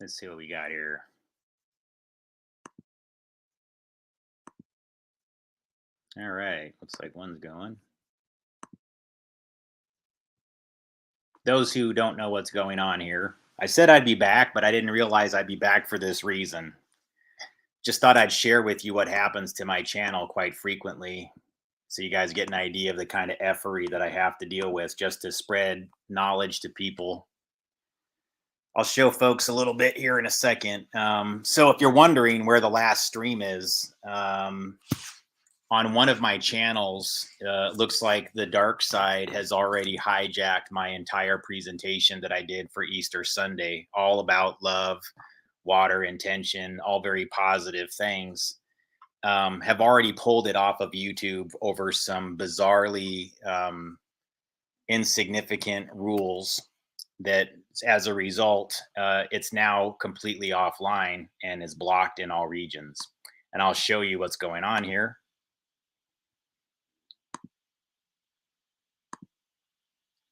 Let's see what we got here. All right. Looks like one's going. Those who don't know what's going on here, I said I'd be back, but I didn't realize I'd be back for this reason. Just thought I'd share with you what happens to my channel quite frequently so you guys get an idea of the kind of effery that I have to deal with just to spread knowledge to people. I'll show folks a little bit here in a second. So if you're wondering where the last stream is, on one of my channels, looks like the dark side has already hijacked my entire presentation that I did for Easter Sunday, all about love, water, intention, all very positive things. Have already pulled it off of YouTube over some bizarrely insignificant rules that as a result, it's now completely offline and is blocked in all regions. And I'll show you what's going on here.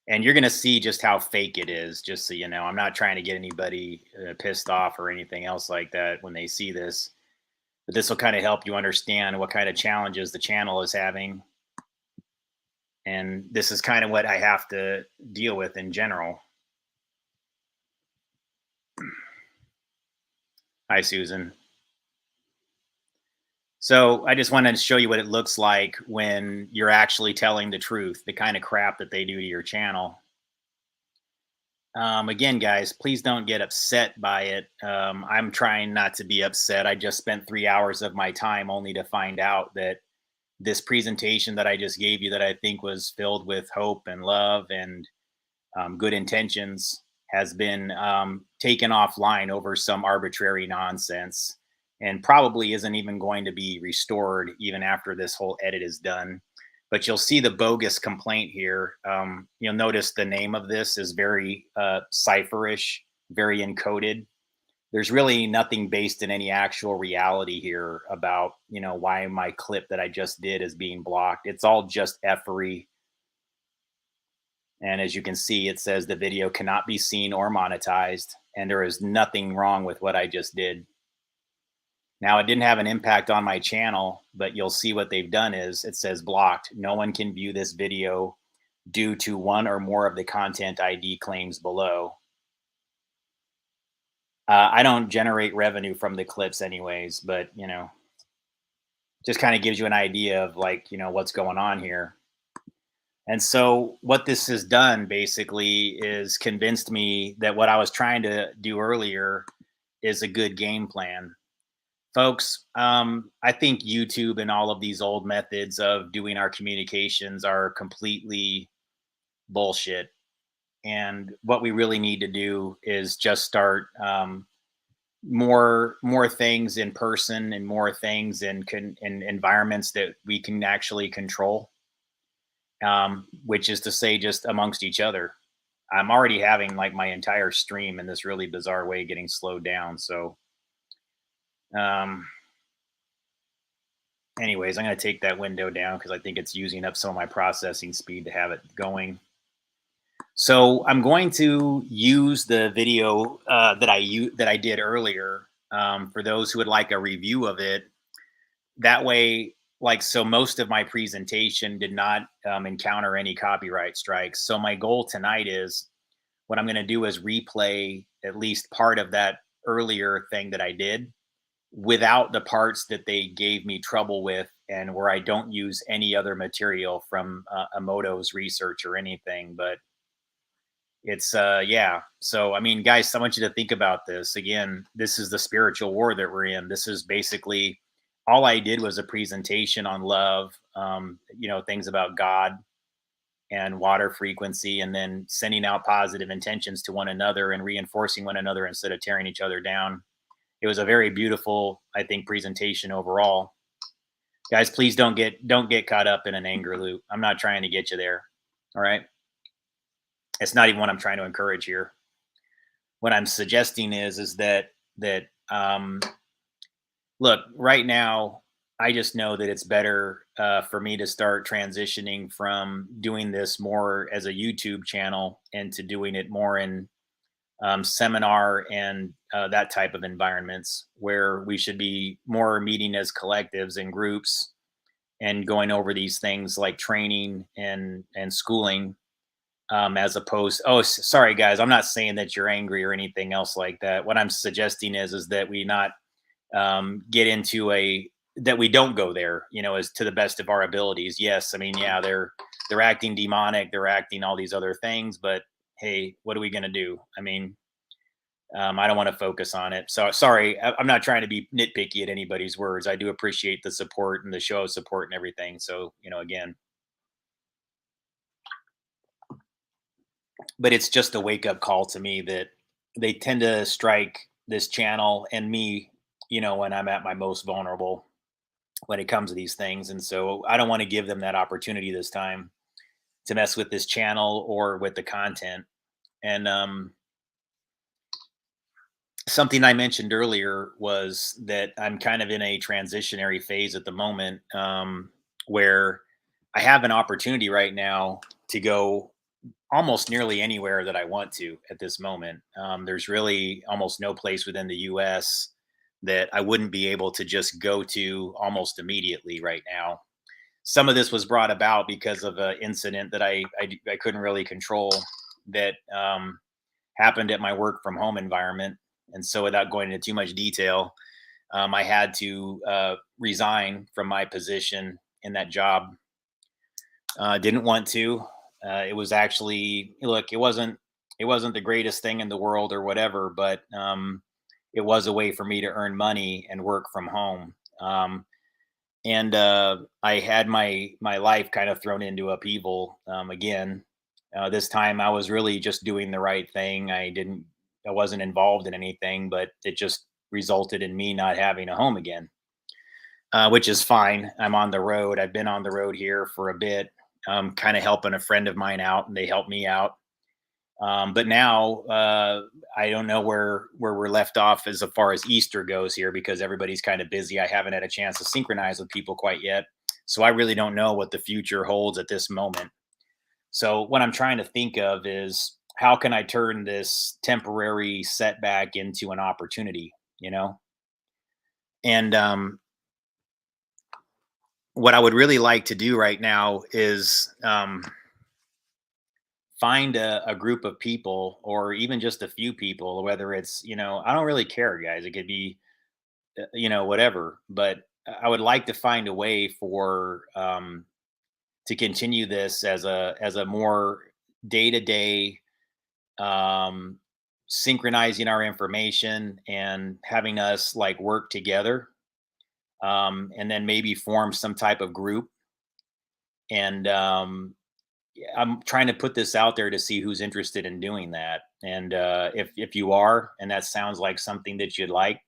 And you're going to see just how fake it is, just so you know. I'm not trying to get anybody pissed off or anything else like that when they see this, but this will kind of help you understand what kind of challenges the channel is having. And this is kind of what I have to deal with in general. Hi, Susan. So I just wanted to show you what it looks like when you're actually telling the truth, the kind of crap that they do to your channel. Again, guys, please don't get upset by it. I'm trying not to be upset. I just spent 3 hours of my time only to find out that this presentation that I just gave you, that I think was filled with hope and love and good intentions, has been taken offline over some arbitrary nonsense and probably isn't even going to be restored even after this whole edit is done. But you'll see the bogus complaint here. You'll notice the name of this is very cipherish, very encoded. There's really nothing based in any actual reality here about, why my clip that I just did is being blocked. It's all just effery. And as you can see, it says the video cannot be seen or monetized, and there is nothing wrong with what I just did. Now, it didn't have an impact on my channel, but you'll see what they've done is it says blocked. No one can view this video due to one or more of the content ID claims below. I don't generate revenue from the clips anyways, but, just kind of gives you an idea of what's going on here. And so what this has done basically is convinced me that what I was trying to do earlier is a good game plan. Folks, I think YouTube and all of these old methods of doing our communications are completely bullshit. And what we really need to do is just start more things in person and more things in environments that we can actually control, which is to say just amongst each other. I'm already having my entire stream in this really bizarre way getting slowed down. So anyways, I'm going to take that window down because I think it's using up some of my processing speed to have it going. So I'm going to use the video that I did earlier for those who would like a review of it. That way, so most of my presentation did not encounter any copyright strikes. So my goal tonight is what I'm going to do is replay at least part of that earlier thing that I did without the parts that they gave me trouble with, and where I don't use any other material from Emoto's research or anything. But it's yeah. So I mean, guys, I want you to think about this. Again, this is the spiritual war that we're in. This is basically all I did was a presentation on love, things about God and water frequency, and then sending out positive intentions to one another and reinforcing one another instead of tearing each other down. It was a very beautiful, I think, presentation overall. Guys, please don't get caught up in an anger loop. I'm not trying to get you there. All right. It's not even what I'm trying to encourage here. What I'm suggesting is that look, right now, I just know that it's better for me to start transitioning from doing this more as a YouTube channel and to doing it more in seminar and that type of environments where we should be more meeting as collectives and groups and going over these things like training and schooling, as opposed. Oh, sorry guys, I'm not saying that you're angry or anything else like that. What I'm suggesting is that we not get into a that we don't go there, as to the best of our abilities. Yes, I mean, yeah, they're acting demonic, they're acting all these other things, but hey, what are we going to do? I mean, I don't want to focus on it. So sorry, I'm not trying to be nitpicky at anybody's words. I do appreciate the support and the show of support and everything. So, again, but it's just a wake up call to me that they tend to strike this channel and me, when I'm at my most vulnerable when it comes to these things. And so I don't want to give them that opportunity this time to mess with this channel or with the content. And something I mentioned earlier was that I'm kind of in a transitionary phase at the moment, where I have an opportunity right now to go almost nearly anywhere that I want to at this moment. There's really almost no place within the US that I wouldn't be able to just go to almost immediately right now. Some of this was brought about because of an incident that I couldn't really control that happened at my work from home environment. And so, without going into too much detail, I had to resign from my position in that job. Didn't want to. It was actually, look, it wasn't the greatest thing in the world or whatever, but it was a way for me to earn money and work from home. And I had my life kind of thrown into upheaval again. This time, I was really just doing the right thing. I wasn't involved in anything, but it just resulted in me not having a home again, which is fine. I'm on the road. I've been on the road here for a bit, kind of helping a friend of mine out, and they helped me out. But now I don't know where we're left off as far as Easter goes here because everybody's kind of busy. I haven't had a chance to synchronize with people quite yet, so I really don't know what the future holds at this moment. So what I'm trying to think of is how can I turn this temporary setback into an opportunity, you know? And what I would really like to do right now is find a group of people or even just a few people, whether it's, I don't really care, guys. It could be, whatever, but I would like to find a way for to continue this as a more day to day, um, synchronizing our information and having us like work together, and then maybe form some type of group. And I'm trying to put this out there to see who's interested in doing that. And if you are, and that sounds like something that you'd like,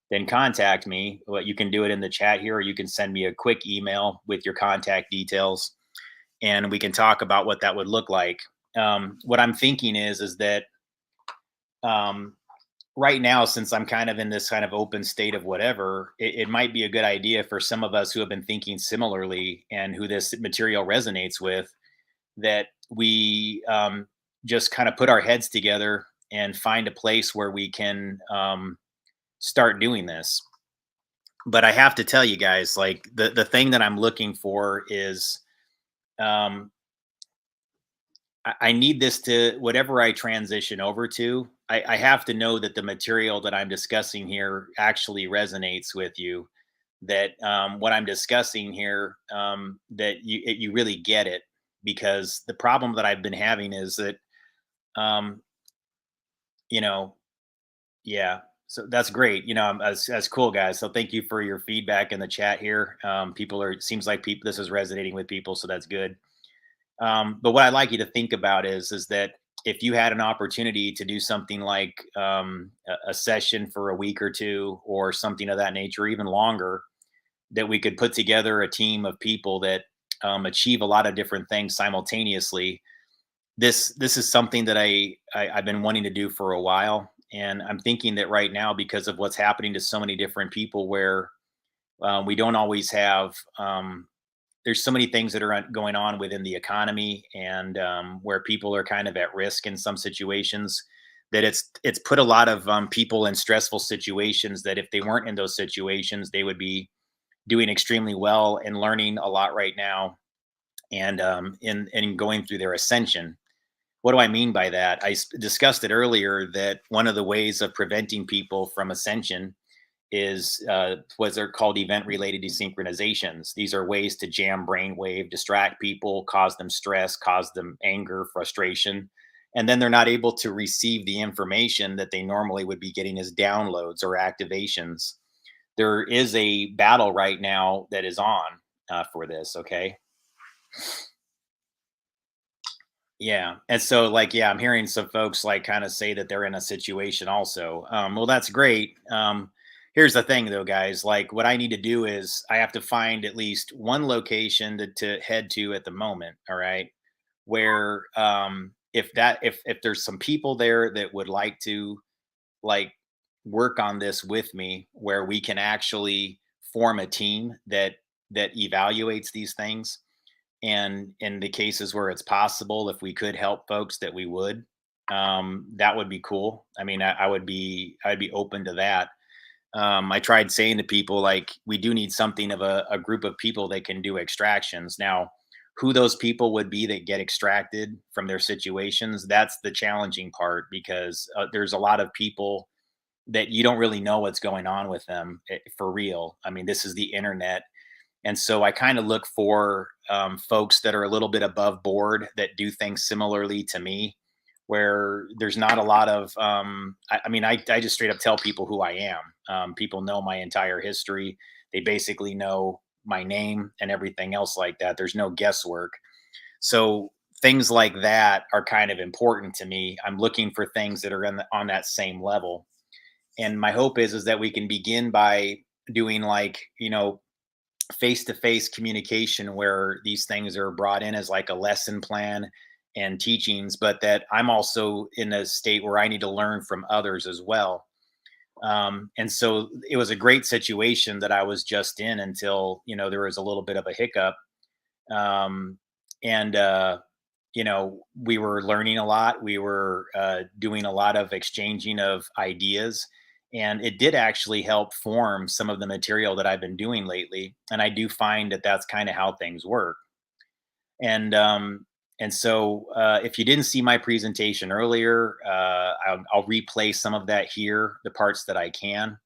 then contact me. Well, you can do it in the chat here, or you can send me a quick email with your contact details, and we can talk about what that would look like. What I'm thinking is that um, right now, since I'm kind of in this kind of open state of whatever, it might be a good idea for some of us who have been thinking similarly and who this material resonates with, that we just kind of put our heads together and find a place where we can start doing this. But I have to tell you guys, like the thing that I'm looking for is um, I need this to whatever I transition over to. I have to know that the material that I'm discussing here actually resonates with you. That what I'm discussing here, that you really get it, because the problem that I've been having is that um, you know, yeah. So that's great. That's cool, guys. So thank you for your feedback in the chat here. People are, it seems like people, this is resonating with people, so that's good. But what I'd like you to think about is that if you had an opportunity to do something like a session for a week or two, or something of that nature, even longer, that we could put together a team of people that achieve a lot of different things simultaneously. This is something that I've been wanting to do for a while, and I'm thinking that right now, because of what's happening to so many different people, where we don't always have there's so many things that are going on within the economy, and where people are kind of at risk in some situations, that it's put a lot of people in stressful situations that if they weren't in those situations, they would be doing extremely well and learning a lot right now, and in going through their ascension. What do I mean by that? Discussed it earlier that one of the ways of preventing people from ascension is what are called event related desynchronizations. These are ways to jam brainwave, distract people, cause them stress, cause them anger, frustration, and then they're not able to receive the information that they normally would be getting as downloads or activations. There is a battle right now that is on for this. Okay. Yeah. And so, like, yeah, I'm hearing some folks like kind of say that they're in a situation also. Well, that's great. Here's the thing, though, guys. Like, what I need to do is I have to find at least one location to head to at the moment. All right. Where, if there's some people there that would like to like work on this with me, where we can actually form a team that evaluates these things, and in the cases where it's possible, if we could help folks, that we would. That would be cool. I mean, I'd be open to that. I tried saying to people like we do need something of a group of people that can do extractions. Now, who those people would be that get extracted from their situations, that's the challenging part, because there's a lot of people that you don't really know what's going on with them, for real. I mean, this is the internet, and so I kind of look for folks that are a little bit above board that do things similarly to me, where there's not a lot of, I mean, I just straight up tell people who I am. People know my entire history. They basically know my name and everything else like that. There's no guesswork. So things like that are kind of important to me. I'm looking for things that are on that same level. And my hope is that we can begin by doing, like, face-to-face communication, where these things are brought in as like a lesson plan and teachings, but that I'm also in a state where I need to learn from others as well. And so it was a great situation that I was just in until, there was a little bit of a hiccup. um, and we were learning a lot. We were doing a lot of exchanging of ideas, and it did actually help form some of the material that I've been doing lately. And I do find that that's kind of how things work. And um and so if you didn't see my presentation earlier, I'll replay some of that here, the parts that I can.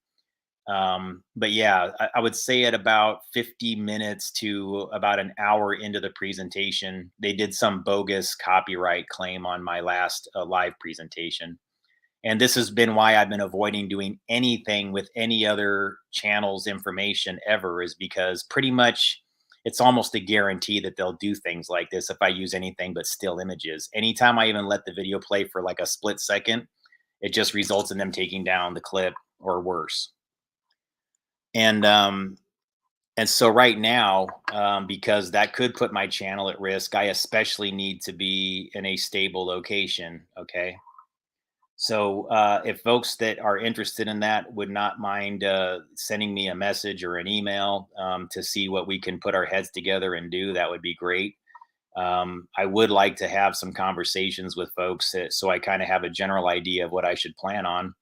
But yeah, I would say at about 50 minutes to about an hour into the presentation, they did some bogus copyright claim on my last live presentation. And this has been why I've been avoiding doing anything with any other channel's information ever, is because pretty much it's almost a guarantee that they'll do things like this if I use anything but still images. Anytime I even let the video play for like a split second, it just results in them taking down the clip or worse. And so right now, because that could put my channel at risk, I especially need to be in a stable location. Okay. So if folks that are interested in that would not mind sending me a message or an email to see what we can put our heads together and do, that would be great. I would like to have some conversations with folks, so I kind of have a general idea of what I should plan on.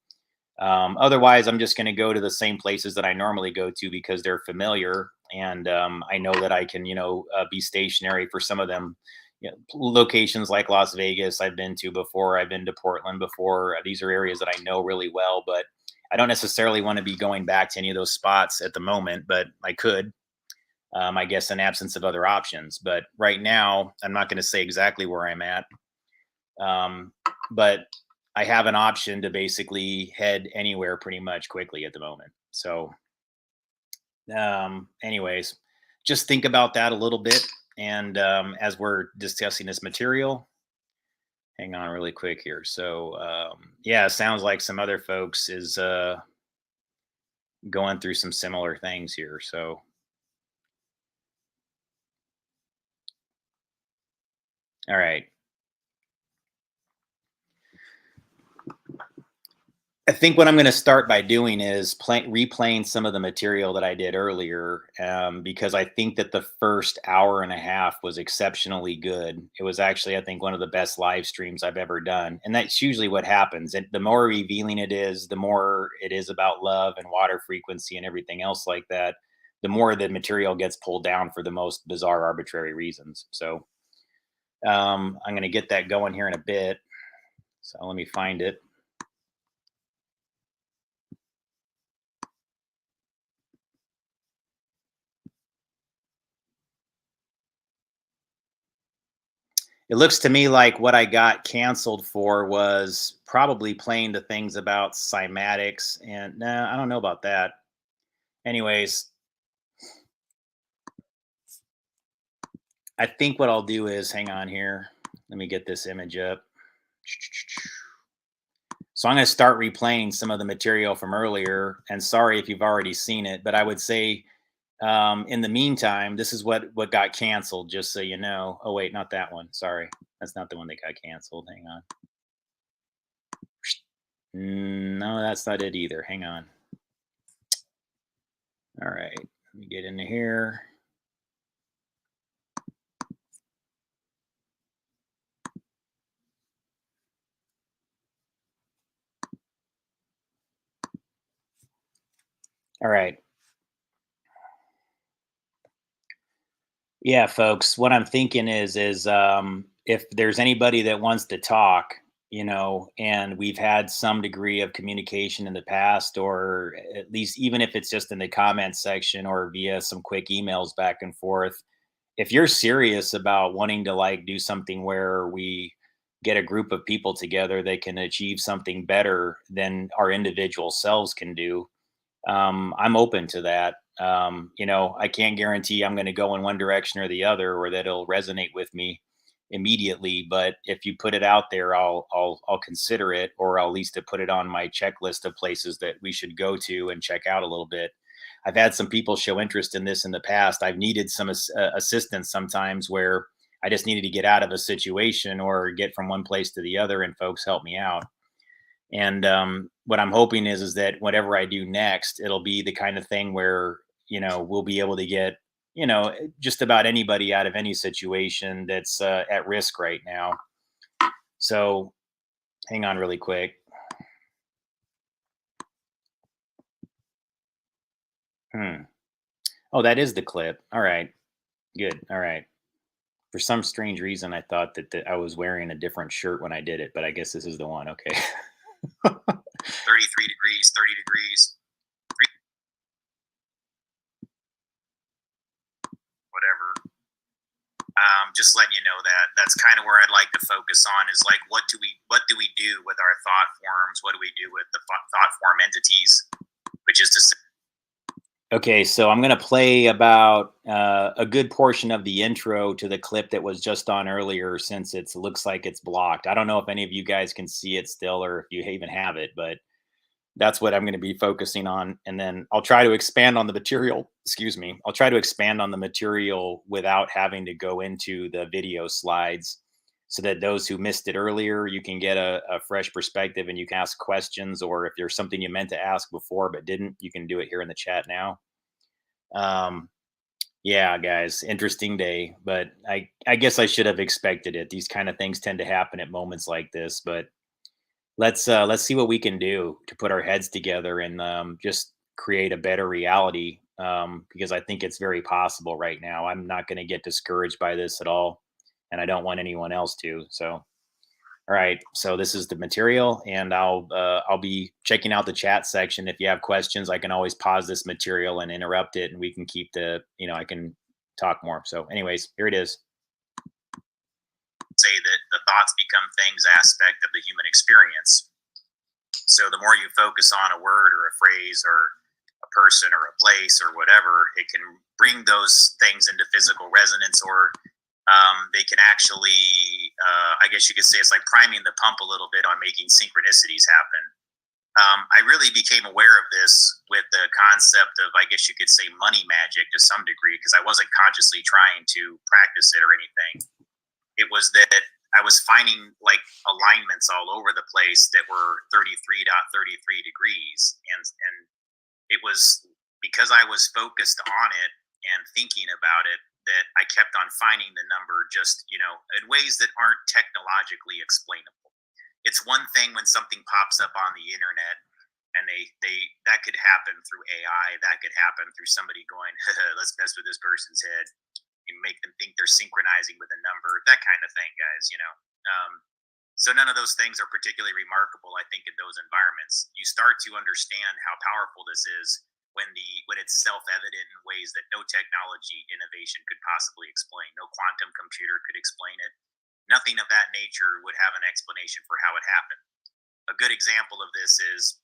Otherwise, I'm just going to go to the same places that I normally go to because they're familiar, and I know that I can, be stationary for some of them. Locations like Las Vegas, I've been to before. I've been to Portland before. These are areas that I know really well, but I don't necessarily want to be going back to any of those spots at the moment. But I could, I guess, in absence of other options. But right now, I'm not going to say exactly where I'm at. Um, but I have an option to basically head anywhere pretty much quickly at the moment. So, anyways, just think about that a little bit. And as we're discussing this material, hang on really quick here. So, yeah, it sounds like some other folks is going through some similar things here. So, all right. I think what I'm going to start by doing is replaying some of the material that I did earlier, because I think that the first hour and a half was exceptionally good. It was actually, I think, one of the best live streams I've ever done, and that's usually what happens. And the more revealing it is, the more it is about love and water frequency and everything else like that. The more the material gets pulled down for the most bizarre, arbitrary reasons. So I'm going to get that going here in a bit. So let me find it. It looks to me like what I got canceled for was probably playing the things about cymatics, and nah, I don't know about that. Anyways, I think what I'll do is hang on here. Let me get this image up. So I'm going to start replaying some of the material from earlier. And sorry if you've already seen it, but I would say in the meantime, this is what got canceled. Just so you know. Oh wait, not that one. Sorry, that's not the one that got canceled. Hang on. No, that's not it either. Hang on. All right, let me get into here. All right. Yeah, folks, what I'm thinking is if there's anybody that wants to talk, and we've had some degree of communication in the past, or at least even if it's just in the comment section or via some quick emails back and forth, if you're serious about wanting to like do something where we get a group of people together that can achieve something better than our individual selves can do, I'm open to that. I can't guarantee I'm going to go in one direction or the other, or that it'll resonate with me immediately. But if you put it out there, I'll consider it, or I'll at least to put it on my checklist of places that we should go to and check out a little bit. I've had some people show interest in this in the past. I've needed some assistance sometimes where I just needed to get out of a situation or get from one place to the other, and folks help me out. And what I'm hoping is that whatever I do next, it'll be the kind of thing where we'll be able to get just about anybody out of any situation that's at risk right now. So hang on really quick. Hmm. Oh, that is the clip. All right. Good. All right. For some strange reason, I thought that I was wearing a different shirt when I did it, but I guess this is the one. Okay. 33 degrees, 30 degrees, whatever. Just letting you know that that's kind of where I'd like to focus on is like what do we do with our thought forms? What do we do with the thought form entities? Which is to say, okay, so I'm going to play about a good portion of the intro to the clip that was just on earlier, since it looks like it's blocked. I don't know if any of you guys can see it still, or if you even have it, but that's what I'm going to be focusing on. And then I'll try to expand on the material. Excuse me. I'll try to expand on the material without having to go into the video slides, so that those who missed it earlier, you can get a fresh perspective and you can ask questions. Or if there's something you meant to ask before but didn't, you can do it here in the chat now. Um, yeah, guys, interesting day, but I guess I should have expected it. These kind of things tend to happen at moments like this, but let's see what we can do to put our heads together and just create a better reality, because I think it's very possible right now. I'm not going to get discouraged by this at all, and I don't want anyone else to. So all right, so this is the material, and I'll be checking out the chat section. If you have questions, I can always pause this material and interrupt it, and we can keep I can talk more. So anyways, here it is. Say that the thoughts become things aspect of the human experience. So the more you focus on a word or a phrase or a person or a place or whatever, it can bring those things into physical resonance, or they can actually, I guess you could say, it's like priming the pump a little bit on making synchronicities happen. I really became aware of this with the concept of, I guess you could say, money magic to some degree, because I wasn't consciously trying to practice it or anything. It was that I was finding like alignments all over the place that were 33.33 degrees. And it was because I was focused on it and thinking about it that I kept on finding the number just, in ways that aren't technologically explainable. It's one thing when something pops up on the internet and they that could happen through AI, that could happen through somebody going, let's mess with this person's head and make them think they're synchronizing with a number, that kind of thing, guys. So none of those things are particularly remarkable, I think, in those environments. You start to understand how powerful this is when it's self-evident in ways that no technology innovation could possibly explain. No quantum computer could explain it. Nothing of that nature would have an explanation for how it happened. A good example of this is,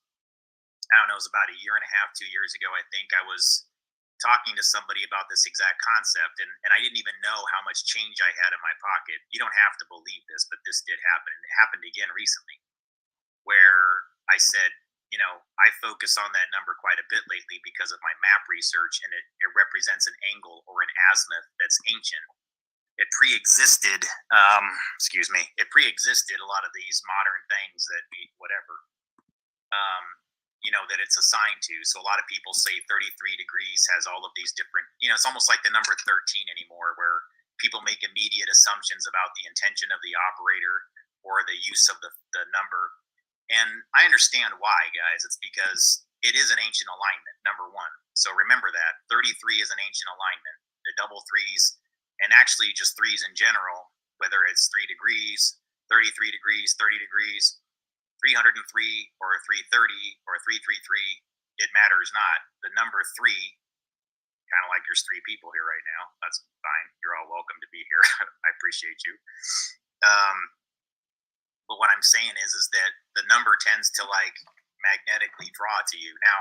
I don't know, it was about a year and a half, 2 years ago, I think. I was talking to somebody about this exact concept, and I didn't even know how much change I had in my pocket. You don't have to believe this, but this did happen. And it happened again recently, where I said, I focus on that number quite a bit lately because of my map research, and it represents an angle or an azimuth that's ancient. It pre-existed, excuse me, it pre-existed a lot of these modern things that we, whatever, um, that it's assigned to. So a lot of people say 33 degrees has all of these different, it's almost like the number 13 anymore, where people make immediate assumptions about the intention of the operator or the use of the number. And I understand why, guys. It's because it is an ancient alignment, number one. So remember that 33 is an ancient alignment. The double threes, and actually just threes in general, whether it's 3 degrees, 33 degrees, 30 degrees, 303 or 330 or 333, it matters not. The number three, kind of like there's three people here right now. That's fine. You're all welcome to be here. I appreciate you. Um, but what I'm saying is that the number tends to like magnetically draw to you. Now,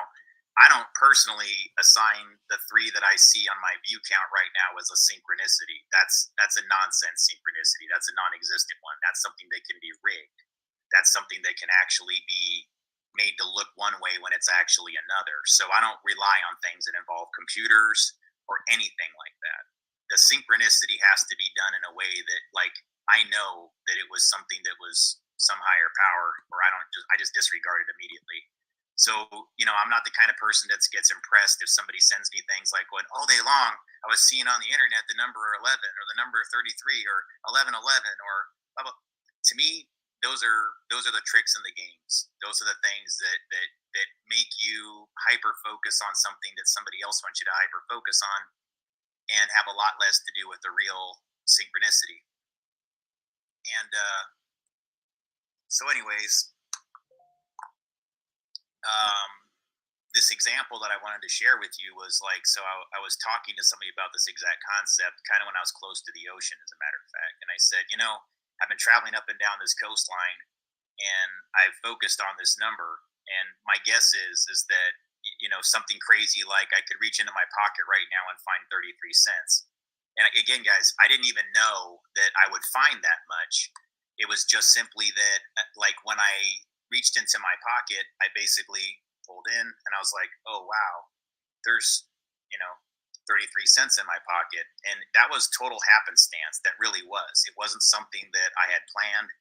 I don't personally assign the three that I see on my view count right now as a synchronicity. That's a nonsense synchronicity. That's a non-existent one. That's something that can be rigged. That's something that can actually be made to look one way when it's actually another. So I don't rely on things that involve computers or anything like that. The synchronicity has to be done in a way that, like, I know that it was something that was some higher power, or I just disregard it immediately. So, I'm not the kind of person that gets impressed if somebody sends me things like, going all day long, I was seeing on the internet the number 11 or the number 33 or 1111 or blah, blah. To me, those are the tricks in the games. Those are the things that make you hyper focus on something that somebody else wants you to hyper focus on, and have a lot less to do with the real synchronicity. And so, anyways, this example that I wanted to share with you was like, so I was talking to somebody about this exact concept, kind of when I was close to the ocean, as a matter of fact. And I said, I've been traveling up and down this coastline, and I've focused on this number. And my guess is that, something crazy like I could reach into my pocket right now and find 33 cents. And again, guys, I didn't even know that I would find that much. It was just simply that, like, when I reached into my pocket, I basically pulled in and I was like, oh, wow, there's, 33 cents in my pocket. And that was total happenstance. That really was. It wasn't something that I had planned.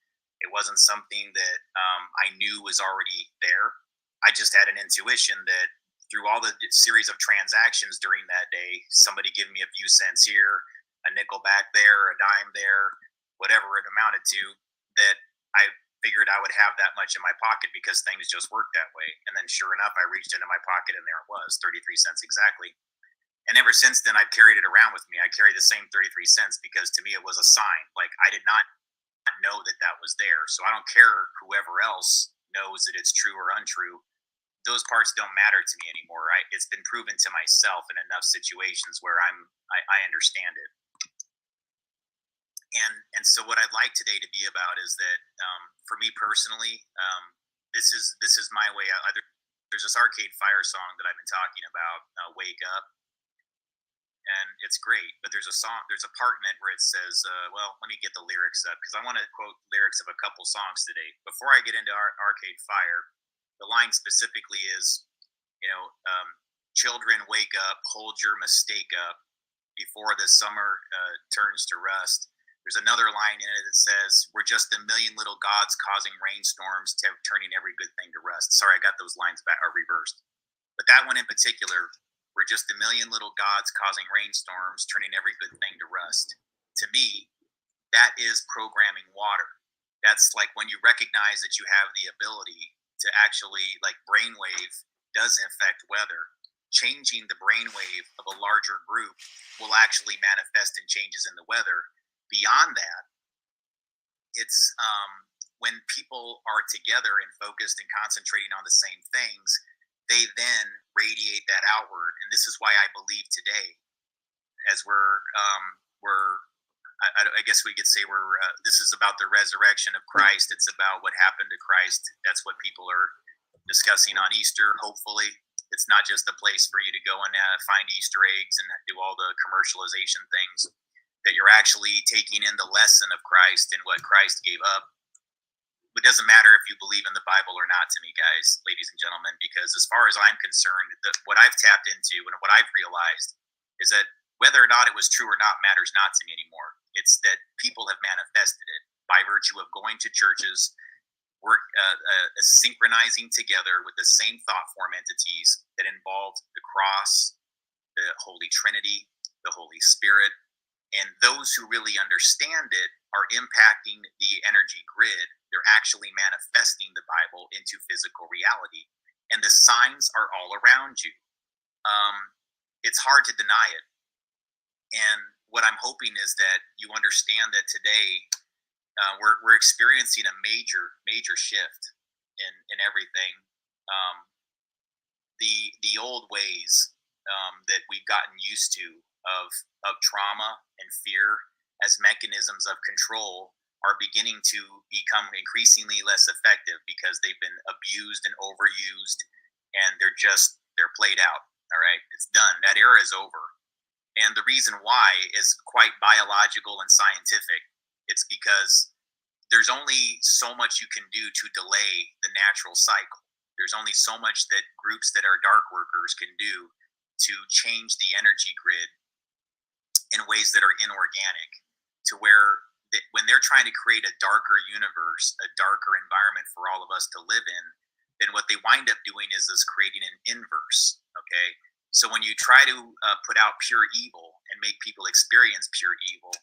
It wasn't something that I knew was already there. I just had an intuition that through all the series of transactions during that day, somebody giving me a few cents here, a nickel back there, a dime there, whatever it amounted to, that I figured I would have that much in my pocket because things just worked that way. And then sure enough, I reached into my pocket and there it was, 33 cents exactly. And ever since then, I've carried it around with me. I carry the same 33 cents because to me, it was a sign. Like, I did not know that was there. So I don't care whoever else knows that it's true or untrue. Those parts don't matter to me anymore. It's been proven to myself in enough situations where I understand it. And so what I'd like today to be about is that, for me personally, this is my way out. There's this Arcade Fire song that I've been talking about, "Wake Up," and it's great. But there's a part in it where it says, well, let me get the lyrics up because I want to quote lyrics of a couple songs today. Before I get into Arcade Fire, the line specifically is, children wake up, hold your mistake up before the summer turns to rust. There's another line in it that says, "We're just a million little gods causing rainstorms, turning every good thing to rust." Sorry, I got those lines back or reversed. But that one in particular, "We're just a million little gods causing rainstorms, turning every good thing to rust." To me, that is programming water. That's like when you recognize that you have the ability to actually, like, brainwave does affect weather. Changing the brainwave of a larger group will actually manifest in changes in the weather. Beyond that, it's when people are together and focused and concentrating on the same things, they then radiate that outward. And this is why I believe today, as we're I guess we could say this is about the resurrection of Christ. It's about what happened to Christ. That's what people are discussing on Easter. Hopefully, it's not just a place for you to go and find Easter eggs and do all the commercialization things. That you're actually taking in the lesson of Christ and what Christ gave up. It doesn't matter if you believe in the Bible or not, to me, guys, ladies and gentlemen, because as far as I'm concerned, what I've tapped into and what I've realized is that whether or not it was true or not matters not to me anymore. It's that people have manifested it by virtue of going to churches, synchronizing together with the same thought form entities that involved the cross, the Holy Trinity, the Holy Spirit. And those who really understand it are impacting the energy grid. They're actually manifesting the Bible into physical reality. And the signs are all around you. It's hard to deny it. And what I'm hoping is that you understand that today we're experiencing a major shift in everything. The old ways that we've gotten used to of trauma and fear as mechanisms of control are beginning to become increasingly less effective because they've been abused and overused, and they're played out. All right, it's done. That era is over. And the reason why is quite biological and scientific. It's because there's only so much you can do to delay the natural cycle. There's only so much that groups that are dark workers can do to change the energy grid in ways that are inorganic, to where when they're trying to create a darker universe, a darker environment for all of us to live in, then what they wind up doing is creating an inverse. Okay, so when you try to put out pure evil and make people experience pure evil,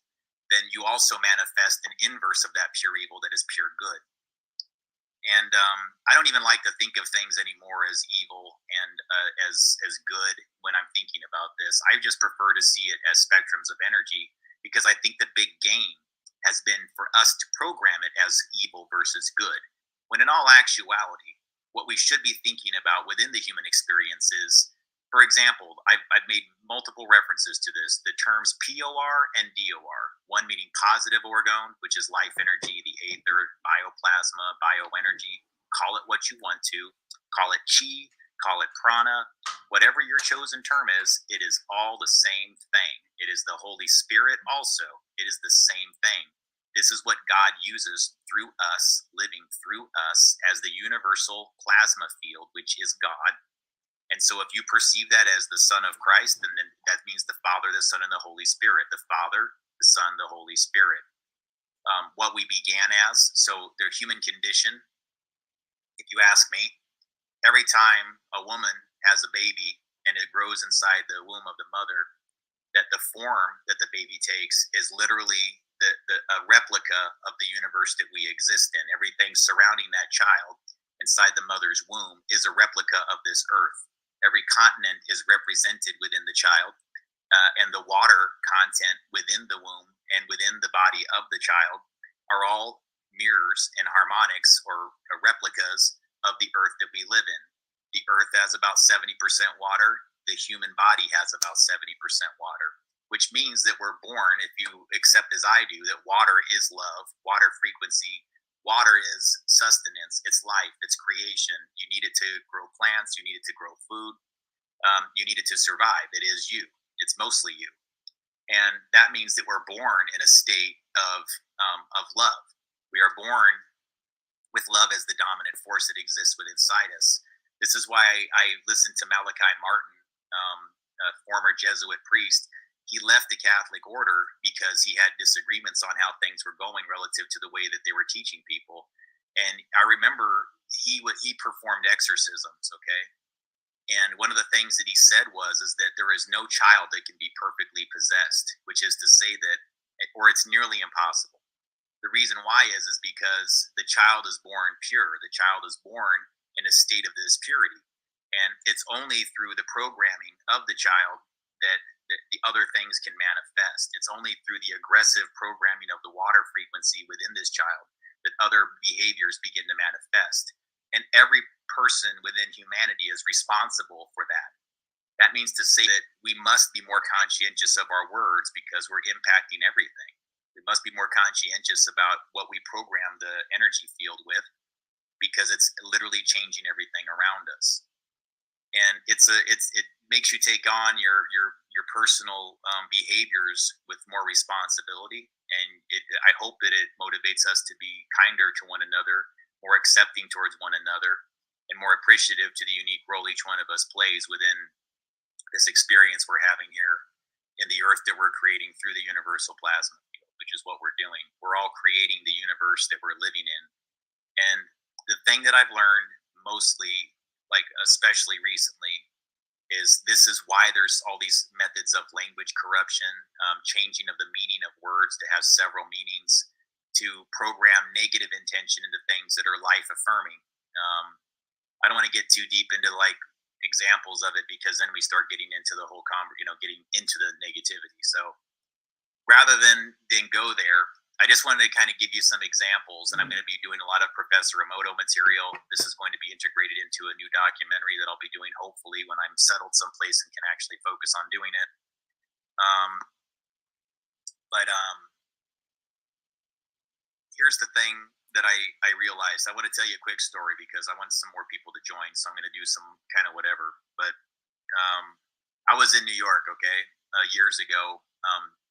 then you also manifest an inverse of that pure evil that is pure good. And I don't even like to think of things anymore as evil and as good when I'm thinking about this. I just prefer to see it as spectrums of energy, because I think the big game has been for us to program it as evil versus good. When in all actuality, what we should be thinking about within the human experience is, for example, I've made multiple references to this, the terms POR and DOR, one meaning positive orgone, which is life energy, the aether, bioplasma, bioenergy, call it what you want to, call it chi, call it prana, whatever your chosen term is, it is all the same thing. It is the Holy Spirit also. It is the same thing. This is what God uses through us, living through us as the universal plasma field, which is God. And so if you perceive that as the Son of Christ, then that means the Father, the Son, and the Holy Spirit. The Father, the Son, the Holy Spirit. What we began as, so their human condition, if you ask me, every time a woman has a baby and it grows inside the womb of the mother, that the form that the baby takes is literally a replica of the universe that we exist in. Everything surrounding that child inside the mother's womb is a replica of this earth. Every continent is represented within the child, and the water content within the womb and within the body of the child are all mirrors and harmonics or replicas of the earth that we live in. The earth has about 70% water. The human body has about 70% water, which means that we're born, if you accept as I do, that water is love, water frequency. Water is sustenance, it's life, it's creation. You need it to grow plants, you need it to grow food, you need it to survive. It is you, it's mostly you. And that means that we're born in a state of love. We are born with love as the dominant force that exists within inside us. This is why I listened to Malachi Martin, a former Jesuit priest. he left the Catholic order because he had disagreements on how things were going relative to the way that they were teaching people. And I remember he performed exorcisms, okay? And one of the things that he said was is that there is no child that can be perfectly possessed, which is to say that or it's nearly impossible. The reason why is because the child is born pure. The child is born in a state of this purity. And it's only through the programming of the child that the other things can manifest. It's only through the aggressive programming of the water frequency within this child that other behaviors begin to manifest. And every person within humanity is responsible for that. That means to say that we must be more conscientious of our words because we're impacting everything. We must be more conscientious about what we program the energy field with because it's literally changing everything around us. And it makes you take on your personal behaviors with more responsibility. And I hope that it motivates us to be kinder to one another, more accepting towards one another, and more appreciative to the unique role each one of us plays within this experience we're having here in the earth that we're creating through the universal plasma field, which is what we're doing. We're all creating the universe that we're living in. And the thing that I've learned mostly, like especially recently, is this is why there's all these methods of language corruption, changing of the meaning of words to have several meanings, to program negative intention into things that are life affirming. I don't want to get too deep into like examples of it because then we start getting into the whole getting into the negativity. So rather than go there, I just wanted to kind of give you some examples, and I'm going to be doing a lot of Professor Emoto material. This is going to be integrated into a new documentary that I'll be doing hopefully when I'm settled someplace and can actually focus on doing it. Um, but here's the thing that I realized. I want to tell you a quick story because I want some more people to join, so I'm going to do some kind of whatever. But I was in New York, okay, years ago,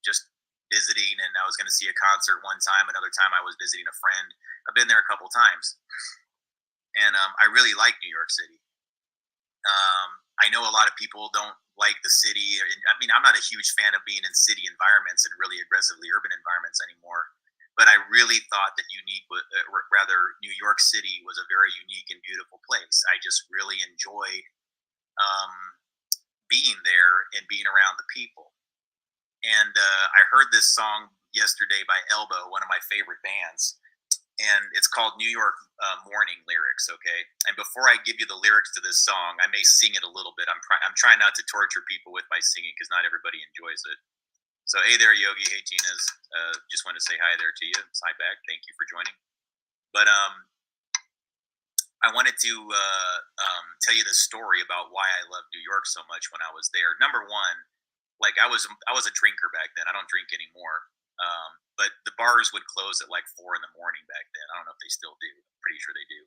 just visiting, and I was going to see a concert one time. Another time, I was visiting a friend. I've been there a couple times, and I really like New York City. I know a lot of people don't like the city. I mean, I'm not a huge fan of being in city environments and really aggressively urban environments anymore. But I really thought that New York City was a very unique and beautiful place. I just really enjoyed um, being there and being around the people. And I heard this song yesterday by Elbow, one of my favorite bands, and it's called New York Morning Lyrics. Okay, and before I give you the lyrics to this song, I may sing it a little bit. I'm trying not to torture people with my singing because not everybody enjoys it. So hey there, Yogi. Hey Tina's. Just want to say hi there to you. Hi back. Thank you for joining. But I wanted to tell you the story about why I love New York so much when I was there. Number one, like I was a drinker back then. I don't drink anymore. But the bars would close at like 4 in the morning back then. I don't know if they still do. I'm pretty sure they do.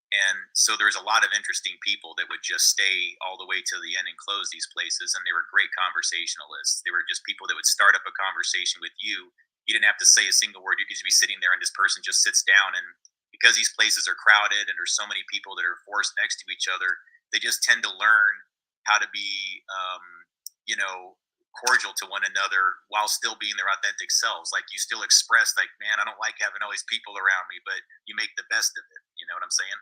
And so there's a lot of interesting people that would just stay all the way to the end and close these places. And they were great conversationalists. They were just people that would start up a conversation with you. You didn't have to say a single word. You could just be sitting there and this person just sits down. And because these places are crowded and there's so many people that are forced next to each other, they just tend to learn how to be, cordial to one another while still being their authentic selves. Like you still express like, man, I don't like having all these people around me, but you make the best of it. You know what I'm saying?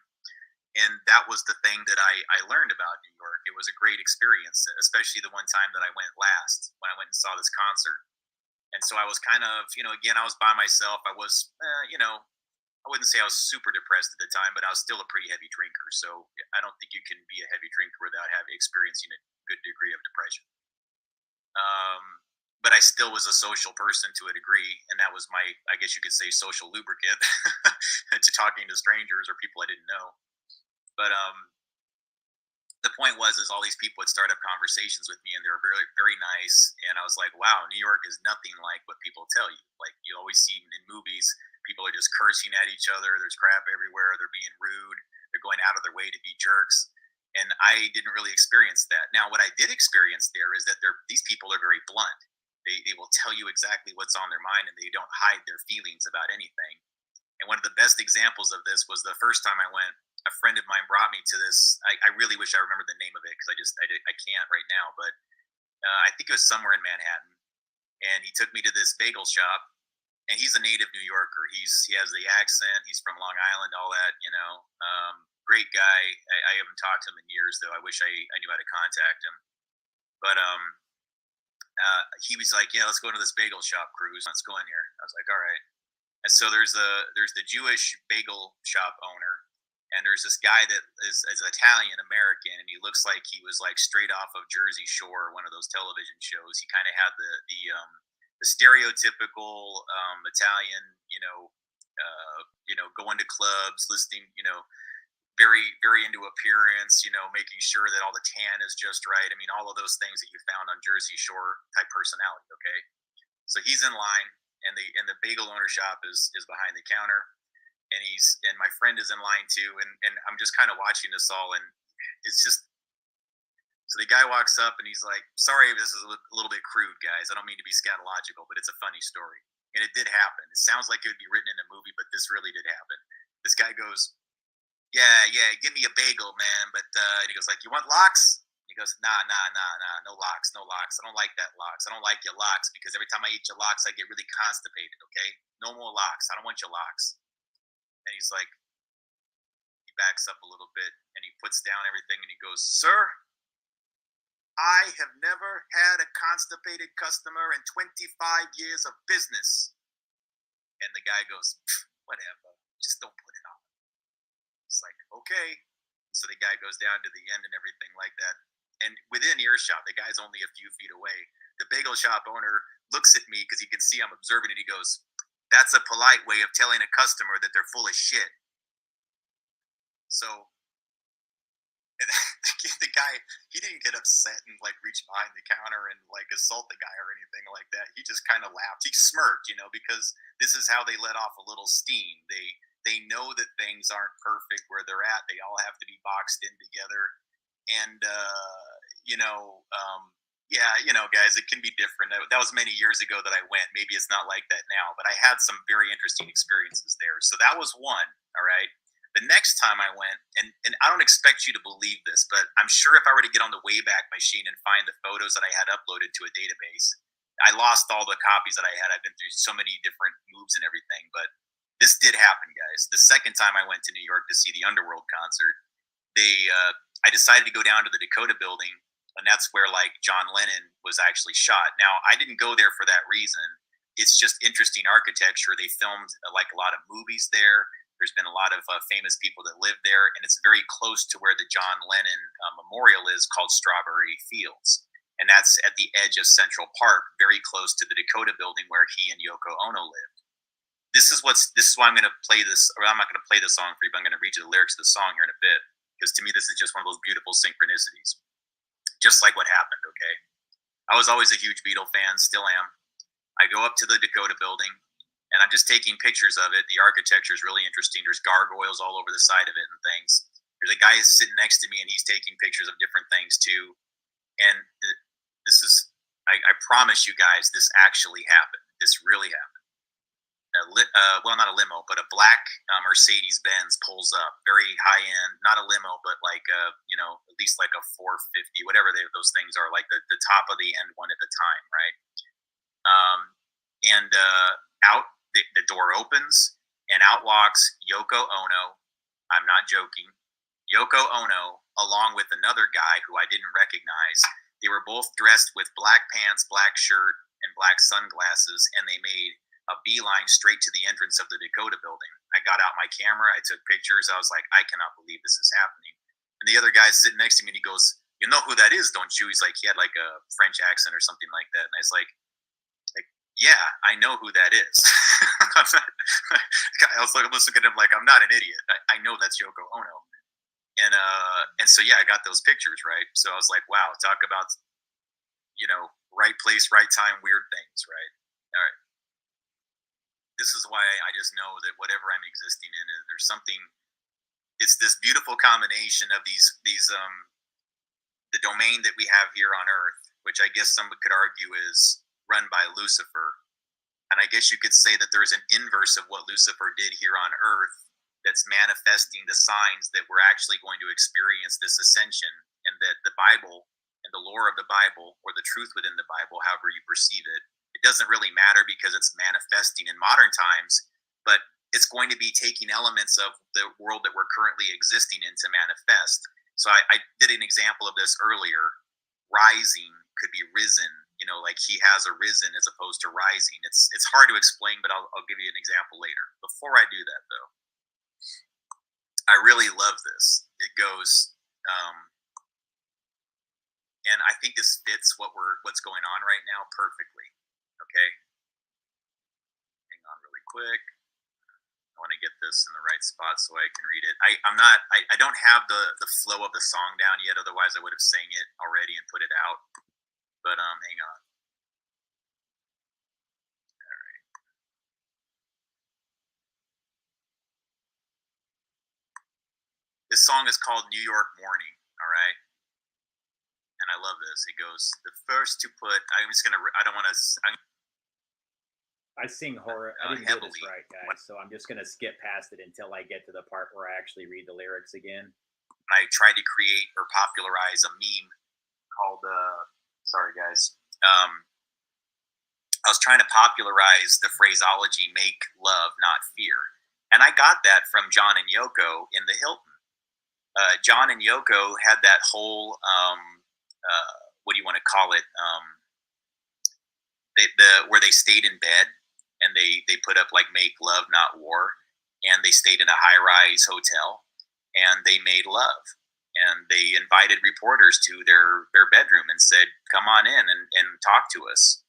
And that was the thing that I learned about New York. It was a great experience, especially the one time that I went last when I went and saw this concert. And so I was kind of, again, I was by myself. I was, I wouldn't say I was super depressed at the time, but I was still a pretty heavy drinker. So I don't think you can be a heavy drinker without having experiencing a good degree of depression. Um, but I still was a social person to a degree, and that was my, I guess you could say, social lubricant to talking to strangers or people I didn't know. But the point was, is all these people would start up conversations with me, and they were very, very nice. And I was like, wow, New York is nothing like what people tell you. Like you always see in movies, people are just cursing at each other. There's crap everywhere. They're being rude. They're going out of their way to be jerks. And I didn't really experience that. Now, what I did experience there is that these people are very blunt. They will tell you exactly what's on their mind, and they don't hide their feelings about anything. And one of the best examples of this was the first time I went. A friend of mine brought me to this. I really wish I remembered the name of it because I can't right now. But I think it was somewhere in Manhattan, and he took me to this bagel shop. And he's a native New Yorker. He has the accent. He's from Long Island, all that, you know. Great guy. I haven't talked to him in years, though. I wish I knew how to contact him. But he was like, "Yeah, let's go to this bagel shop, Cruz. Let's go in here." I was like, "All right." And so there's the Jewish bagel shop owner, and there's this guy that is Italian American, and he looks like he was like straight off of Jersey Shore, one of those television shows. He kind of had the stereotypical Italian, going to clubs, listening, very very into appearance, making sure that all the tan is just right. I mean, all of those things that you found on Jersey Shore type personality. Okay, so he's in line, and the bagel owner shop is behind the counter, and my friend is in line too, and I'm just kind of watching this all, and it's just so the guy walks up and he's like, "Sorry, this is a little bit crude, guys. I don't mean to be scatological, but it's a funny story, and it did happen. It sounds like it would be written in a movie, but this really did happen." This guy goes, "Yeah, yeah, give me a bagel, man." But and he goes like, "You want lox?" He goes, "Nah, nah, nah, nah, no lox, no lox. I don't like that lox. I don't like your lox because every time I eat your lox, I get really constipated. Okay, no more lox. I don't want your lox." And he's like, he backs up a little bit and he puts down everything and he goes, "Sir, I have never had a constipated customer in 25 years of business." And the guy goes, "Whatever, just don't put it on." It's like, okay. So the guy goes down to the end and everything like that. And within earshot, the guy's only a few feet away. The bagel shop owner looks at me because he can see I'm observing it. He goes, "That's a polite way of telling a customer that they're full of shit." So and the guy, he didn't get upset and like reach behind the counter and like assault the guy or anything like that. He just kind of laughed. He smirked, because this is how they let off a little steam. They know that things aren't perfect where they're at. They all have to be boxed in together. And yeah, guys, it can be different. That was many years ago that I went. Maybe it's not like that now, but I had some very interesting experiences there. So that was one. All right. The next time I went, and I don't expect you to believe this, but I'm sure if I were to get on the Wayback Machine and find the photos that I had uploaded to a database, I lost all the copies that I had. I've been through so many different moves and everything, but this did happen, guys. The second time I went to New York to see the Underworld concert, I decided to go down to the Dakota Building, and that's where like John Lennon was actually shot. Now I didn't go there for that reason. It's just interesting architecture. They filmed like a lot of movies there. There's been a lot of famous people that live there, and it's very close to where the John Lennon Memorial is, called Strawberry Fields, and that's at the edge of Central Park, very close to the Dakota Building where he and Yoko Ono lived. This is why I'm going to play this, or I'm not going to play the song for you, but I'm going to read you the lyrics of the song here in a bit, because to me this is just one of those beautiful synchronicities, just like what happened. Okay, I was always a huge Beatle fan, still am. I go up to the Dakota Building, and I'm just taking pictures of it. The architecture is really interesting. There's gargoyles all over the side of it and things. There's a guy sitting next to me, and he's taking pictures of different things too. And this is, I promise you guys, this actually happened. This really happened. Well, not a limo, but a black Mercedes Benz pulls up, very high end, not a limo, but like at least like a 450, whatever those things are, like the top of the end one at the time, right? And out the door opens, and out walks Yoko Ono. I'm not joking. Yoko Ono, along with another guy who I didn't recognize. They were both dressed with black pants, black shirt, and black sunglasses, and they made a beeline straight to the entrance of the Dakota Building. I got out my camera, I took pictures. I was like, I cannot believe this is happening. And the other guy's sitting next to me, and he goes, "You know who that is, don't you?" He's like, he had like a French accent or something like that. And I was like, "Yeah, I know who that is." I was looking at him like, I'm not an idiot. I know that's Yoko Ono. And so yeah, I got those pictures, right? So I was like, wow, talk about right place, right time, weird things, right? All right. This is why I just know that whatever I'm existing in, there's something. It's this beautiful combination of these the domain that we have here on Earth, which I guess some could argue is run by Lucifer. And I guess you could say that there's an inverse of what Lucifer did here on Earth that's manifesting the signs that we're actually going to experience this ascension, and that the Bible and the lore of the Bible, or the truth within the Bible, however you perceive it, it doesn't really matter because it's manifesting in modern times, but it's going to be taking elements of the world that we're currently existing in to manifest. So I did an example of this earlier. Rising could be risen, like he has arisen as opposed to rising. It's hard to explain, but I'll give you an example later. Before I do that, though, I really love this. It goes, um, and I think this fits what's going on right now perfectly. Okay, hang on really quick. I want to get this in the right spot so I can read it. I don't have the flow of the song down yet. Otherwise, I would have sang it already and put it out. But hang on. All right. This song is called New York Morning. All right. And I love this. It goes, the first to put, I'm just going to, I don't want to, I sing horror. I didn't do this heavily. right, guys. So I'm just gonna skip past it until I get to the part where I actually read the lyrics again. I tried to create or popularize a meme called, sorry guys, I was trying to popularize the phraseology "make love, not fear," and I got that from John and Yoko in the Hilton. John and Yoko had that whole what do you want to call it? Where they stayed in bed and they put up like "make love, not war," and they stayed in a high rise hotel and they made love. And they invited reporters to their bedroom and said, "Come on in and talk to us.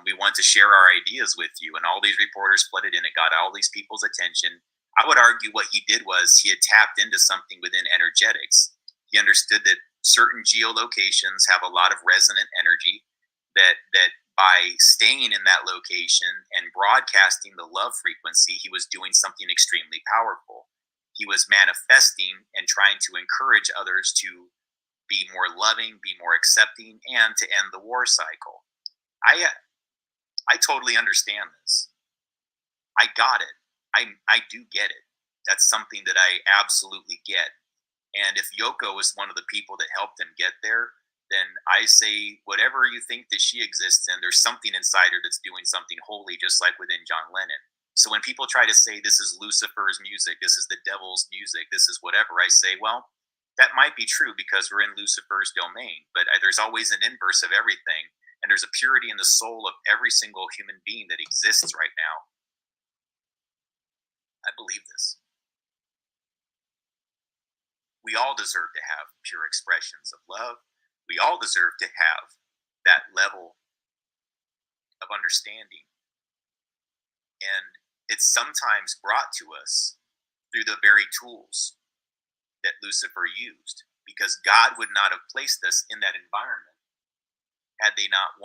We want to share our ideas with you." And all these reporters flooded in. It got all these people's attention. I would argue what he did was he had tapped into something within energetics. He understood that certain geolocations have a lot of resonant energy, that by staying in that location and broadcasting the love frequency, he was doing something extremely powerful. He was manifesting and trying to encourage others to be more loving, be more accepting, and to end the war cycle. I totally understand this. I got it. I do get it. That's something that I absolutely get. And if Yoko was one of the people that helped him get there, then I say whatever you think that she exists in, there's something inside her that's doing something holy, just like within John Lennon. So when people try to say this is Lucifer's music, this is the devil's music, this is whatever, I say, well, that might be true because we're in Lucifer's domain, but there's always an inverse of everything, and there's a purity in the soul of every single human being that exists right now. I believe this. We all deserve to have pure expressions of love. We all deserve to have that level of understanding. And it's sometimes brought to us through the very tools that Lucifer used, because God would not have placed us in that environment had he not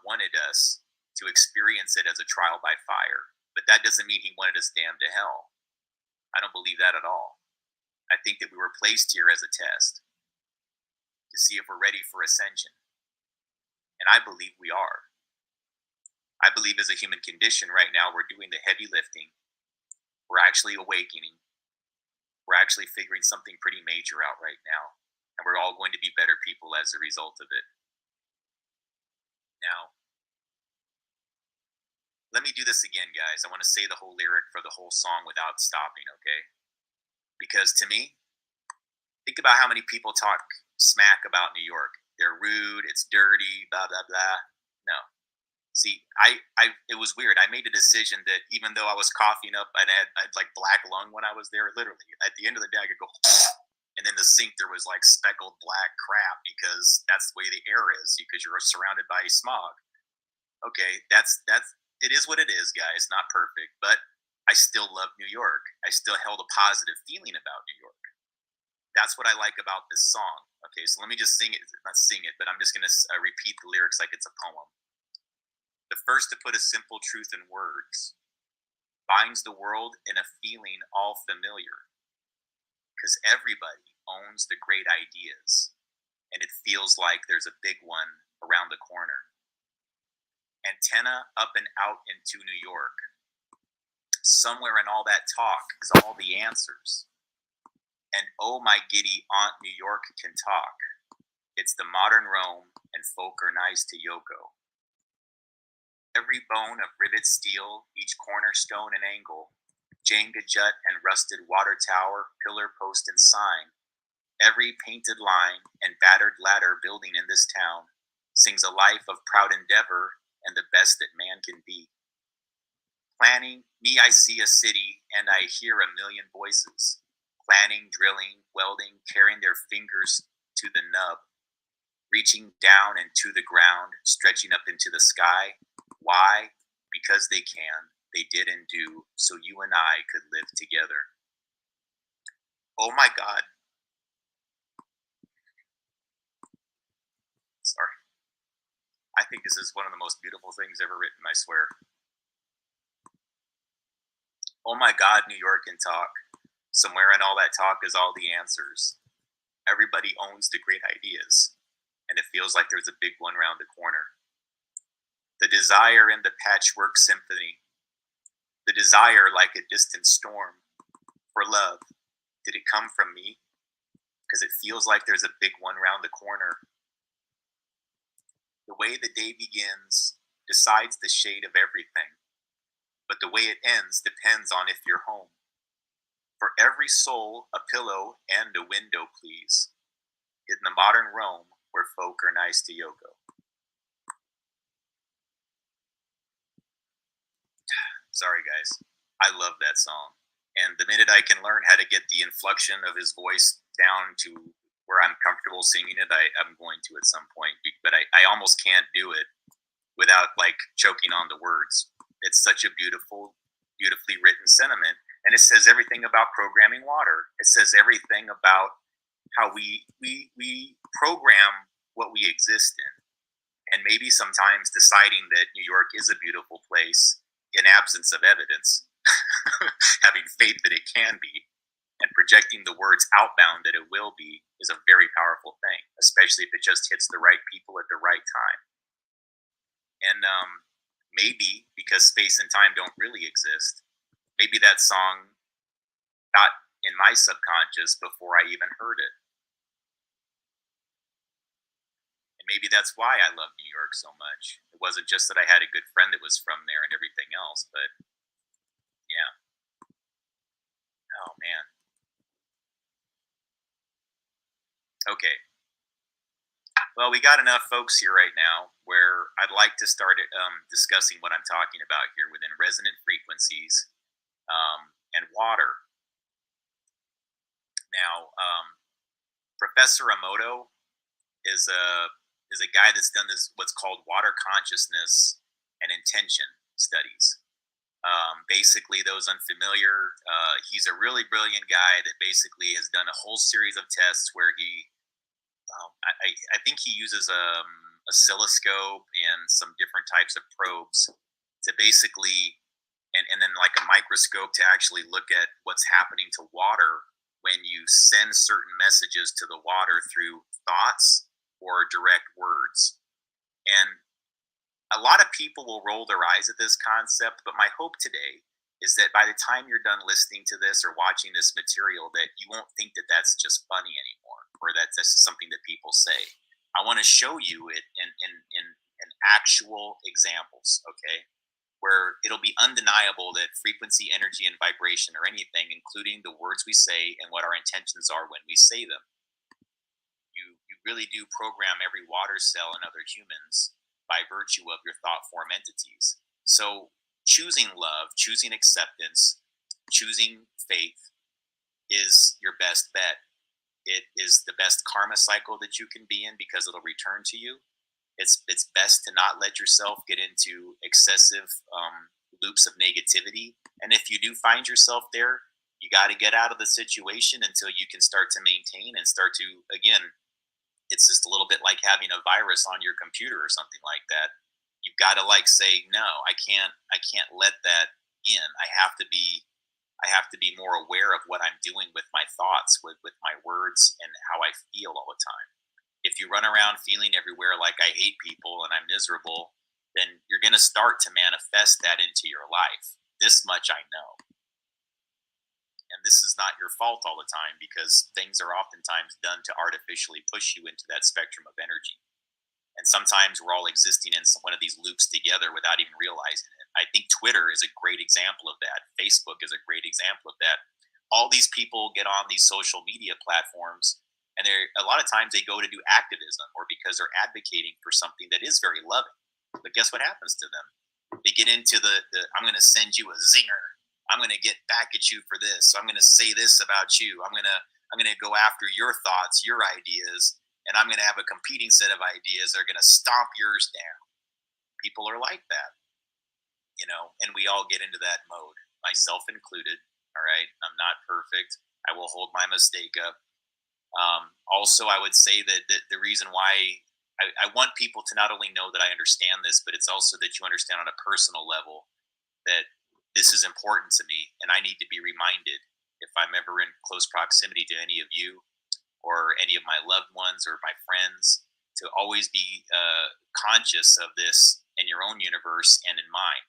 wanted us to experience it as a trial by fire. But that doesn't mean he wanted us damned to hell. I don't believe that at all. I think that we were placed here as a test to see if we're ready for ascension. And I believe we are. I believe as a human condition right now, we're doing the heavy lifting. We're actually awakening. We're actually figuring something pretty major out right now. And we're all going to be better people as a result of it. Now, let me do this again, guys. I want to say the whole lyric for the whole song without stopping, okay? Because to me, think about how many people talk smack about New York. They're rude, it's dirty, blah, blah, blah. No. See, it was weird. I made a decision that even though I was coughing up and I'd like black lung when I was there, literally, at the end of the day, I could go, and in the sink, there was like speckled black crap because that's the way the air is because you're surrounded by smog. Okay, it is what it is, guys. Not perfect, but I still love New York. I still held a positive feeling about New York. That's what I like about this song. Okay, so let me just sing it, not sing it, but I'm just going to repeat the lyrics like it's a poem. The first to put a simple truth in words binds the world in a feeling all familiar, because everybody owns the great ideas, and it feels like there's a big one around the corner. Antenna up and out into New York. Somewhere in all that talk is all the answers. And oh, my giddy Aunt New York can talk. It's the modern Rome, and folk are nice to Yoko. Every bone of rivet steel, each cornerstone and angle, Jenga jut and rusted water tower, pillar post and sign, every painted line and battered ladder building in this town sings a life of proud endeavor and the best that man can be. Planning, me I see a city and I hear a million voices, planning, drilling, welding, carrying their fingers to the nub, reaching down and to the ground, stretching up into the sky. Why? Because they can, they did and do, so you and I could live together. Oh my God. Sorry. I think this is one of the most beautiful things ever written, I swear. Oh my God, New York can talk. Somewhere in all that talk is all the answers. Everybody owns the great ideas, and it feels like there's a big one round the corner. The desire in the patchwork symphony, the desire like a distant storm for love. Did it come from me? Because it feels like there's a big one round the corner. The way the day begins decides the shade of everything, but the way it ends depends on if you're home. For every soul, a pillow and a window, please, in the modern Rome where folk are nice to Yoko. Sorry, guys. I love that song. And the minute I can learn how to get the inflection of his voice down to where I'm comfortable singing it, I'm going to at some point. But I almost can't do it without like choking on the words. It's such a beautifully written sentiment. And it says everything about programming water. It says everything about how we program what we exist in. And maybe sometimes deciding that New York is a beautiful place in absence of evidence, having faith that it can be, and projecting the words outbound that it will be is a very powerful thing, especially if it just hits the right people at the right time. And maybe because space and time don't really exist, maybe that song got in my subconscious before I even heard it. And maybe that's why I love New York so much. It wasn't just that I had a good friend that was from there and everything else, but yeah. Oh man. Okay. Well, we got enough folks here right now where I'd like to start discussing what I'm talking about here within resonant frequencies and water. Now, Professor Emoto is a guy that's done this what's called water consciousness and intention studies. Basically, those unfamiliar, he's a really brilliant guy that basically has done a whole series of tests where he, I think he uses a oscilloscope and some different types of probes to basically, and then like a microscope to actually look at what's happening to water when you send certain messages to the water through thoughts or direct words. And a lot of people will roll their eyes at this concept, but my hope today is that by the time you're done listening to this or watching this material, that you won't think that that's just funny anymore, or that this is something that people say. I want to show you it in actual examples, okay? Where it'll be undeniable that frequency, energy, and vibration are anything, including the words we say and what our intentions are when we say them. You really do program every water cell and other humans by virtue of your thought form entities. So choosing love, choosing acceptance, choosing faith is your best bet. It is the best karma cycle that you can be in because it'll return to you. It's best to not let yourself get into excessive loops of negativity. And if you do find yourself there, you got to get out of the situation until you can start to maintain and start to, again, it's just a little bit like having a virus on your computer or something like that. You've got to like say, no, I can't let that in. I have to be more aware of what I'm doing with my thoughts, with my words, and how I feel all the time. If you run around feeling everywhere like I hate people and I'm miserable, then you're going to start to manifest that into your life. This much I know. And this is not your fault all the time because things are oftentimes done to artificially push you into that spectrum of energy. And sometimes we're all existing in one of these loops together without even realizing it. I think Twitter is a great example of that. Facebook is a great example of that. All these people get on these social media platforms, and they're a lot of times they go to do activism or because they're advocating for something that is very loving. But guess what happens to them? They get into the I'm going to send you a zinger. I'm going to get back at you for this. So I'm going to say this about you. I'm going to go after your thoughts, your ideas, and I'm going to have a competing set of ideas that are going to stomp yours down. People are like that, and we all get into that mode, myself included. All right. I'm not perfect. I will hold my mistake up. Also, I would say that the reason why I want people to not only know that I understand this, but it's also that you understand on a personal level that this is important to me, and I need to be reminded if I'm ever in close proximity to any of you or any of my loved ones or my friends to always be conscious of this in your own universe and in mine.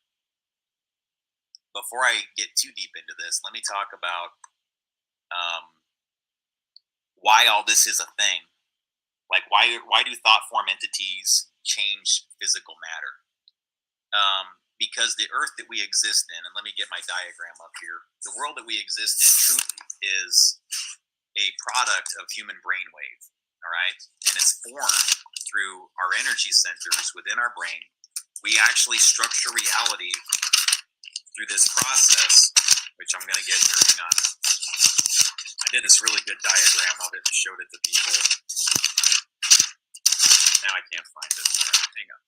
Before I get too deep into this, let me talk about why all this is a thing. Like why do thought form entities change physical matter? Because the earth that we exist in, and let me get my diagram up here, the world that we exist in truly is a product of human brainwave, all right? And it's formed through our energy centers within our brain. We actually structure reality through this process, which I'm going to get here. Hang on. I did this really good diagram of it and showed it to people. Now I can't find it. All right, hang on.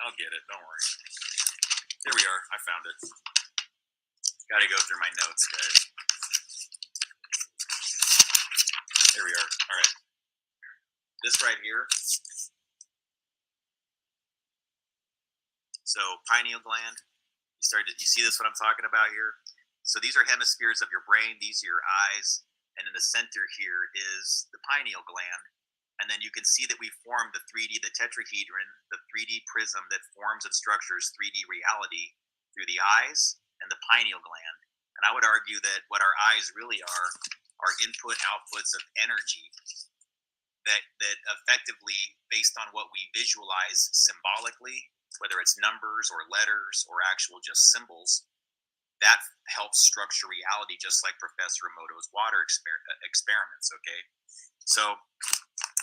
I'll get it. Don't worry. Here we are. I found it. Got to go through my notes, guys. Here we are. All right. This right here. So pineal gland. You see this? What I'm talking about here? So these are hemispheres of your brain. These are your eyes, and in the center here is the pineal gland. And then you can see that we formed the 3D, the tetrahedron, the 3D prism that forms and structures 3D reality through the eyes and the pineal gland. And I would argue that what our eyes really are input outputs of energy that effectively, based on what we visualize symbolically, whether it's numbers or letters or actual just symbols, that helps structure reality, just like Professor Emoto's water experiments. Okay, so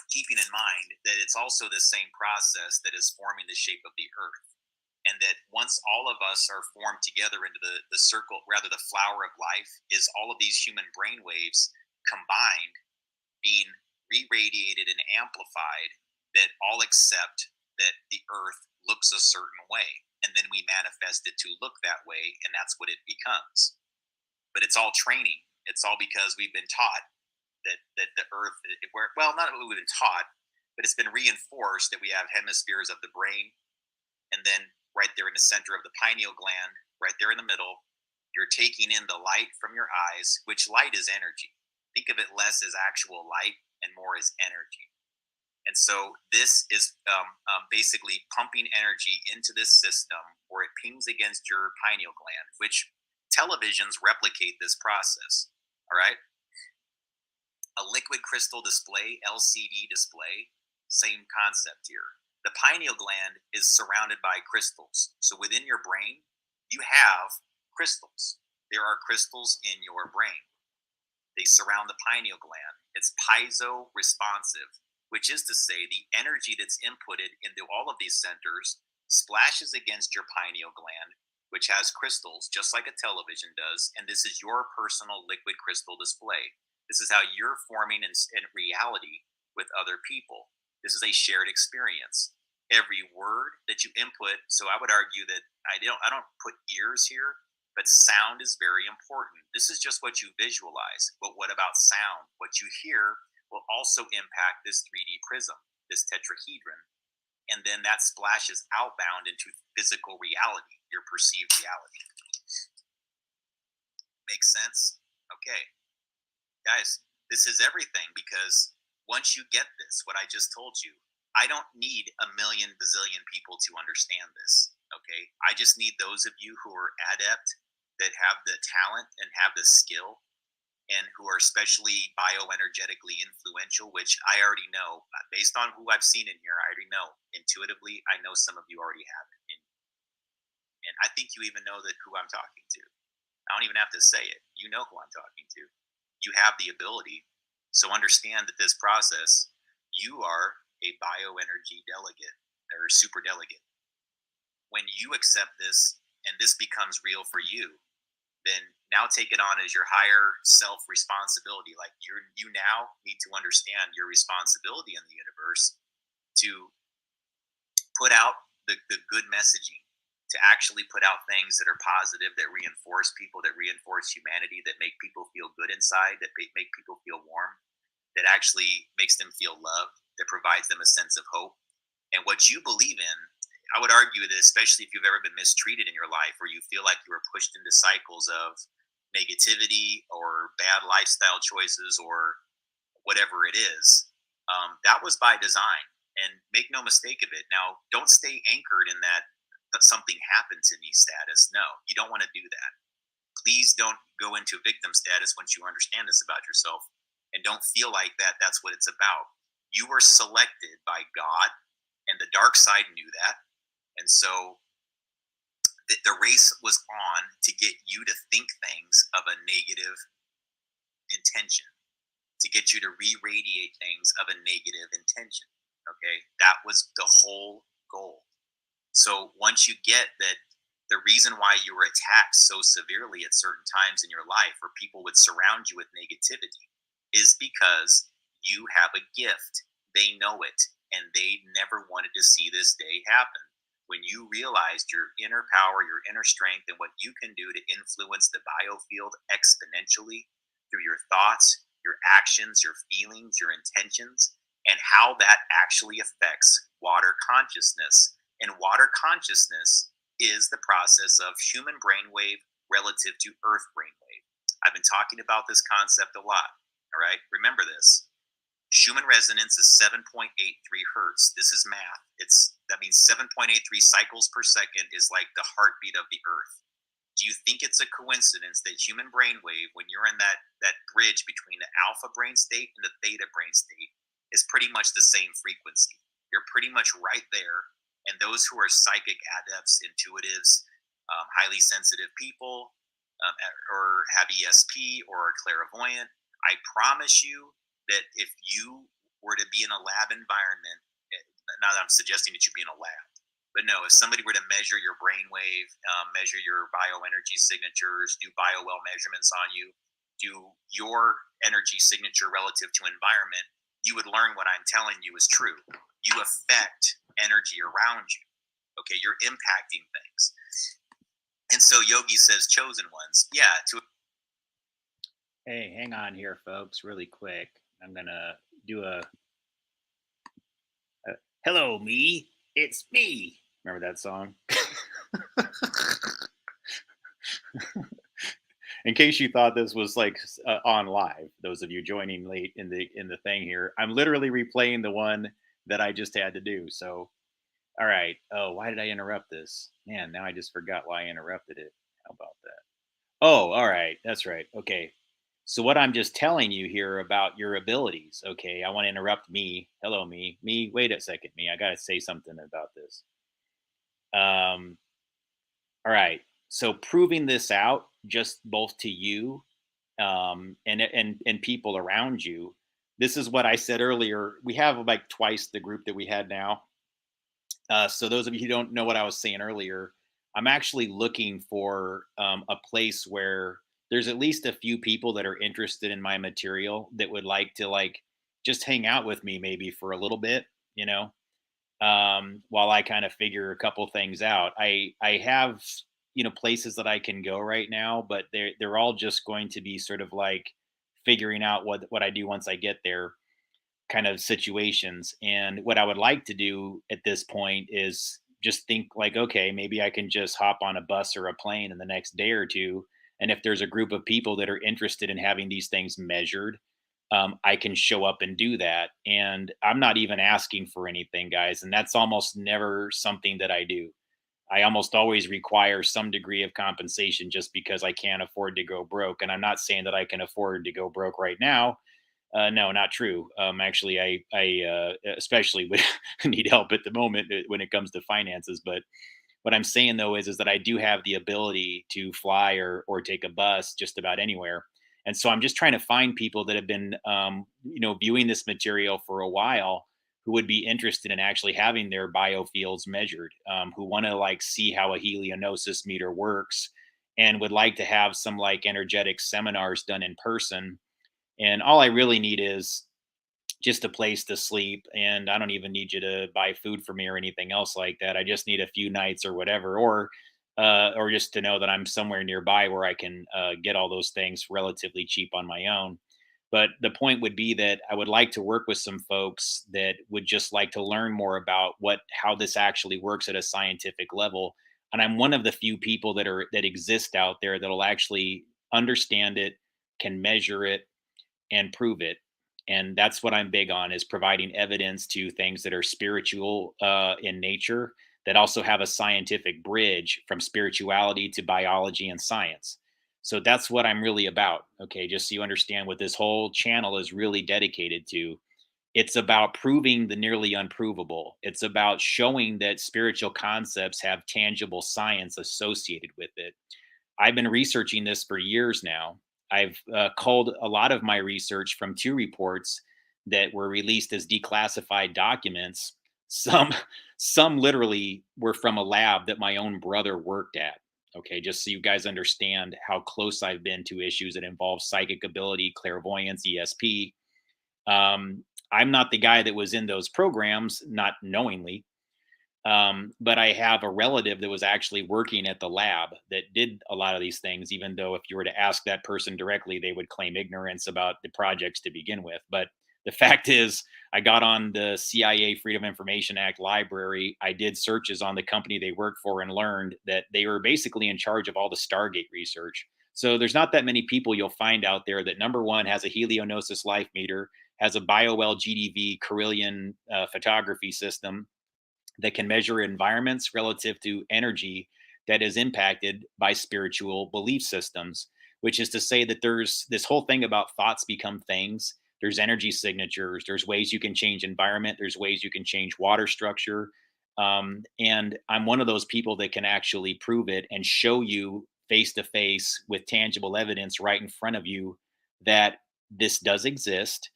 keeping in mind that it's also the same process that is forming the shape of the earth, and that once all of us are formed together into the circle, rather the flower of life, is all of these human brain waves combined, being re-radiated and amplified, that all accept that the earth looks a certain way, and then we manifest it to look that way, and that's what it becomes. But it's all training. It's all because we've been taught that the earth, well, not that we've been taught, but it's been reinforced that we have hemispheres of the brain, and then right there in the center of the pineal gland, right there in the middle, you're taking in the light from your eyes, which light is energy. Think of it less as actual light and more as energy. And so this is basically pumping energy into this system where it pings against your pineal gland, which televisions replicate this process. All right. A liquid crystal display, LCD display, same concept here. The pineal gland is surrounded by crystals. So within your brain, you have crystals. There are crystals in your brain. They surround the pineal gland. It's piezo responsive, which is to say the energy that's inputted into all of these centers splashes against your pineal gland, which has crystals just like a television does. And this is your personal liquid crystal display. This is how you're forming in reality with other people. This is a shared experience. Every word that you input, so I would argue that I don't put ears here, but sound is very important. This is just what you visualize. But what about sound? What you hear will also impact this 3D prism, this tetrahedron, and then that splashes outbound into physical reality, your perceived reality. Makes sense? Okay. Guys, this is everything, because once you get this, what I just told you, I don't need a million bazillion people to understand this. Okay. I just need those of you who are adept, that have the talent and have the skill, and who are especially bioenergetically influential, which I already know based on who I've seen in here. I already know intuitively. I know some of you already have it, and I think you even know that who I'm talking to. I don't even have to say it. You know who I'm talking to. You have the ability. So understand that this process, you are a bioenergy delegate or super delegate. When you accept this and this becomes real for you, then now take it on as your higher self responsibility. Like you now need to understand your responsibility in the universe to put out the good messaging, to actually put out things that are positive, that reinforce people, that reinforce humanity, that make people feel good inside, that make people feel warm, that actually makes them feel loved, that provides them a sense of hope. And what you believe in, I would argue that especially if you've ever been mistreated in your life, or you feel like you were pushed into cycles of negativity or bad lifestyle choices or whatever it is, that was by design. And make no mistake of it. Now, don't stay anchored in that something happened to me status. No, you don't want to do that. Please don't go into victim status once you understand this about yourself. And don't feel like that's what it's about. You were selected by God, and the dark side knew that. And so the race was on to get you to think things of a negative intention, to get you to re-radiate things of a negative intention. Okay, that was the whole goal. So once you get that, the reason why you were attacked so severely at certain times in your life, where people would surround you with negativity, is because you have a gift. They know it, and they never wanted to see this day happen. When you realized your inner power, your inner strength, and what you can do to influence the biofield exponentially through your thoughts, your actions, your feelings, your intentions, and how that actually affects water consciousness. And water consciousness is the process of human brainwave relative to earth brainwave. I've been talking about this concept a lot. All right, remember this. Schumann resonance is 7.83 hertz. This is math. That means 7.83 cycles per second is like the heartbeat of the earth. Do you think it's a coincidence that human brainwave, when you're in that bridge between the alpha brain state and the theta brain state, is pretty much the same frequency? You're pretty much right there. And those who are psychic adepts, intuitives, highly sensitive people, or have ESP or are clairvoyant, I promise you that if you were to be in a lab environment, not that I'm suggesting that you be in a lab, but no, if somebody were to measure your brainwave, measure your bioenergy signatures, do biowell measurements on you, do your energy signature relative to environment, you would learn what I'm telling you is true. You affect energy around you. Okay, you're impacting things. And so Yogi says chosen ones. Yeah, Hey, hang on here, folks, really quick. I'm gonna do a hello, me. It's me. Remember that song? In case you thought this was like on live, those of you joining late in the thing here, I'm literally replaying the one that I just had to do. So, all right. Oh, why did I interrupt this? Man, now I just forgot why I interrupted it. How about that? Oh, all right. That's right. Okay. So what I'm just telling you here about your abilities. Okay, I want to interrupt me. Hello, me. Me. Wait a second, me. I got to say something about this. Um, all right. So proving this out, just both to you and people around you. This is what I said earlier. We have like twice the group that we had now. So those of you who don't know what I was saying earlier, I'm actually looking for a place where there's at least a few people that are interested in my material that would like to like just hang out with me maybe for a little bit, you know, while I kind of figure a couple things out. I have places that I can go right now, but they're all just going to be sort of like figuring out what I do once I get there kind of situations. And what I would like to do at this point is just think like, okay, maybe I can just hop on a bus or a plane in the next day or two. And if there's a group of people that are interested in having these things measured, I can show up and do that. And I'm not even asking for anything, guys. And that's almost never something that I do. I almost always require some degree of compensation just because I can't afford to go broke. And I'm not saying that I can afford to go broke right now. No, not true. Actually, especially would need help at the moment when it comes to finances. But what I'm saying though is that I do have the ability to fly or take a bus just about anywhere. And so I'm just trying to find people that have been viewing this material for a while who would be interested in actually having their biofields measured, who want to like see how a helionosis meter works and would like to have some like energetic seminars done in person. And all I really need is just a place to sleep, and I don't even need you to buy food for me or anything else like that. I just need a few nights or whatever, or just to know that I'm somewhere nearby where I can get all those things relatively cheap on my own. But the point would be that I would like to work with some folks that would just like to learn more about what how this actually works at a scientific level. And I'm one of the few people that exist out there that'll actually understand it, can measure it, and prove it. And that's what I'm big on, is providing evidence to things that are spiritual in nature, that also have a scientific bridge from spirituality to biology and science. So that's what I'm really about. Okay, just so you understand what this whole channel is really dedicated to. It's about proving the nearly unprovable. It's about showing that spiritual concepts have tangible science associated with it. I've been researching this for years now. I've culled a lot of my research from two reports that were released as declassified documents. Some, some literally were from a lab that my own brother worked at. Okay, just so you guys understand how close I've been to issues that involve psychic ability, clairvoyance, ESP. I'm not the guy that was in those programs, not knowingly, but I have a relative that was actually working at the lab that did a lot of these things, even though if you were to ask that person directly, they would claim ignorance about the projects to begin with. But the fact is, I got on the CIA Freedom of Information Act library. I did searches on the company they worked for and learned that they were basically in charge of all the Stargate research. So there's not that many people you'll find out there that, number one, has a helionosis life meter, has a BioWell GDV Carillion photography system that can measure environments relative to energy that is impacted by spiritual belief systems, which is to say that there's this whole thing about thoughts become things. There's energy signatures, there's ways you can change environment, there's ways you can change water structure. And I'm one of those people that can actually prove it and show you face to face with tangible evidence right in front of you that this does exist,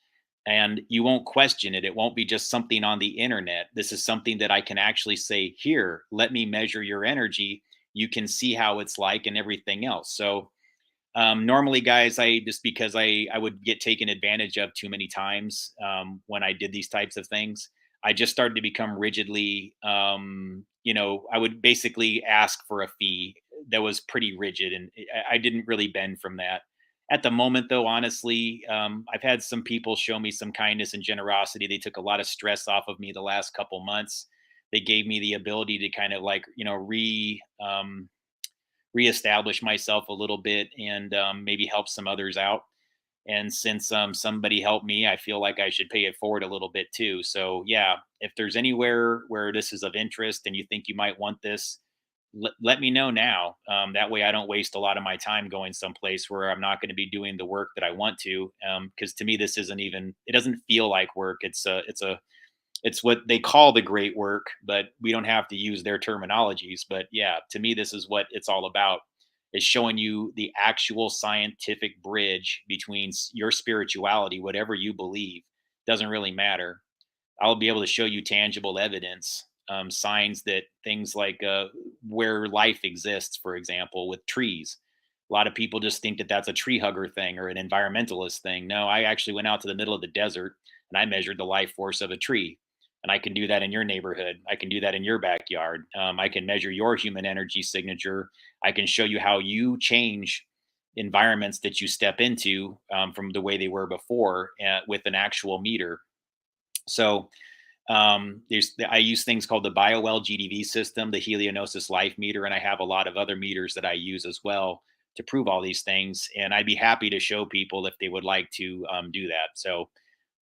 and you won't question it. It won't be just something on the internet. This is something that I can actually say, here, let me measure your energy. You can see how it's like and everything else. So normally, guys, I just because I would get taken advantage of too many times when I did these types of things. I just started to become rigidly, I would basically ask for a fee that was pretty rigid, and I didn't really bend from that. At the moment, though, honestly, I've had some people show me some kindness and generosity. They took a lot of stress off of me the last couple months. They gave me the ability to kind of like, reestablish myself a little bit and maybe help some others out. And since somebody helped me, I feel like I should pay it forward a little bit too. So yeah, if there's anywhere where this is of interest and you think you might want this, let me know now. That way I don't waste a lot of my time going someplace where I'm not going to be doing the work that I want to. Because to me, this isn't even, it doesn't feel like work. It's what they call the great work, but we don't have to use their terminologies. But yeah, to me, this is what it's all about, is showing you the actual scientific bridge between your spirituality, whatever you believe, doesn't really matter. I'll be able to show you tangible evidence, signs that things like where life exists, for example, with trees. A lot of people just think that that's a tree hugger thing or an environmentalist thing. No, I actually went out to the middle of the desert and I measured the life force of a tree. And I can do that in your neighborhood. I can do that in your backyard. I can measure your human energy signature. I can show you how you change environments that you step into from the way they were before with an actual meter. So I use things called the BioWell GDV system, the helionosis life meter, and I have a lot of other meters that I use as well to prove all these things. And I'd be happy to show people if they would like to do that. So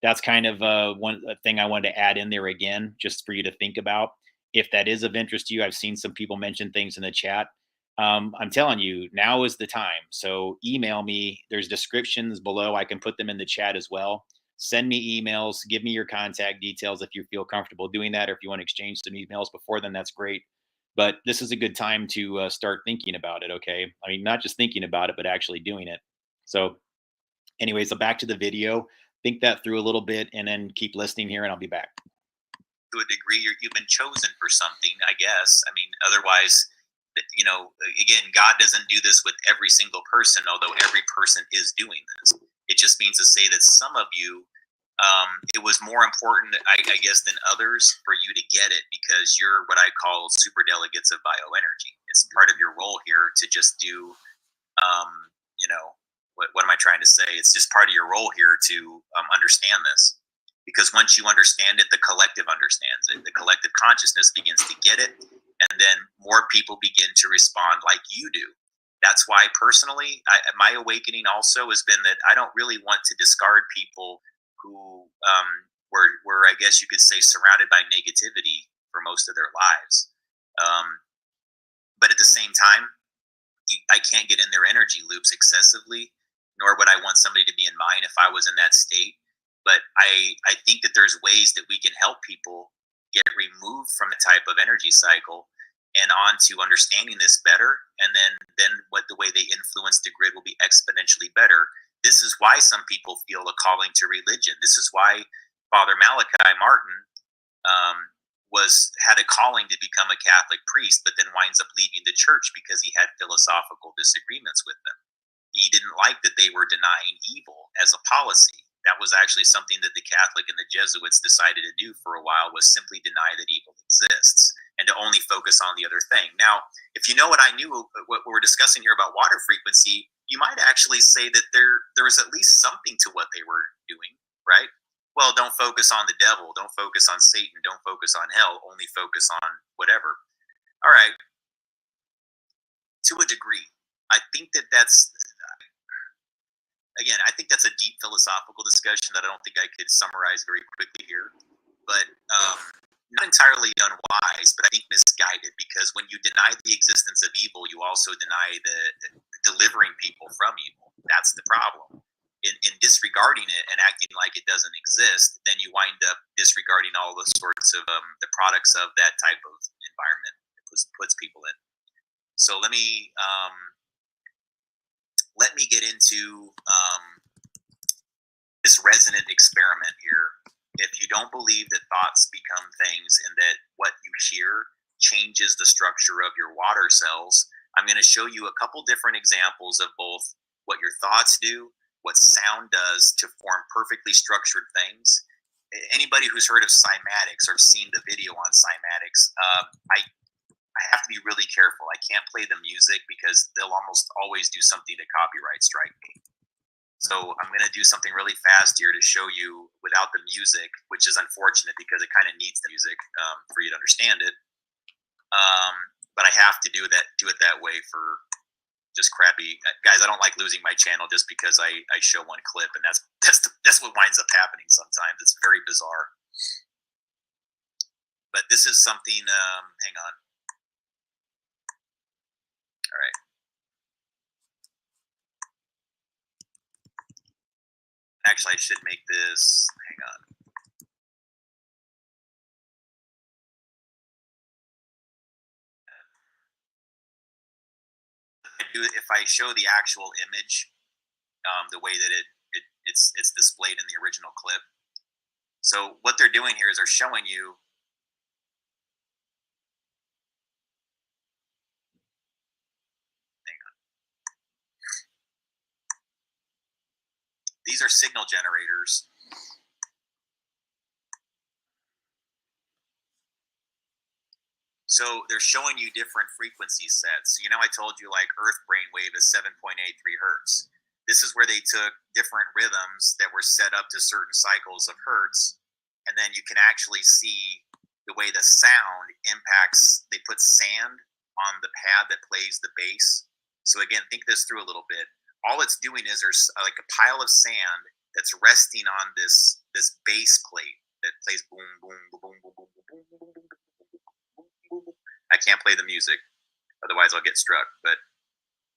that's kind of one thing I wanted to add in there again, just for you to think about. if that is of interest to you. I've seen some people mention things in the chat. I'm telling you, now is the time. So email me. There's descriptions below. I can put them in the chat as well. Send me emails. Give me your contact details if you feel comfortable doing that, or if you want to exchange some emails before then, that's great. But this is a good time to start thinking about it. Okay, I mean, not just thinking about it, but actually doing it. So, anyways, so back to the video. Think that through a little bit, and then keep listening here, and I'll be back. To a degree, you've been chosen for something, I guess. I mean, otherwise, again, God doesn't do this with every single person, although every person is doing this. It just means to say that some of you, it was more important, I guess, than others for you to get it because you're what I call super delegates of bioenergy. It's part of your role here to just do, um, what am I trying to say? It's just part of your role here to understand this. Because once you understand it, the collective understands it. The collective consciousness begins to get it, and then more people begin to respond like you do. That's why personally, my awakening also has been that I don't really want to discard people who were, I guess you could say, surrounded by negativity for most of their lives. But at the same time, I can't get in their energy loops excessively, nor would I want somebody to be in mine if I was in that state. But I think that there's ways that we can help people get removed from the type of energy cycle and on to understanding this better. And then what the way they influence the grid will be exponentially better. This is why some people feel a calling to religion. This is why Father Malachi Martin had a calling to become a Catholic priest, but then winds up leaving the church because he had philosophical disagreements with them. He didn't like that they were denying evil as a policy. That was actually something that the Catholic and the Jesuits decided to do for a while, was simply deny that evil exists and to only focus on the other thing. Now, if you know what I knew, what we're discussing here about water frequency, you might actually say that there was at least something to what they were doing, right? Well, don't focus on the devil, don't focus on Satan, don't focus on hell, only focus on whatever. All right, to a degree. I think that's again, I think that's a deep philosophical discussion that I don't think I could summarize very quickly here, but not entirely unwise, but I think misguided, because when you deny the existence of evil, you also deny the delivering people from evil. That's the problem. In disregarding it and acting like it doesn't exist, then you wind up disregarding all the sorts of the products of that type of environment it puts people in. So let me get into this resonant experiment here. If you don't believe that thoughts become things and that what you hear changes the structure of your water cells, I'm going to show you a couple different examples of both what your thoughts do, what sound does to form perfectly structured things. Anybody who's heard of cymatics or seen the video on cymatics, I have to be really careful. I can't play the music because they'll almost always do something to copyright strike me. So I'm going to do something really fast here to show you without the music, which is unfortunate because it kind of needs the music for you to understand it. But I have to do it that way for just crappy guys. I don't like losing my channel just because I show one clip, and that's what winds up happening sometimes. It's very bizarre. But this is something. Hang on. All right. Actually, I should make this. Hang on. If I show the actual image, the way that it's displayed in the original clip. So what they're doing here is they're showing you. Hang on. These are signal generators. So they're showing you different frequency sets. So, I told you like Earth brainwave is 7.83 hertz. This is where they took different rhythms that were set up to certain cycles of hertz, and then you can actually see the way the sound impacts. They put sand on the pad that plays the bass. So again, think this through a little bit. All it's doing is there's like a pile of sand that's resting on this bass plate that plays boom, boom, boom, boom, boom, boom, boom, boom, boom, boom, boom, boom, can't play the music, otherwise I'll get struck. But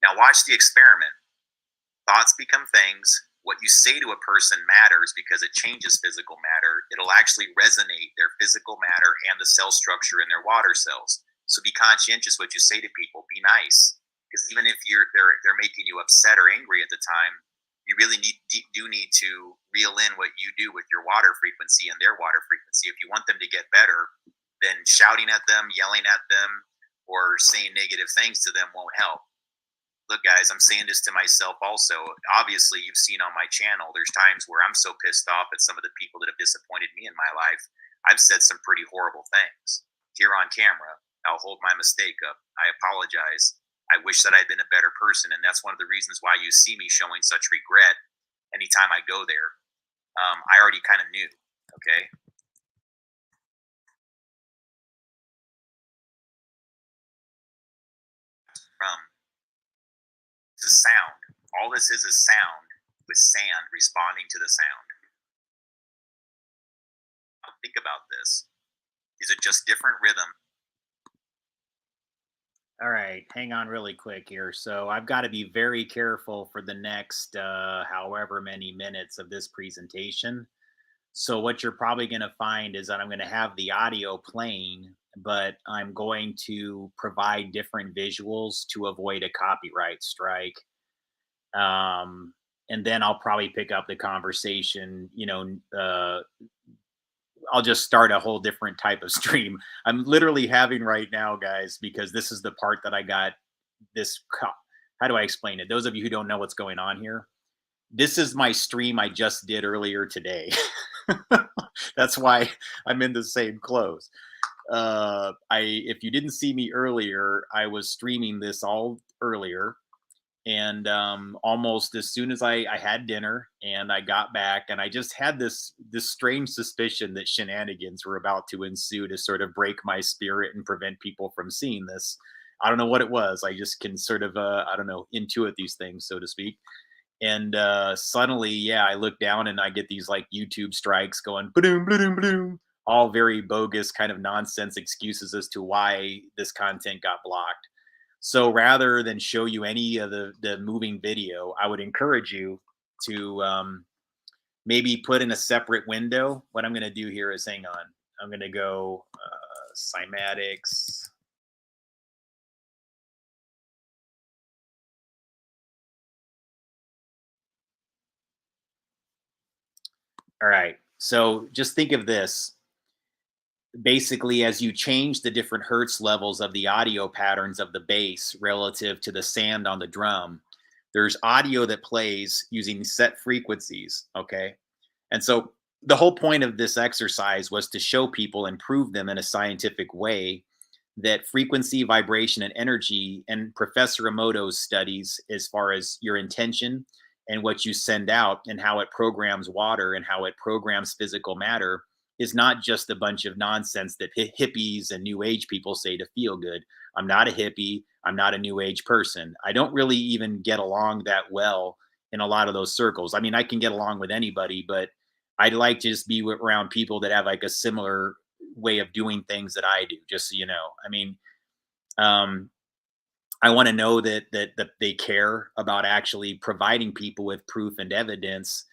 now watch the experiment. Thoughts become things. What you say to a person matters because it changes physical matter. It'll actually resonate their physical matter and the cell structure in their water cells. So be conscientious what you say to people. Be nice, because even if they're making you upset or angry at the time, you really do need to reel in what you do with your water frequency and their water frequency. If you want them to get better, then shouting at them, yelling at them, or saying negative things to them won't help. Look, guys, I'm saying this to myself also. Obviously, you've seen on my channel, there's times where I'm so pissed off at some of the people that have disappointed me in my life. I've said some pretty horrible things here on camera. I'll hold my mistake up. I apologize. I wish that I'd been a better person, and that's one of the reasons why you see me showing such regret anytime I go there. I already kind of knew, okay? This is sound. All this is sound with sand responding to the sound. Now think about this. These are just different rhythm. All right, hang on really quick here. So I've got to be very careful for the next however many minutes of this presentation. So what you're probably going to find is that I'm going to have the audio playing, but I'm going to provide different visuals to avoid a copyright strike. And then I'll probably pick up the conversation, I'll just start a whole different type of stream. I'm literally having right now, guys, because this is the part that I got this. How do I explain it? Those of you who don't know what's going on here, this is my stream I just did earlier today. That's why I'm in the same clothes. If you didn't see me earlier, I was streaming this all earlier. And almost as soon as I had dinner and I got back, and I just had this strange suspicion that shenanigans were about to ensue to sort of break my spirit and prevent people from seeing this. I don't know what it was. I just can sort of I don't know, intuit these things, so to speak. And suddenly, yeah, I look down and I get these like YouTube strikes going ba-doom, ba-doom, ba-doom, all very bogus kind of nonsense excuses as to why this content got blocked. So rather than show you any of the moving video, I would encourage you to maybe put in a separate window. What I'm going to do here is, hang on, I'm going to go cymatics. All right. So just think of this. Basically, as you change the different hertz levels of the audio patterns of the bass relative to the sand on the drum, there's audio that plays using set frequencies. Okay. And so the whole point of this exercise was to show people and prove them in a scientific way that frequency, vibration, and energy, and Professor Emoto's studies as far as your intention and what you send out and how it programs water and how it programs physical matter is not just a bunch of nonsense that hippies and new age people say to feel good. I'm not a hippie. I'm not a new age person. I don't really even get along that well in a lot of those circles. I mean, I can get along with anybody, but I'd like to just be around people that have like a similar way of doing things that I do, just so you know. I mean, um, I want to know that they care about actually providing people with proof and evidence,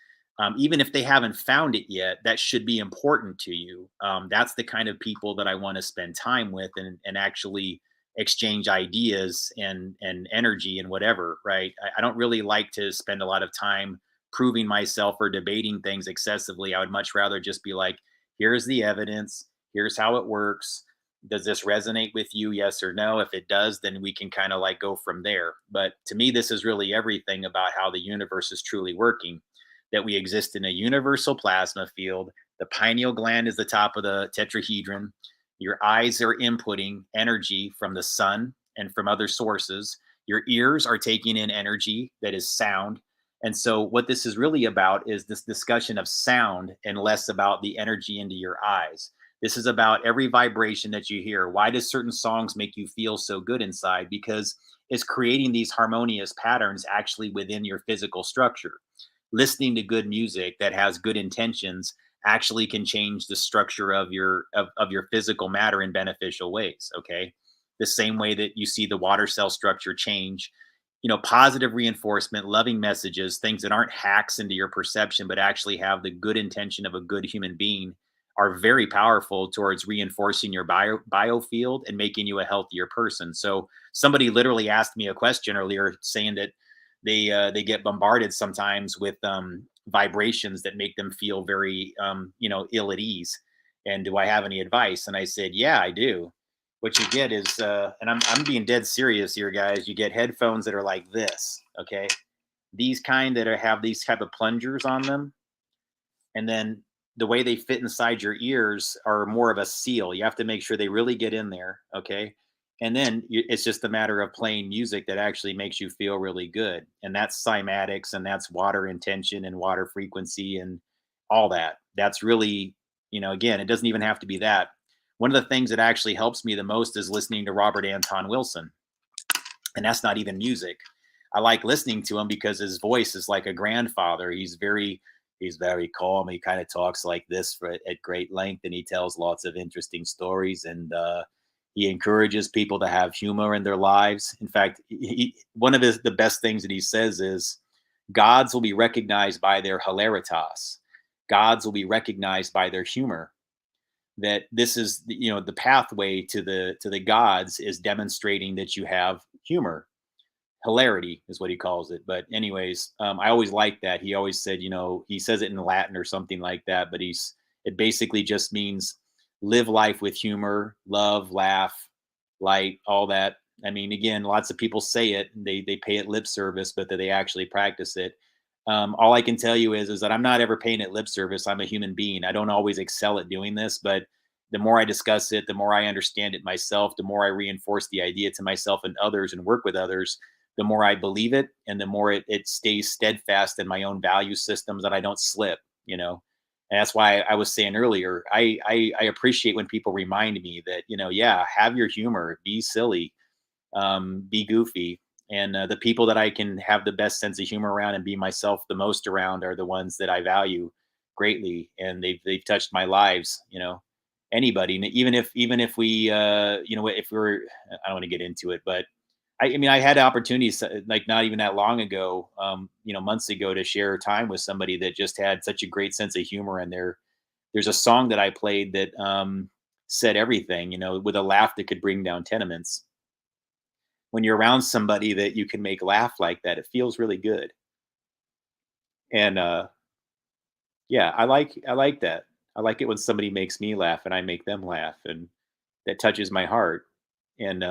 even if they haven't found it yet. That should be important to you. That's the kind of people that I want to spend time with and actually exchange ideas and energy and whatever. Right? I don't really like to spend a lot of time proving myself or debating things excessively. I would much rather just be like, here's the evidence. Here's how it works. Does this resonate with you? Yes or no? If it does, then we can kind of like go from there. But to me, this is really everything about how the universe is truly working, that we exist in a universal plasma field. The pineal gland is the top of the tetrahedron. Your eyes are inputting energy from the sun and from other sources. Your ears are taking in energy that is sound. And so, what this is really about is this discussion of sound and less about the energy into your eyes. This is about every vibration that you hear. Why does certain songs make you feel so good inside? Because it's creating these harmonious patterns actually within your physical structure. Listening to good music that has good intentions actually can change the structure of your physical matter in beneficial ways. Okay. the same way that you see the water cell structure change. You know, positive reinforcement, loving messages, things that aren't hacks into your perception, but actually have the good intention of a good human being, are very powerful towards reinforcing your biofield and making you a healthier person. So somebody literally asked me a question earlier saying that they get bombarded sometimes with vibrations that make them feel very ill at ease. And do I have any advice? And I said, yeah, I do. What you get is, and I'm being dead serious here, guys. You get headphones that are like this, okay? These kind that have these type of plungers on them, and then the way they fit inside your ears are more of a seal. You have to make sure they really get in there, okay? And then it's just a matter of playing music that actually makes you feel really good. And that's cymatics, and that's water intention and water frequency and all that. That's really, again, it doesn't even have to be that. One of the things that actually helps me the most is listening to Robert Anton Wilson. And that's not even music. I like listening to him because his voice is like a grandfather. He's very calm. He kind of talks like this at great length, and he tells lots of interesting stories. And he encourages people to have humor in their lives. In fact, one of the best things that he says is, gods will be recognized by their hilaritas. Gods will be recognized by their humor. That this is, the pathway to the gods is demonstrating that you have humor. Hilarity is what he calls it. But anyways, I always liked that. He always said, he says it in Latin or something like that, but it basically just means live life with humor, love, laugh, light, all that. I mean, again, lots of people say it, they pay it lip service, but that they actually practice it. All I can tell you is that I'm not ever paying it lip service. I'm a human being. I don't always excel at doing this, but the more I discuss it, the more I understand it myself, the more I reinforce the idea to myself and others and work with others, the more I believe it, and the more it stays steadfast in my own value systems, that I don't slip, And that's why I was saying earlier, I appreciate when people remind me that, yeah, have your humor, be silly, be goofy. And the people that I can have the best sense of humor around and be myself the most around are the ones that I value greatly. And they've touched my lives, anybody. And even if we, if we're, I don't want to get into it, but I mean, I had opportunities like not even that long ago, months ago, to share time with somebody that just had such a great sense of humor. And there's a song that I played that said everything, with a laugh that could bring down tenements. When you're around somebody that you can make laugh like that, it feels really good. And yeah, I like that. I like it when somebody makes me laugh and I make them laugh, and that touches my heart. And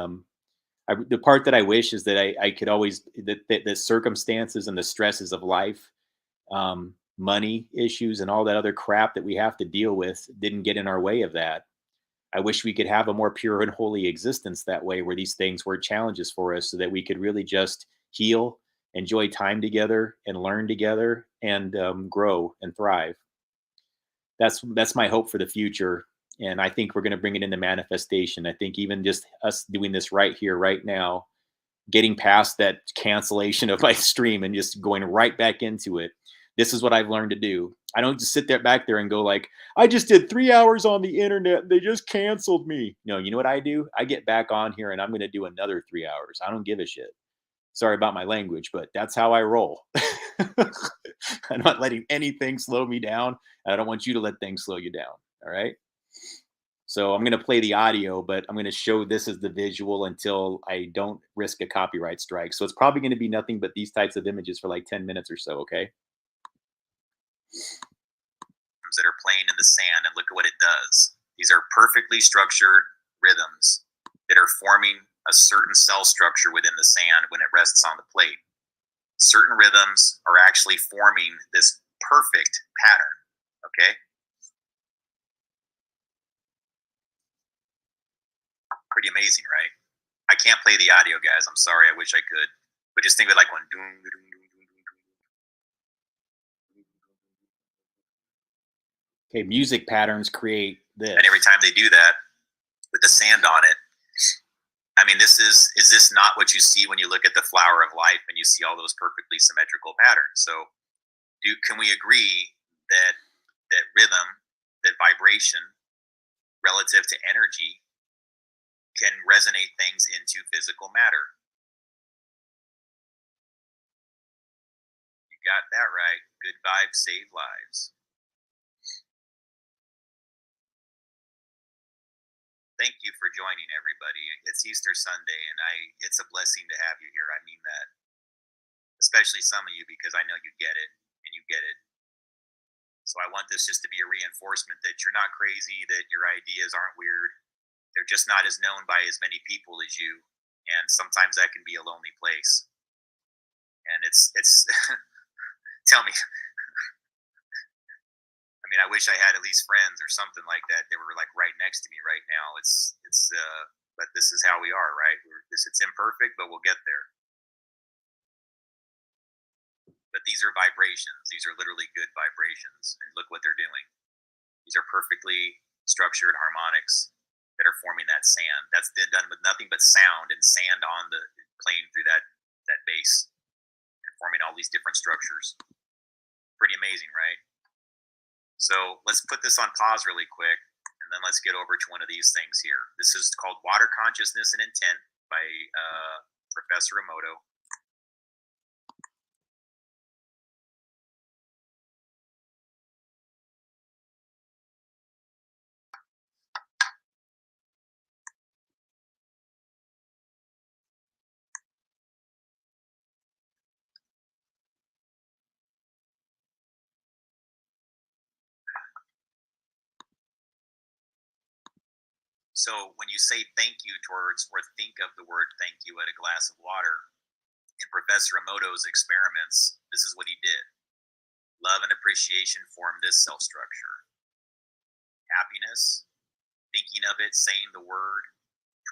the part that I wish is that I could always, that the circumstances and the stresses of life, money issues, and all that other crap that we have to deal with didn't get in our way of that. I wish we could have a more pure and holy existence that way, where these things were challenges for us, so that we could really just heal, enjoy time together, and learn together, and grow and thrive. That's my hope for the future. And I think we're going to bring it into manifestation. I think even just us doing this right here, right now, getting past that cancellation of my stream and just going right back into it. This is what I've learned to do. I don't just sit there back there and go like, I just did 3 hours on the internet. They just canceled me. No, you know what I do? I get back on here and I'm going to do another 3 hours. I don't give a shit. Sorry about my language, but that's how I roll. I'm not letting anything slow me down. I don't want you to let things slow you down. All right. So I'm going to play the audio, but I'm going to show this as the visual until I don't risk a copyright strike. So it's probably going to be nothing but these types of images for like 10 minutes or so. Okay. That are playing in the sand, and look at what it does. These are perfectly structured rhythms that are forming a certain cell structure within the sand when it rests on the plate. Certain rhythms are actually forming this perfect pattern. Okay. Pretty amazing, right? I can't play the audio, guys. I'm sorry. I wish I could. But just think of it like one. Okay, music patterns create this. And every time they do that with the sand on it, I mean, is this not what you see when you look at the flower of life and you see all those perfectly symmetrical patterns? So can we agree that rhythm, that vibration relative to energy can resonate things into physical matter. You got that right. Good vibes save lives. Thank you for joining, everybody. It's Easter Sunday, and it's a blessing to have you here. I mean that, especially some of you, because I know you get it, and you get it. So I want this just to be a reinforcement that you're not crazy, that your ideas aren't weird. They're just not as known by as many people as you, and sometimes that can be a lonely place. And it's tell me, I mean, I wish I had at least friends or something like that. They were like right next to me right now. But this is how we are, right? It's imperfect, but we'll get there. But these are vibrations. These are literally good vibrations, and look what they're doing. These are perfectly structured harmonics that are forming that sand. That's done with nothing but sound and sand on the playing through that base and forming all these different structures. Pretty amazing, right? So let's put this on pause really quick, and then let's get over to one of these things here. This is called Water Consciousness and Intent by Professor Emoto. So when you say thank you towards, or think of the word thank you at a glass of water, in Professor Emoto's experiments, this is what he did. Love and appreciation form this cell structure. Happiness, thinking of it, saying the word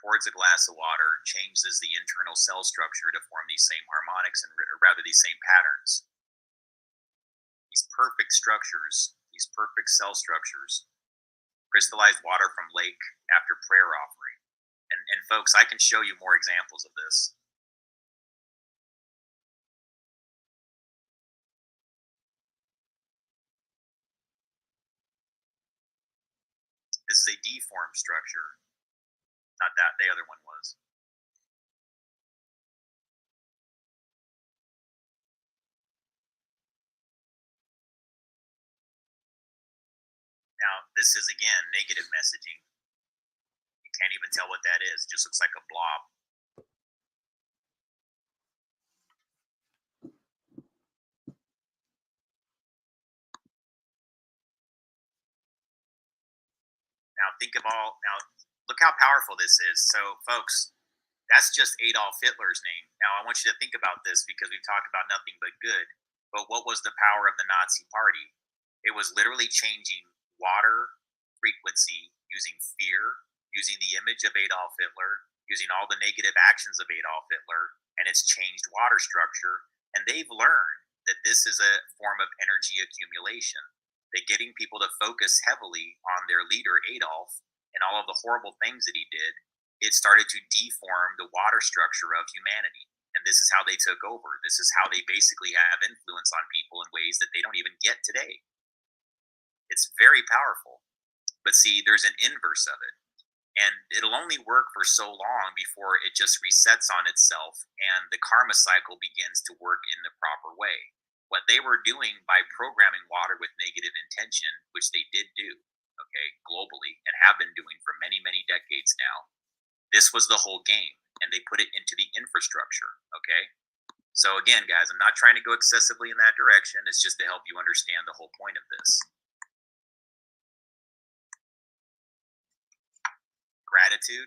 towards a glass of water changes the internal cell structure to form these same harmonics, and or rather these same patterns. These perfect structures, these perfect cell structures, crystallized water from lake after prayer offering. And folks, I can show you more examples of this. This is a deformed structure. Not that, the other one was. Now, this is again negative messaging. You can't even tell what that is. It just looks like a blob. Now look how powerful this is. So, folks, that's just Adolf Hitler's name. Now, I want you to think about this because we've talked about nothing but good. But what was the power of the Nazi Party? It was literally changing water frequency using fear, using the image of Adolf Hitler, using all the negative actions of Adolf Hitler, and it's changed water structure. And they've learned that this is a form of energy accumulation. That getting people to focus heavily on their leader, Adolf, and all of the horrible things that he did, it started to deform the water structure of humanity. And this is how they took over. This is how they basically have influence on people in ways that they don't even get today. It's very powerful. But see, there's an inverse of it. And it'll only work for so long before it just resets on itself and the karma cycle begins to work in the proper way. What they were doing by programming water with negative intention, which they did do, okay, globally, and have been doing for many, many decades now, this was the whole game. And they put it into the infrastructure, okay? So again, guys, I'm not trying to go excessively in that direction. It's just to help you understand the whole point of this. Gratitude.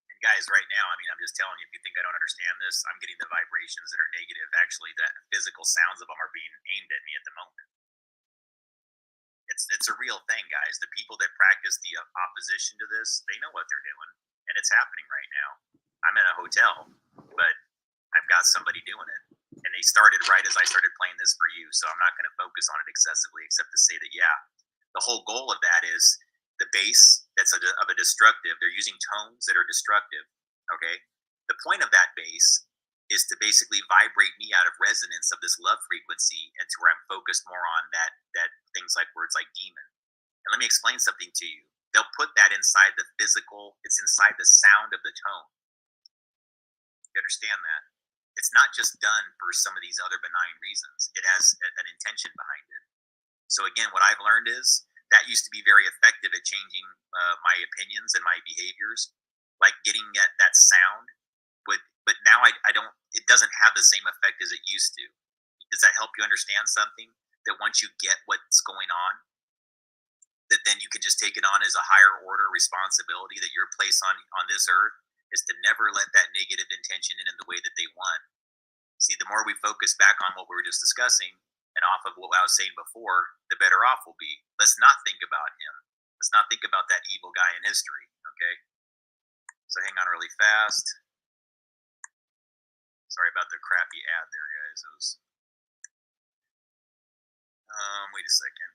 And guys, right now, I mean, I'm just telling you, if you think I don't understand this, I'm getting the vibrations that are negative. Actually, the physical sounds of them are being aimed at me at the moment. It's a real thing, guys. The people that practice the opposition to this, they know what they're doing, and it's happening right now. I'm in a hotel, but I've got somebody doing it. And they started right as I started playing this for you, so I'm not going to focus on it excessively, except to say that, yeah, the whole goal of that is the bass that's of a destructive. They're using tones that are destructive, okay? The point of that bass is to basically vibrate me out of resonance of this love frequency into where I'm focused more on that things like words like demon. And let me explain something to you. They'll put that inside the physical, it's inside the sound of the tone. You understand that? It's not just done for some of these other benign reasons. It has an intention behind it. So again, what I've learned is that used to be very effective at changing my opinions and my behaviors, like getting that sound. But now I don't. It doesn't have the same effect as it used to. Does that help you understand something? That once you get what's going on, that then you can just take it on as a higher order responsibility that your place on this earth is to never let that negative intention in the way that they want. See, the more we focus back on what we were just discussing and off of what I was saying before, the better off we'll be. Let's not think about him. Let's not think about that evil guy in history. Okay. So hang on really fast. Sorry about the crappy ad there, guys. That was wait a second.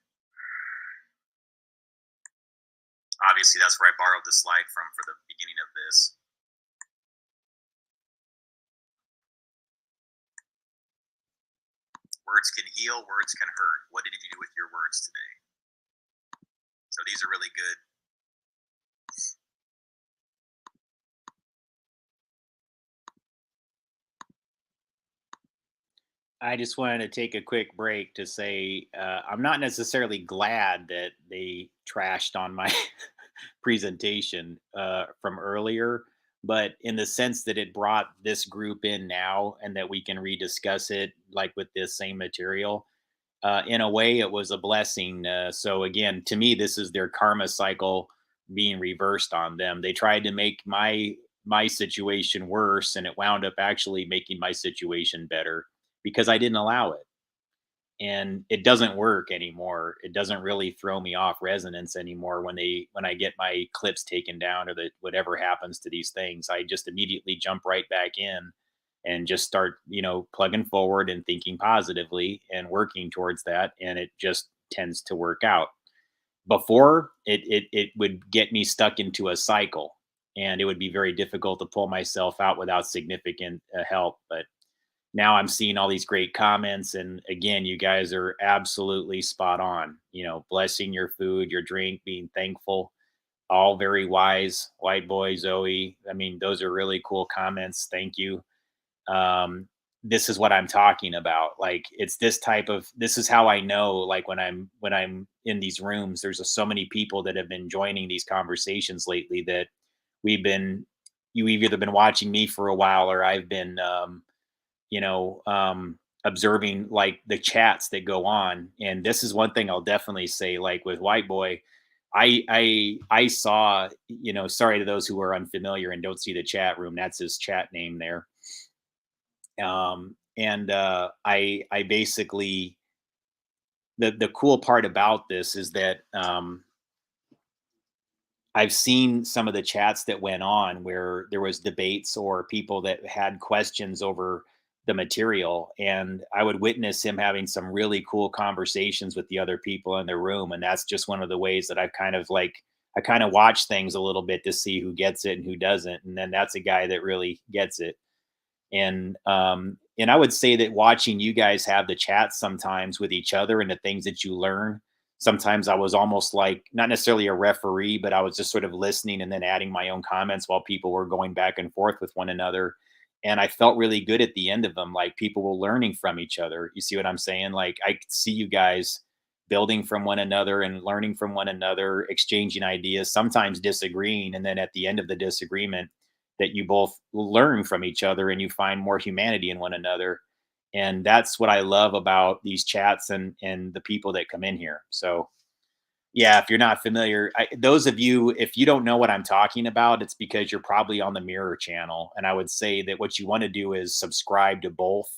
Obviously, that's where I borrowed the slide from for the beginning of this. Words can heal, words can hurt. What did you do with your words today? So these are really good. I just wanted to take a quick break to say I'm not necessarily glad that they trashed on my presentation from earlier, but in the sense that it brought this group in now and that we can rediscuss it like with this same material. In a way, it was a blessing. So again, to me, this is their karma cycle being reversed on them. They tried to make my situation worse, and it wound up actually making my situation better because I didn't allow it. And it doesn't work anymore. It doesn't really throw me off resonance anymore when I get my clips taken down or that whatever happens to these things. I just immediately jump right back in and just start, plugging forward and thinking positively and working towards that. And it just tends to work out. Before it would get me stuck into a cycle, and it would be very difficult to pull myself out without significant help. But now I'm seeing all these great comments. And again, you guys are absolutely spot on. Blessing your food, your drink, being thankful, all very wise. White boy, Zoe. I mean, those are really cool comments. Thank you. This is what I'm talking about. Like, it's this is how I know, like, when I'm in these rooms, there's so many people that have been joining these conversations lately that we've been, you've either been watching me for a while or I've been, observing like the chats that go on. And this is one thing I'll definitely say, like with White Boy, I saw, sorry to those who are unfamiliar and don't see the chat room, that's his chat name there. And I basically, the cool part about this is that I've seen some of the chats that went on where there was debates or people that had questions over the material, and I would witness him having some really cool conversations with the other people in the room. And that's just one of the ways that I kind of watch things a little bit to see who gets it and who doesn't. And then that's a guy that really gets it. And I would say that watching you guys have the chats sometimes with each other and the things that you learn, sometimes I was almost like not necessarily a referee, but I was just sort of listening and then adding my own comments while people were going back and forth with one another. And I felt really good at the end of them, like people were learning from each other. You see what I'm saying? Like, I could see you guys building from one another and learning from one another, exchanging ideas, sometimes disagreeing, and then at the end of the disagreement, that you both learn from each other and you find more humanity in one another. And that's what I love about these chats and the people that come in here. So yeah, if you're not familiar, those of you, if you don't know what I'm talking about, it's because you're probably on the Mirror channel. And I would say that what you want to do is subscribe to both.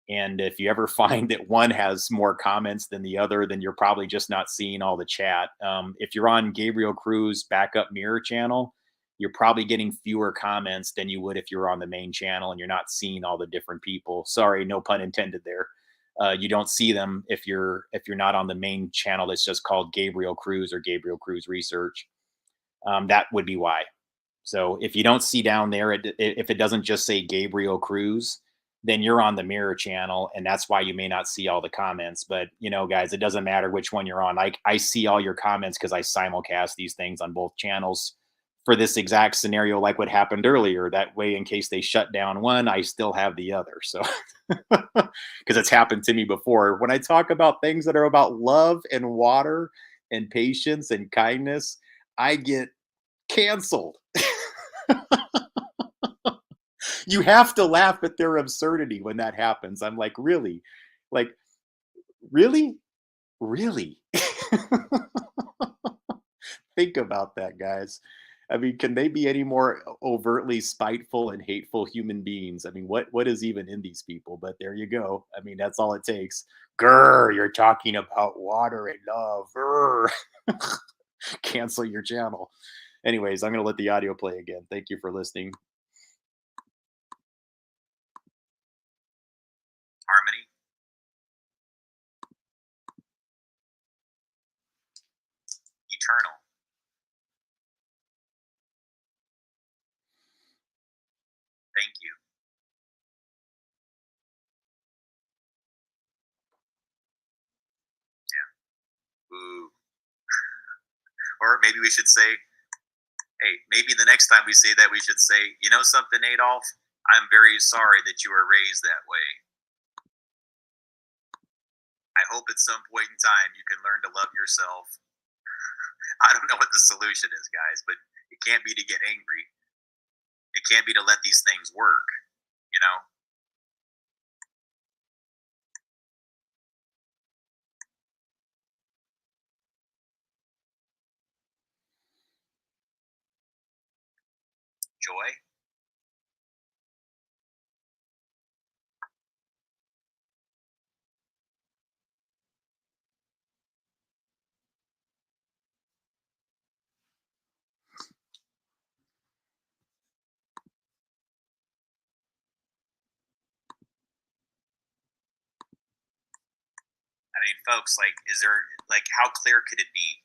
And if you ever find that one has more comments than the other, then you're probably just not seeing all the chat. If you're on Gabriel Cruz backup Mirror channel, you're probably getting fewer comments than you would if you're on the main channel and you're not seeing all the different people. Sorry, no pun intended there. You don't see them if you're not on the main channel that's just called Gabriel Cruz or Gabriel Cruz Research. That would be why. So if you don't see down there, if it doesn't just say Gabriel Cruz, then you're on the mirror channel, and that's why you may not see all the comments. But guys, it doesn't matter which one you're on. I see all your comments because I simulcast these things on both channels for this exact scenario, like what happened earlier. That way, in case they shut down one, I still have the other. So because it's happened to me before. When I talk about things that are about love and water and patience and kindness, I get canceled. You have to laugh at their absurdity when that happens. I'm like, really? Like, really? Really? Think about that, guys. I mean, can they be any more overtly spiteful and hateful human beings? I mean, what is even in these people? But there you go. I mean, that's all it takes. Grr, you're talking about water and love. Grr. Cancel your channel. Anyways, I'm going to let the audio play again. Thank you for listening. Harmony. Eternal. Thank you. Yeah. Ooh. Or maybe we should say, hey, maybe the next time we say that, we should say, you know something, Adolf? I'm very sorry that you were raised that way. I hope at some point in time you can learn to love yourself. I don't know what the solution is, guys, but it can't be to get angry. It can't be to let these things work, you know? Joy. I mean, folks, like, how clear could it be?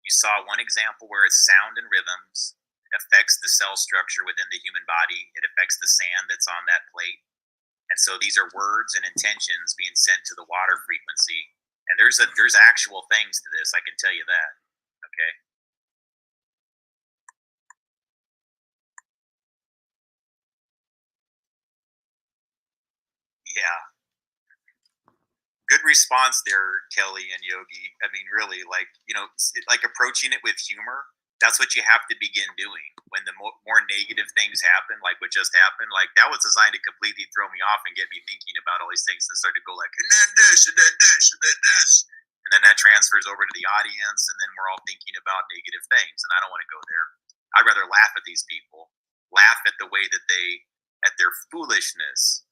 You saw one example where it's sound and rhythms affects the cell structure within the human body. It affects the sand that's on that plate. And so these are words and intentions being sent to the water frequency. And there's actual things to this, I can tell you that. Okay. Yeah. Good response there, Kelly and Yogi. I mean, really, like, like approaching it with humor. That's what you have to begin doing when the more negative things happen, like what just happened. Like, that was designed to completely throw me off and get me thinking about all these things and start to go like, and then this, and then this, and then this. And then that transfers over to the audience, and then we're all thinking about negative things. And I don't want to go there. I'd rather laugh at these people, laugh at the way that at their foolishness,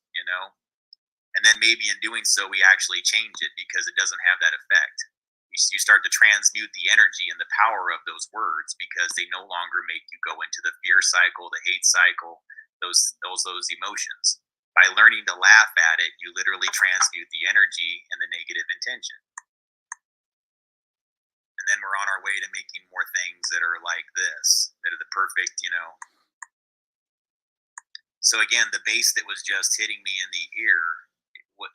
and then maybe in doing so we actually change it because it doesn't have that effect. You start to transmute the energy and the power of those words because they no longer make you go into the fear cycle, the hate cycle, those emotions. By learning to laugh at it, you literally transmute the energy and the negative intention. And then we're on our way to making more things that are like this, that are the perfect, So again, the bass that was just hitting me in the ear,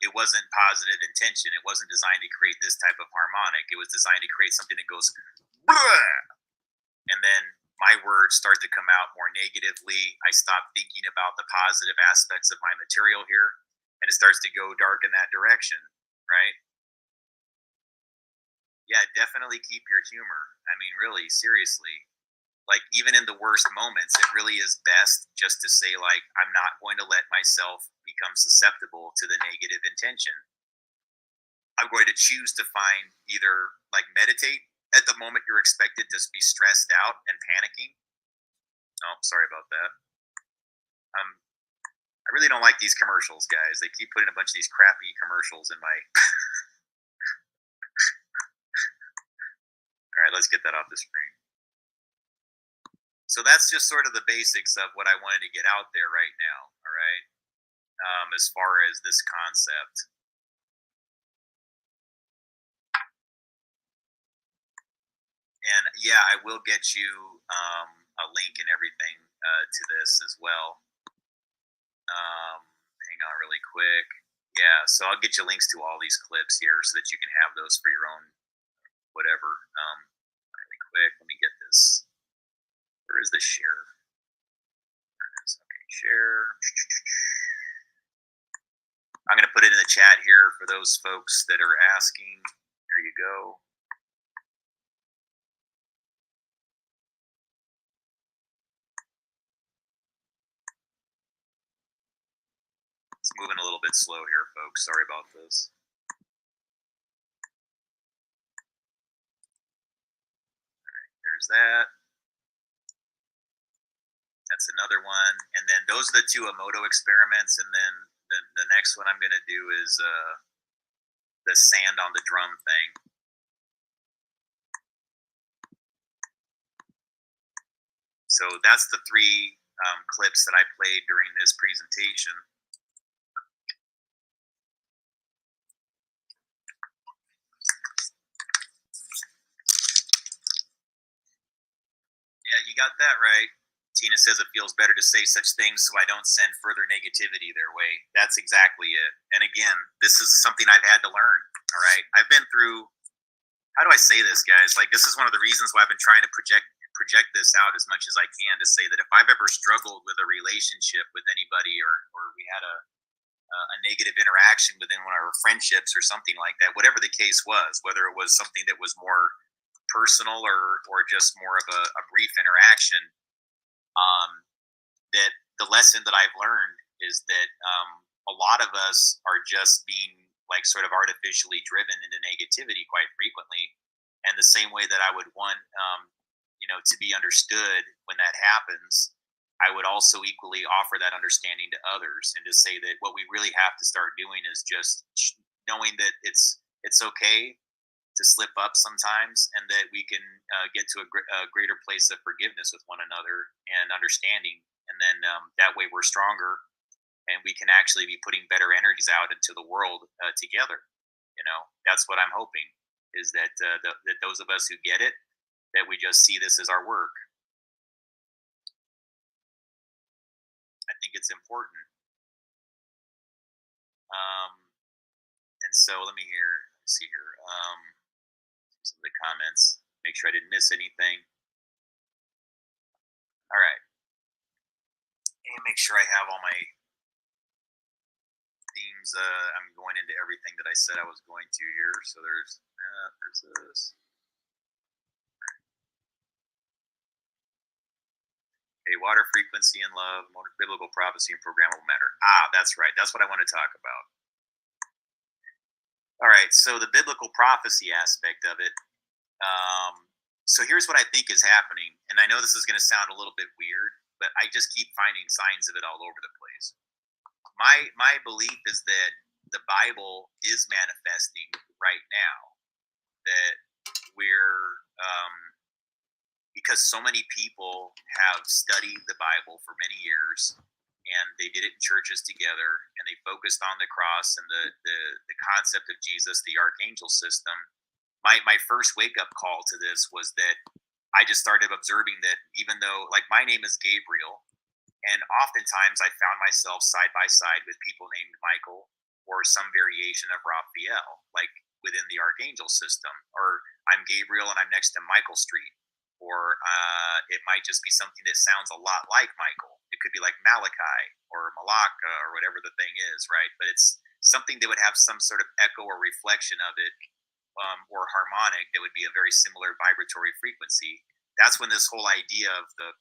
it wasn't positive intention. It wasn't designed to create this type of harmonic. It was designed to create something that goes, bleh! And then my words start to come out more negatively. I stop thinking about the positive aspects of my material here, and it starts to go dark in that direction, right? Yeah, definitely keep your humor. I mean, really, seriously. Like, even in the worst moments, it really is best just to say, like, I'm not going to let myself become susceptible to the negative intention. I'm going to choose to find either, like, meditate at the moment you're expected to be stressed out and panicking. Oh, sorry about that. I really don't like these commercials, guys. They keep putting a bunch of these crappy commercials in my. All right, let's get that off the screen. So that's just sort of the basics of what I wanted to get out there right now. All right. As far as this concept. And yeah, I will get you a link and everything to this as well. Hang hang on really quick. Yeah, so I'll get you links to all these clips here so that you can have those for your own whatever. Really quick, let me get this. Where is the share? There it is. Okay, share. I'm going to put it in the chat here for those folks that are asking. There you go. It's moving a little bit slow here, folks. Sorry about this. All right, there's that. That's another one. And then those are the two Emoto experiments. And then the next one I'm going to do is the sand on the drum thing. So that's the three clips that I played during this presentation. Yeah, you got that right. Tina says it feels better to say such things so I don't send further negativity their way. That's exactly it. And again, this is something I've had to learn. All right. I've been through, how do I say this, guys? Like, this is one of the reasons why I've been trying to project this out as much as I can, to say that if I've ever struggled with a relationship with anybody, or we had a negative interaction within one of our friendships or something like that, whatever the case was, whether it was something that was more personal or just more of a brief interaction, that the lesson that I've learned is that a lot of us are just being like sort of artificially driven into negativity quite frequently. And the same way that I would want, to be understood when that happens, I would also equally offer that understanding to others, and to say that what we really have to start doing is just knowing that it's okay to slip up sometimes, and that we can get to a greater place of forgiveness with one another and understanding, and then that way we're stronger, and we can actually be putting better energies out into the world together. That's what I'm hoping, is that that those of us who get it, that we just see this as our work. I think it's important. And so let me see here. Some of the comments. Make sure I didn't miss anything. All right. And make sure I have all my themes. I'm going into everything that I said I was going to here. So there's this. Okay, water, frequency, and love, biblical prophecy, and programmable matter. That's right. That's what I want to talk about. All right. So the biblical prophecy aspect of it. So here's what I think is happening, and I know this is going to sound a little bit weird, but I just keep finding signs of it all over the place. My belief is that the Bible is manifesting right now. That we're because so many people have studied the Bible for many years, and they did it in churches together, and they focused on the cross and the concept of Jesus, the archangel system. My first wake up call to this was that I just started observing that, even though, like, my name is Gabriel, and oftentimes I found myself side by side with people named Michael or some variation of Raphael, like within the archangel system, or I'm Gabriel and I'm next to Michael Street, or it might just be something that sounds a lot like Michael. It could be like Malachi or Malaka or whatever the thing is, right? But it's something that would have some sort of echo or reflection of it, or harmonic, that would be a very similar vibratory frequency. That's when this whole idea of the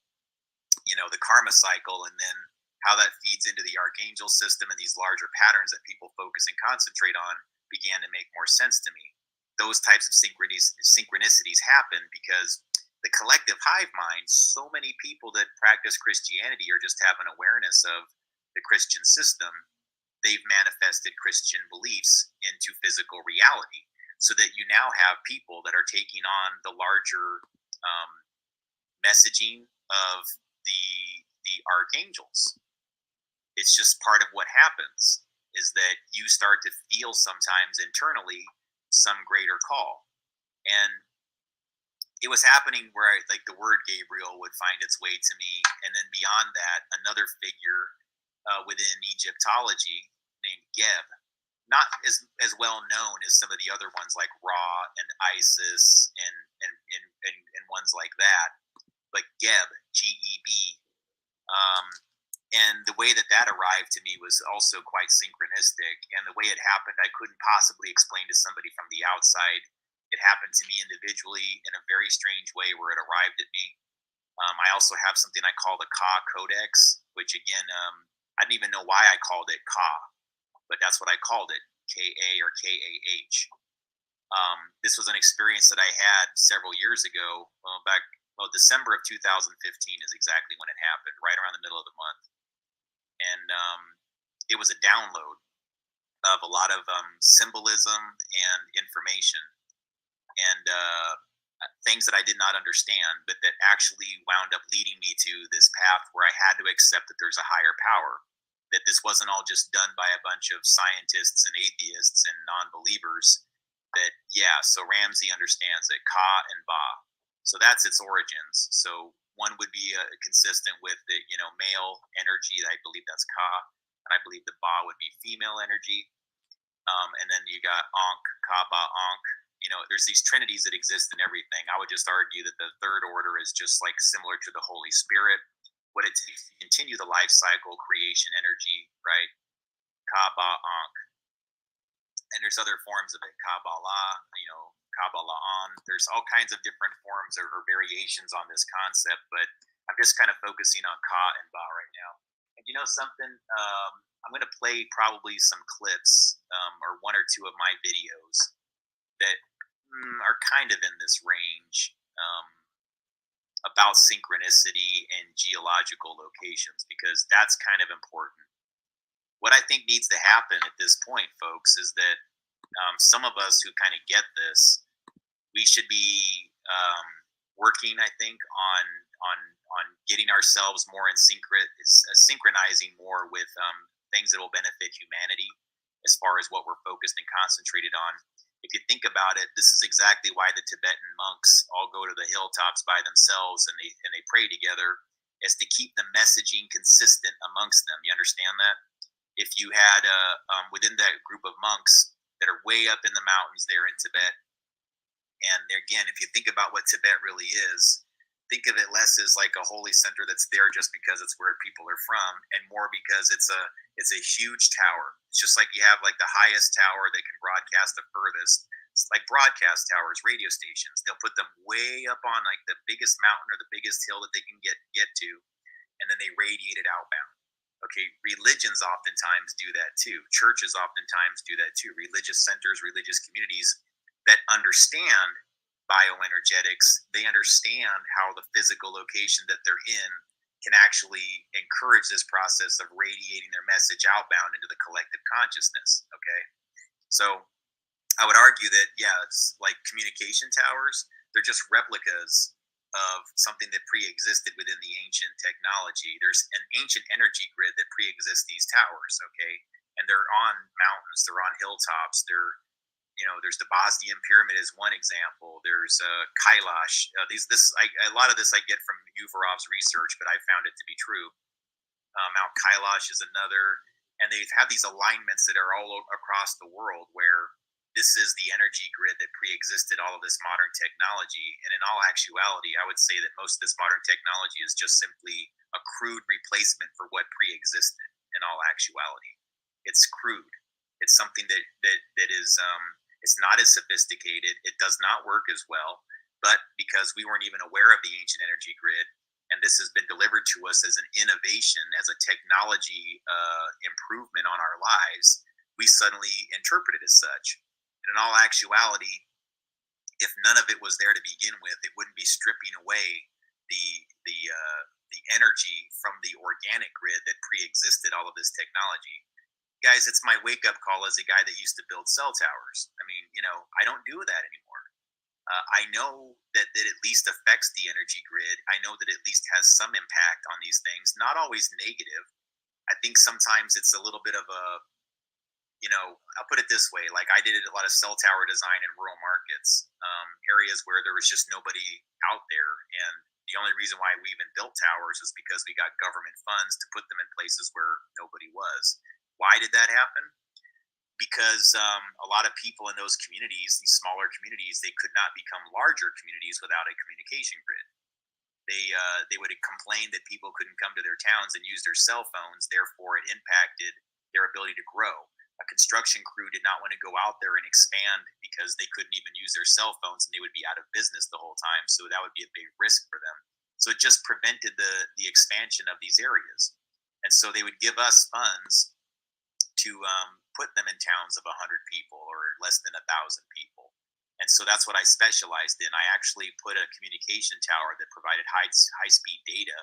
karma cycle, and then how that feeds into the archangel system and these larger patterns that people focus and concentrate on, began to make more sense to me. Those types of synchronicities happen because the collective hive mind, so many people that practice Christianity or just have an awareness of the Christian system, they've manifested Christian beliefs into physical reality, so that you now have people that are taking on the larger messaging of the archangels. It's just part of what happens, is that you start to feel sometimes internally some greater call. And it was happening where like the word Gabriel would find its way to me, and then beyond that, another figure within Egyptology named Geb. Not as well known as some of the other ones like Ra and Isis and ones like that, but Geb, Geb. Um, and the way that arrived to me was also quite synchronistic. And the way it happened, I couldn't possibly explain to somebody from the outside. It happened to me individually in a very strange way where it arrived at me. I also have something I call the Ka Codex, which again, I didn't even know why I called it Ka, but that's what I called it, Ka or Kah. This was an experience that I had several years ago. December of 2015 is exactly when it happened, right around the middle of the month. And it was a download of a lot of symbolism and information and things that I did not understand, but that actually wound up leading me to this path where I had to accept that there's a higher power, that this wasn't all just done by a bunch of scientists and atheists and non-believers. That, yeah, so Ramsey understands it, Ka and Ba. So that's its origins. So one would be consistent with the male energy. I believe that's Ka, and I believe the Ba would be female energy. And then you got Ankh, Ka, Ba, Ankh. There's these trinities that exist in everything. I would just argue that the third order is just like similar to the Holy Spirit, what it takes to continue the life cycle, creation energy, right? Ka, Ba, Ankh. And there's other forms of it, Kabbalah, Kabbalah. There's all kinds of different forms or variations on this concept, but I'm just kind of focusing on Ka and Ba right now. And you know something? I'm going to play probably some clips or one or two of my videos that are kind of in this range about synchronicity and geological locations, because that's kind of important. What I think needs to happen at this point, folks, is that some of us who kind of get this, we should be working, I think, on getting ourselves more in synchronizing more with things that will benefit humanity as far as what we're focused and concentrated on. If you think about it, this is exactly why the Tibetan monks all go to the hilltops by themselves and they pray together, is to keep the messaging consistent amongst them. You understand that? If you had within that group of monks that are way up in the mountains there in Tibet, and again, if you think about what Tibet really is, think of it less as like a holy center that's there just because it's where people are from, and more because it's a huge tower. It's just like you have like the highest tower that can broadcast the furthest. It's like broadcast towers, radio stations. They'll put them way up on like the biggest mountain or the biggest hill that they can get to, and then they radiate it outbound. Okay, religions oftentimes do that too. Churches oftentimes do that too. Religious centers, religious communities that understand bioenergetics, they understand how the physical location that they're in can actually encourage this process of radiating their message outbound into the collective consciousness. Okay, so I would argue that, yeah, it's like communication towers, they're just replicas of something that pre-existed within the ancient technology. There's an ancient energy grid that pre-exists these towers, okay? And they're on mountains, they're on hilltops, there's the Bosnian pyramid is one example. There's Kailash. A lot of this I get from Uvarov's research, but I found it to be true. Mount Kailash is another, and they have these alignments that are all across the world where this is the energy grid that pre-existed all of this modern technology. And in all actuality, I would say that most of this modern technology is just simply a crude replacement for what pre-existed. In all actuality, it's crude. It's something that is it's not as sophisticated. It does not work as well. But because we weren't even aware of the ancient energy grid, and this has been delivered to us as an innovation, as a technology improvement on our lives, we suddenly interpret it as such. And in all actuality, if none of it was there to begin with, it wouldn't be stripping away the energy from the organic grid that pre-existed all of this technology. Guys, it's my wake-up call as a guy that used to build cell towers. I mean, I don't do that anymore. I know that it at least affects the energy grid. I know that it at least has some impact on these things, not always negative. I think sometimes it's a little bit of a, I'll put it this way. Like I did a lot of cell tower design in rural markets, areas where there was just nobody out there. And The only reason why we even built towers is because we got government funds to put them in places where nobody was. Why did that happen? Because a lot of people in those communities, these smaller communities, they could not become larger communities without a communication grid. They would complain that people couldn't come to their towns and use their cell phones. Therefore, it impacted their ability to grow. A construction crew did not want to go out there and expand because they couldn't even use their cell phones and they would be out of business the whole time. So that would be a big risk for them. So it just prevented the expansion of these areas. And so they would give us funds to put them in towns of 100 people or less than 1,000 people. And so that's what I specialized in. I actually put a communication tower that provided high speed data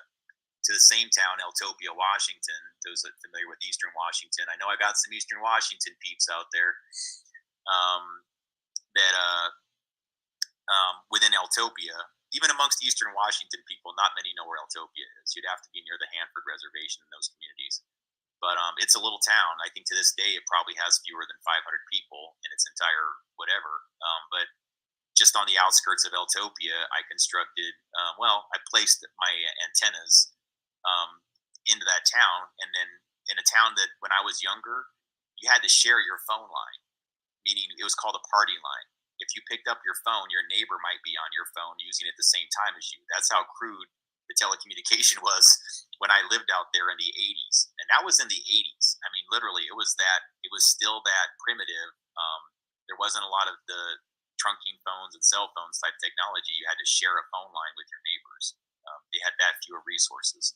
to the same town, Eltopia, Washington. Those that are familiar with Eastern Washington, I know I got some Eastern Washington peeps out there that within Eltopia, even amongst Eastern Washington people, not many know where Eltopia is. You'd have to be near the Hanford Reservation in those communities. But it's a little town. I think to this day it probably has fewer than 500 people in its entire whatever. But just on the outskirts of Eltopia, I constructed. I placed my antennas into that town, and then in a town that when I was younger, you had to share your phone line, meaning it was called a party line. If you picked up your phone, your neighbor might be on your phone using it at the same time as you. That's how crude the telecommunication was when I lived out there in the 80s. And that was in the 80s. I mean, literally, it was still that primitive. There wasn't a lot of the trunking phones and cell phones type technology. You had to share a phone line with your neighbors. They had that fewer resources.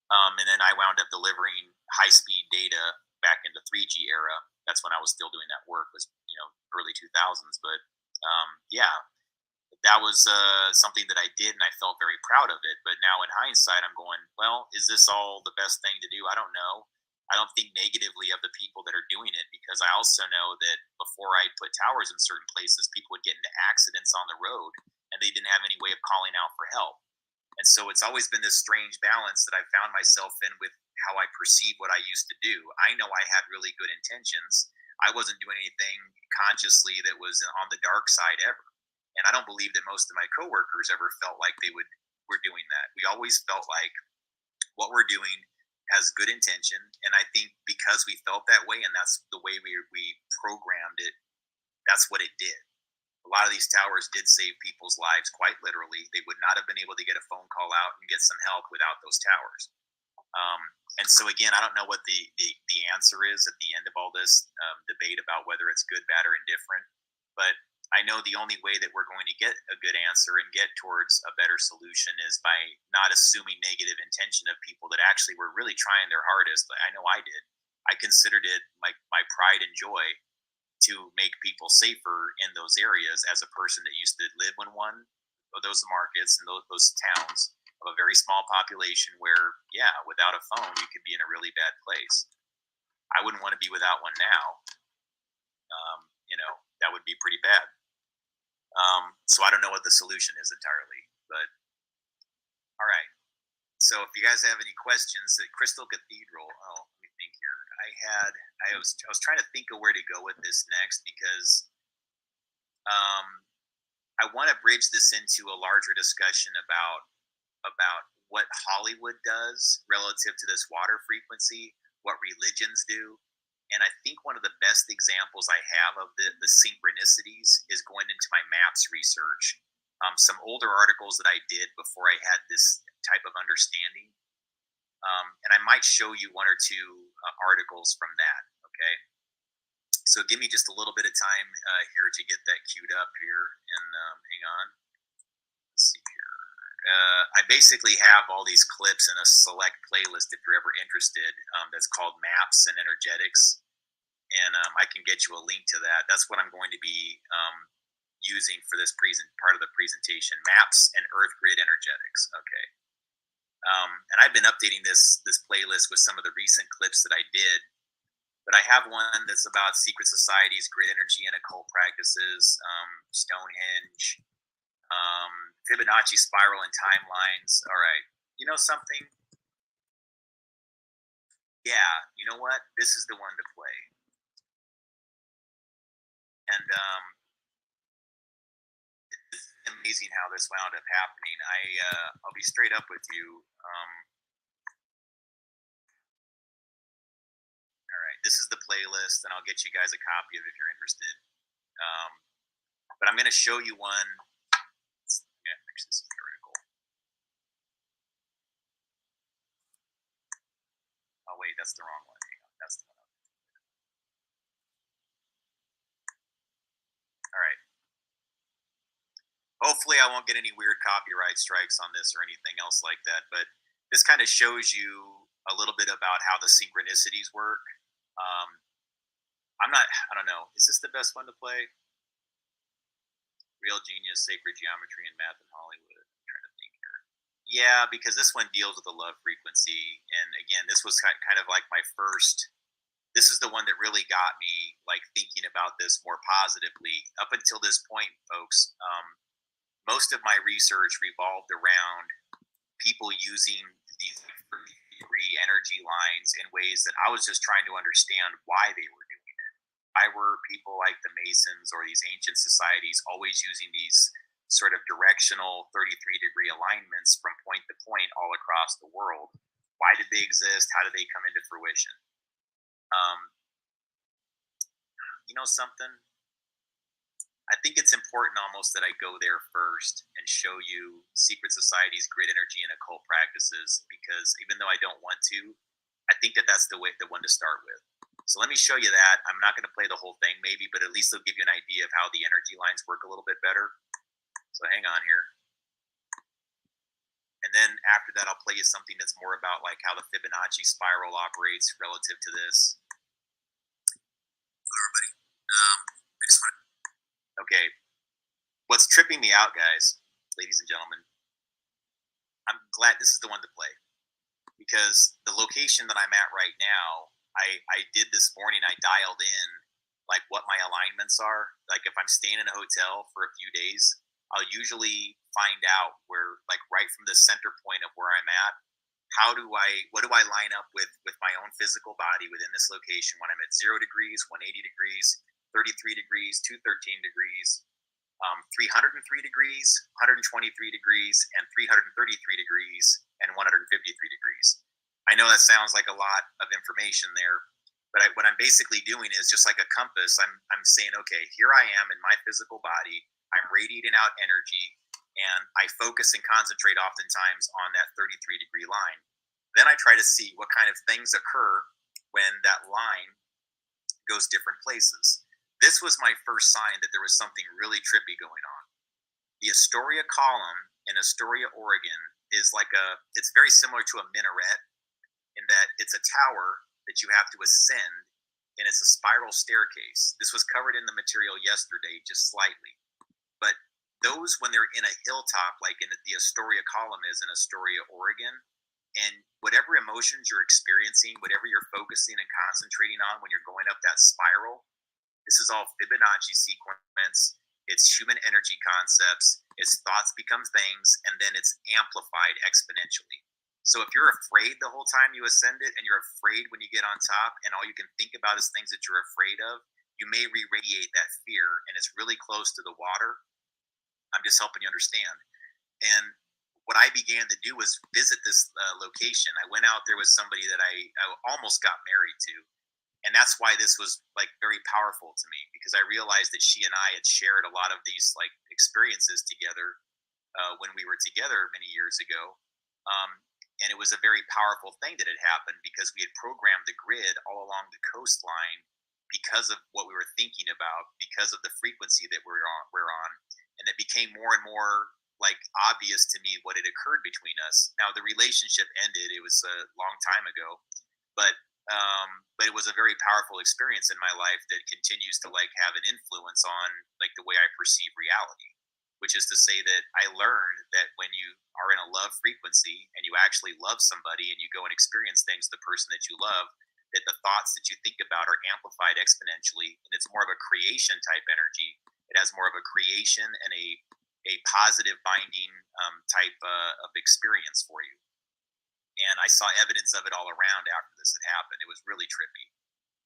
And then I wound up delivering high speed data back in the 3G era. That's when I was still doing that work, was early 2000s. But yeah, that was something that I did, and I felt very proud of it. But now in hindsight, I'm going, well, is this all the best thing to do? I don't know. I don't think negatively of the people that are doing it, because I also know that before I put towers in certain places, people would get into accidents on the road, and they didn't have any way of calling out for help. And so it's always been this strange balance that I found myself in with how I perceive what I used to do. I know I had really good intentions. I wasn't doing anything consciously that was on the dark side ever. And I don't believe that most of my coworkers ever felt like were doing that. We always felt like what we're doing has good intention. And I think because we felt that way, and that's the way we programmed it, that's what it did. A lot of these towers did save people's lives, quite literally. They would not have been able to get a phone call out and get some help without those towers. And so again, I don't know what the answer is at the end of all this debate about whether it's good, bad, or indifferent. But I know the only way that we're going to get a good answer and get towards a better solution is by not assuming negative intention of people that actually were really trying their hardest. I know I did. I considered it my pride and joy to make people safer in those areas as a person that used to live in one of those markets and those towns of a very small population where, yeah, without a phone, you could be in a really bad place. I wouldn't want to be without one now. That would be pretty bad. So I don't know what the solution is entirely, but all right. So if you guys have any questions, the Crystal Cathedral. Oh, let me think here. I was trying to think of where to go with this next, because I want to bridge this into a larger discussion about what Hollywood does relative to this water frequency, what religions do. And I think one of the best examples I have of the synchronicities is going into my maps research. Some older articles that I did before I had this type of understanding. And I might show you one or two articles from that, okay? So give me just a little bit of time here to get that queued up here. And hang on. Let's see here. I basically have all these clips in a select playlist if you're ever interested, that's called Maps and Energetics. And I can get you a link to that. That's what I'm going to be using for this part of the presentation, Maps and Earth Grid Energetics. Okay. And I've been updating this playlist with some of the recent clips that I did. But I have one that's about secret societies, grid energy, and occult practices, Stonehenge, Fibonacci spiral and timelines. All right. You know something? Yeah, you know what? This is the one to play. And it's amazing how this wound up happening. I'll be straight up with you. All right, this is the playlist, and I'll get you guys a copy of it if you're interested. But I'm going to show you one. Yeah, actually, this is the article. Oh wait, that's the wrong one. Hang on, that's the one. All right. Hopefully, I won't get any weird copyright strikes on this or anything else like that. But this kind of shows you a little bit about how the synchronicities work. Um, I don't know. Is this the best one to play? Real Genius, Sacred Geometry, and Math in Hollywood. I'm trying to think here. Yeah, because this one deals with the love frequency. And again, this was kind of like my first. This is the one that really got me like thinking about this more positively. Up until this point, folks, most of my research revolved around people using these degree energy lines in ways that I was just trying to understand why they were doing it. Why were people like the Masons or these ancient societies always using these sort of directional 33-degree alignments from point to point all across the world? Why did they exist? How did they come into fruition? You know something? I think it's important almost that I go there first and show you secret societies, grid energy, and occult practices, because even though I don't want to, I think that that's the one to start with. So let me show you that. I'm not going to play the whole thing maybe, but at least it'll give you an idea of how the energy lines work a little bit better. So hang on here. And then after that, I'll play you something that's more about like how the Fibonacci spiral operates relative to this. Hello, everybody. I just want to... Okay. What's tripping me out, guys, ladies and gentlemen, I'm glad this is the one to play, because the location that I'm at right now, I did this morning, I dialed in like what my alignments are. Like if I'm staying in a hotel for a few days, I'll usually find out where, like right from the center point of where I'm at, what do I line up with my own physical body within this location when I'm at 0 degrees, 180 degrees, 33 degrees, 213 degrees, 303 degrees, 123 degrees, and 333 degrees, and 153 degrees. I know that sounds like a lot of information there, but what I'm basically doing is just like a compass. I'm saying, okay, here I am in my physical body. I'm radiating out energy, and I focus and concentrate oftentimes on that 33-degree line. Then I try to see what kind of things occur when that line goes different places. This was my first sign that there was something really trippy going on. The Astoria column in Astoria, Oregon is it's very similar to a minaret in that it's a tower that you have to ascend, and it's a spiral staircase. This was covered in the material yesterday, just slightly. But those, when they're in a hilltop, like in the Astoria column is in Astoria, Oregon, and whatever emotions you're experiencing, whatever you're focusing and concentrating on when you're going up that spiral, this is all Fibonacci sequence. It's human energy concepts. It's thoughts become things, and then it's amplified exponentially. So if you're afraid the whole time you ascend it, and you're afraid when you get on top, and all you can think about is things that you're afraid of, you may re-radiate that fear, and it's really close to the water. I'm just helping you understand. And what I began to do was visit this location. I went out there with somebody that I almost got married to. And that's why this was like very powerful to me, because I realized that she and I had shared a lot of these like experiences together when we were together many years ago. And it was a very powerful thing that had happened because we had programmed the grid all along the coastline because of what we were thinking about, because of the frequency that we're on. And it became more and more like obvious to me what had occurred between us. Now the relationship ended. It was a long time ago, but it was a very powerful experience in my life that continues to like have an influence on like the way I perceive reality, which is to say that I learned that when you are in a love frequency and you actually love somebody and you go and experience things, the person that you love, that the thoughts that you think about are amplified exponentially, and it's more of a creation type energy. It has more of a creation and a positive binding type of experience for you. And I saw evidence of it all around after this had happened. It was really trippy.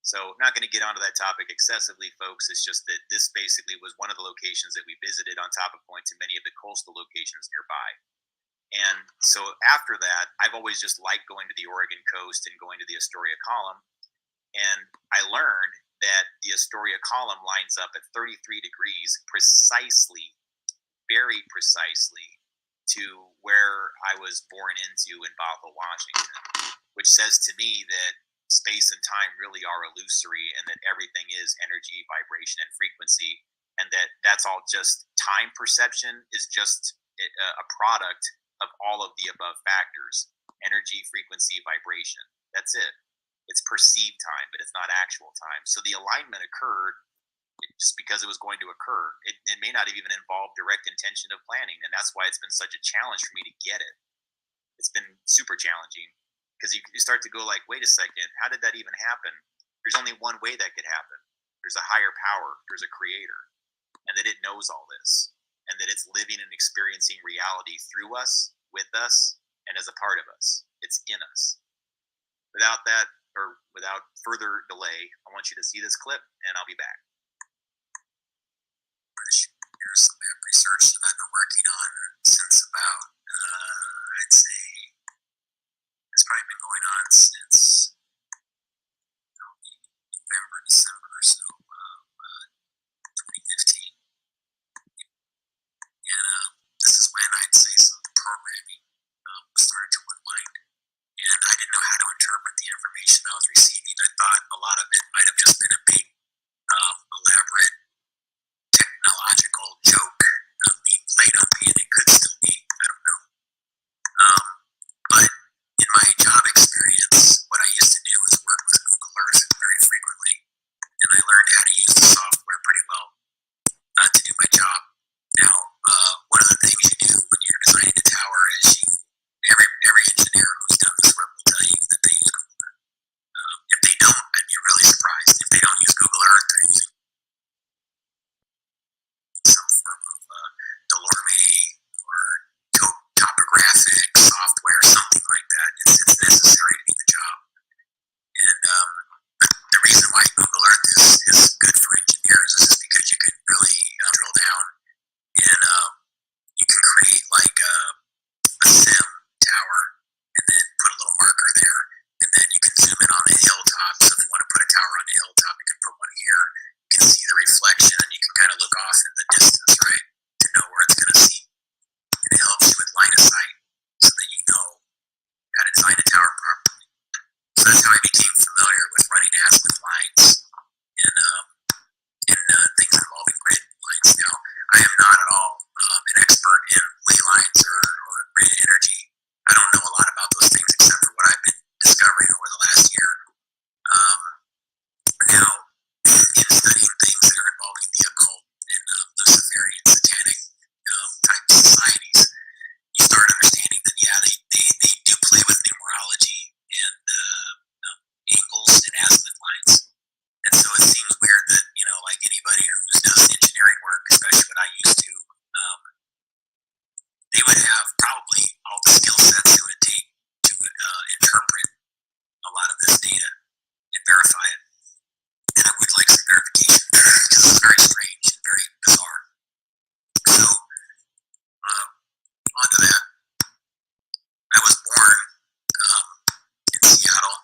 So, not going to get onto that topic excessively, folks. It's just that this basically was one of the locations that we visited on top of points and many of the coastal locations nearby. And so after that, I've always just liked going to the Oregon coast and going to the Astoria Column. And I learned that the Astoria Column lines up at 33 degrees precisely, very precisely, to where I was born into in Bothell, Washington, which says to me that space and time really are illusory and that everything is energy, vibration, and frequency, and that that's all just time perception is just a product of all of the above factors: energy, frequency, vibration. That's it. It's perceived time, but it's not actual time. So the alignment occurred just because it was going to occur. It may not have even involved direct intention of planning, and that's why it's been such a challenge for me to get it. It's been super challenging because you start to go like, wait a second, how did that even happen? There's only one way that could happen. There's a higher power. There's a creator, and that it knows all this, and that it's living and experiencing reality through us, with us, and as a part of us. It's in us. Without that, or without further delay, I want you to see this clip, and I'll be back. Here's some map research that I've been working on since about, I'd say, it's probably been going on since November, December or so, 2015. And this is when I'd say some of the programming was starting to unwind. And I didn't know how to interpret the information I was receiving. I thought a lot of it might have just been a big, elaborate technological joke being played on me, and it could still be. I don't know. But in my job experience, what I used to do was work with Google Earth very frequently, and I learned how to use the software pretty well to do my job. Now, one of the things you do when you're designing a tower is every engineer who's done this work will tell you that they use Google Earth. If they don't, I'd be really surprised. If they don't use Google Earth, they're using some form of Delorme or topographic software, something like that. It's necessary to do the job. And the reason why Google Earth is good for engineers is just because you can really drill down and you can create like a sim tower and then put a little marker there, and then you can zoom in on the hilltop. So if you want to put a tower on the hilltop, you can put one here. You can see the reflection, and you can kind of look off in the distance, right, to know where it's going to see. And it helps you with line of sight so that you know how to design a tower properly. So that's how I became familiar with running azimuth lines and things involving grid lines. Now, I am not at all an expert in ley lines or grid energy. I don't know a lot about those things except for what I've been discovering over the last year. Now, in studying things that are involving the occult and Luciferian, satanic type societies, you start understanding that, yeah, they do play with numerology and angles and azimuth lines. And so it seems weird that, like anybody who does engineering work, especially what I used to, they would have probably all the skill sets it would take to interpret a lot of this data and verify it. And I would like some verification because it's very strange and very bizarre. So, onto that. I was born in Seattle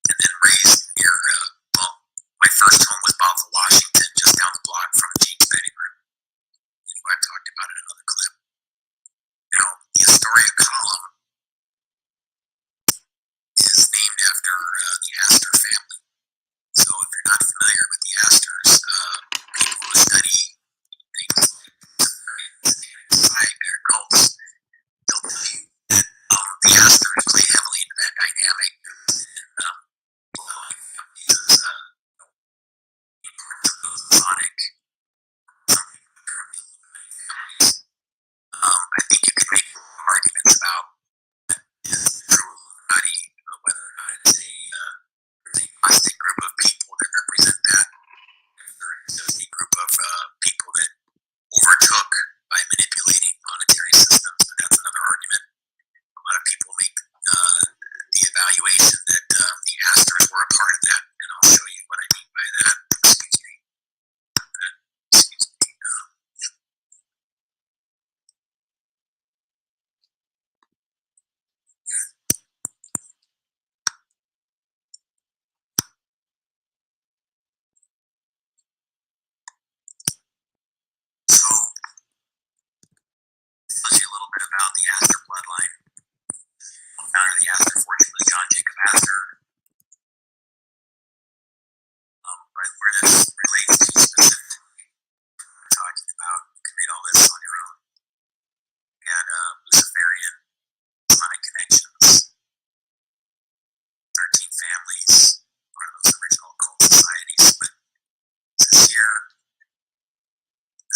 and then raised near, my first home was Bothell, Washington, just down the block from James Pettigrew, who I've talked about in another clip. Now, the Astoria Column is named after the Astor family. So if you're not familiar with the Astors, people who study things like psych or cults, they'll tell you that the Astors play heavily into that dynamic. Sonic. I think you can make arguments about whether or not it's a plastic group of people that represent that. about the Astor bloodline. Founder of the Astor fortune was John Jacob Astor. But where this relates to specifically, we're talking about, you can read all this on your own. We had Luciferian Masonic connections, 13 families, part of those original cult societies. But this year,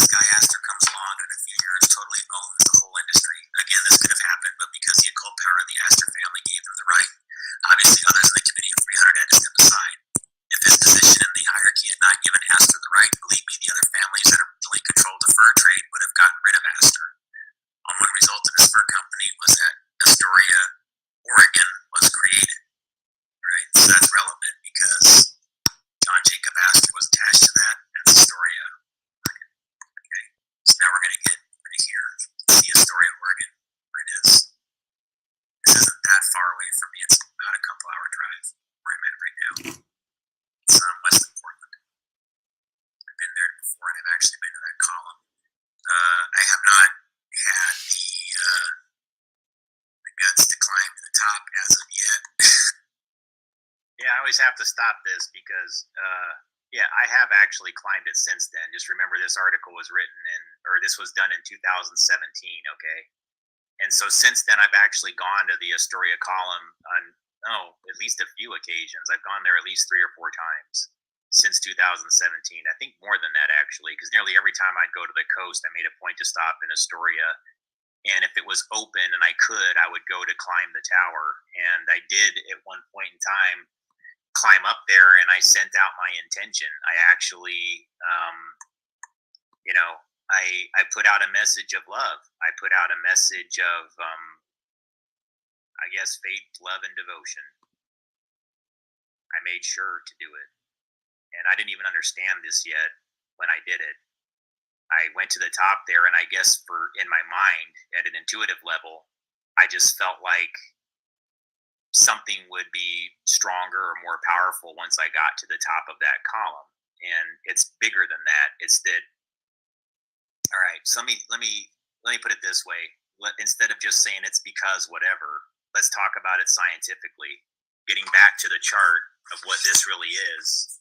this guy Astor comes along and in a few years totally owns the whole industry. Again, this could have happened, but because the occult power of the Astor family gave them the right, obviously others in the committee of 300 had to step aside. If his position in the hierarchy had not given Astor the right, believe me, the other families that originally controlled the fur trade would have gotten rid of Astor. One result of his fur company was that Astoria, Oregon was created. Right? So that's relevant because John Jacob Astor was attached to that, and Astoria. Okay. So now we're going to get over to here, see Astoria, Oregon, where it is. This isn't that far away from me. It's about a couple-hour drive where I'm at right now. It's west of Portland. I've been there before, and I've actually been to that column. I have not had the guts to climb to the top as of yet. Yeah, I always have to stop this because, yeah, I have actually climbed it since then. Just remember, this article was written this was done in 2017, okay? And so since then, I've actually gone to the Astoria column on, at least a few occasions. I've gone there at least 3 or 4 times since 2017. I think more than that, actually, because nearly every time I'd go to the coast, I made a point to stop in Astoria. And if it was open and I could, I would go to climb the tower. And I did at one point in time climb up there, and I sent out my intention. I actually, I put out a message of love. I put out a message of, I guess, faith, love, and devotion. I made sure to do it. And I didn't even understand this yet when I did it. I went to the top there, and I guess in my mind, at an intuitive level, I just felt like something would be stronger or more powerful once I got to the top of that column. And it's bigger than that. It's that, all right, so let me put it this way. Instead of just saying it's because whatever, let's talk about it scientifically. Getting back to the chart of what this really is.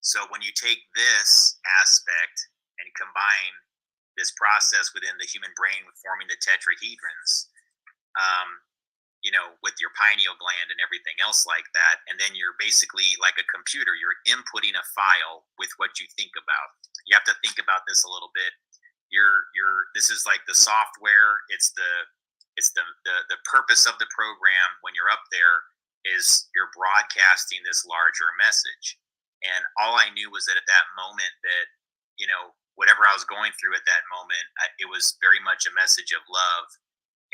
So when you take this aspect and combine this process within the human brain forming the tetrahedrons, with your pineal gland and everything else like that, and then you're basically like a computer. You're inputting a file with what you think about. You have to think about this a little bit. This is like the software. It's the purpose of the program when you're up there is you're broadcasting this larger message. And all I knew was that at that moment that, whatever I was going through at that moment, it was very much a message of love.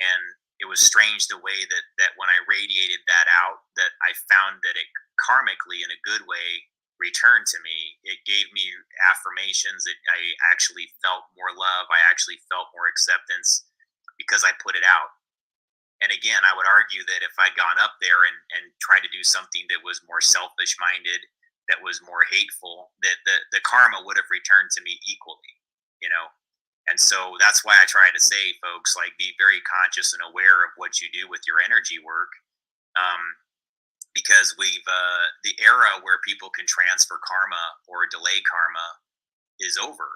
And it was strange the way that when I radiated that out, that I found that it karmically, in a good way, returned to me. It gave me affirmations that I actually felt more love. I actually felt more acceptance because I put it out. And again, I would argue that if I'd gone up there and tried to do something that was more selfish minded, that was more hateful, that the karma would have returned to me equally, And so that's why I try to say, folks, like, be very conscious and aware of what you do with your energy work. Because the era where people can transfer karma or delay karma is over.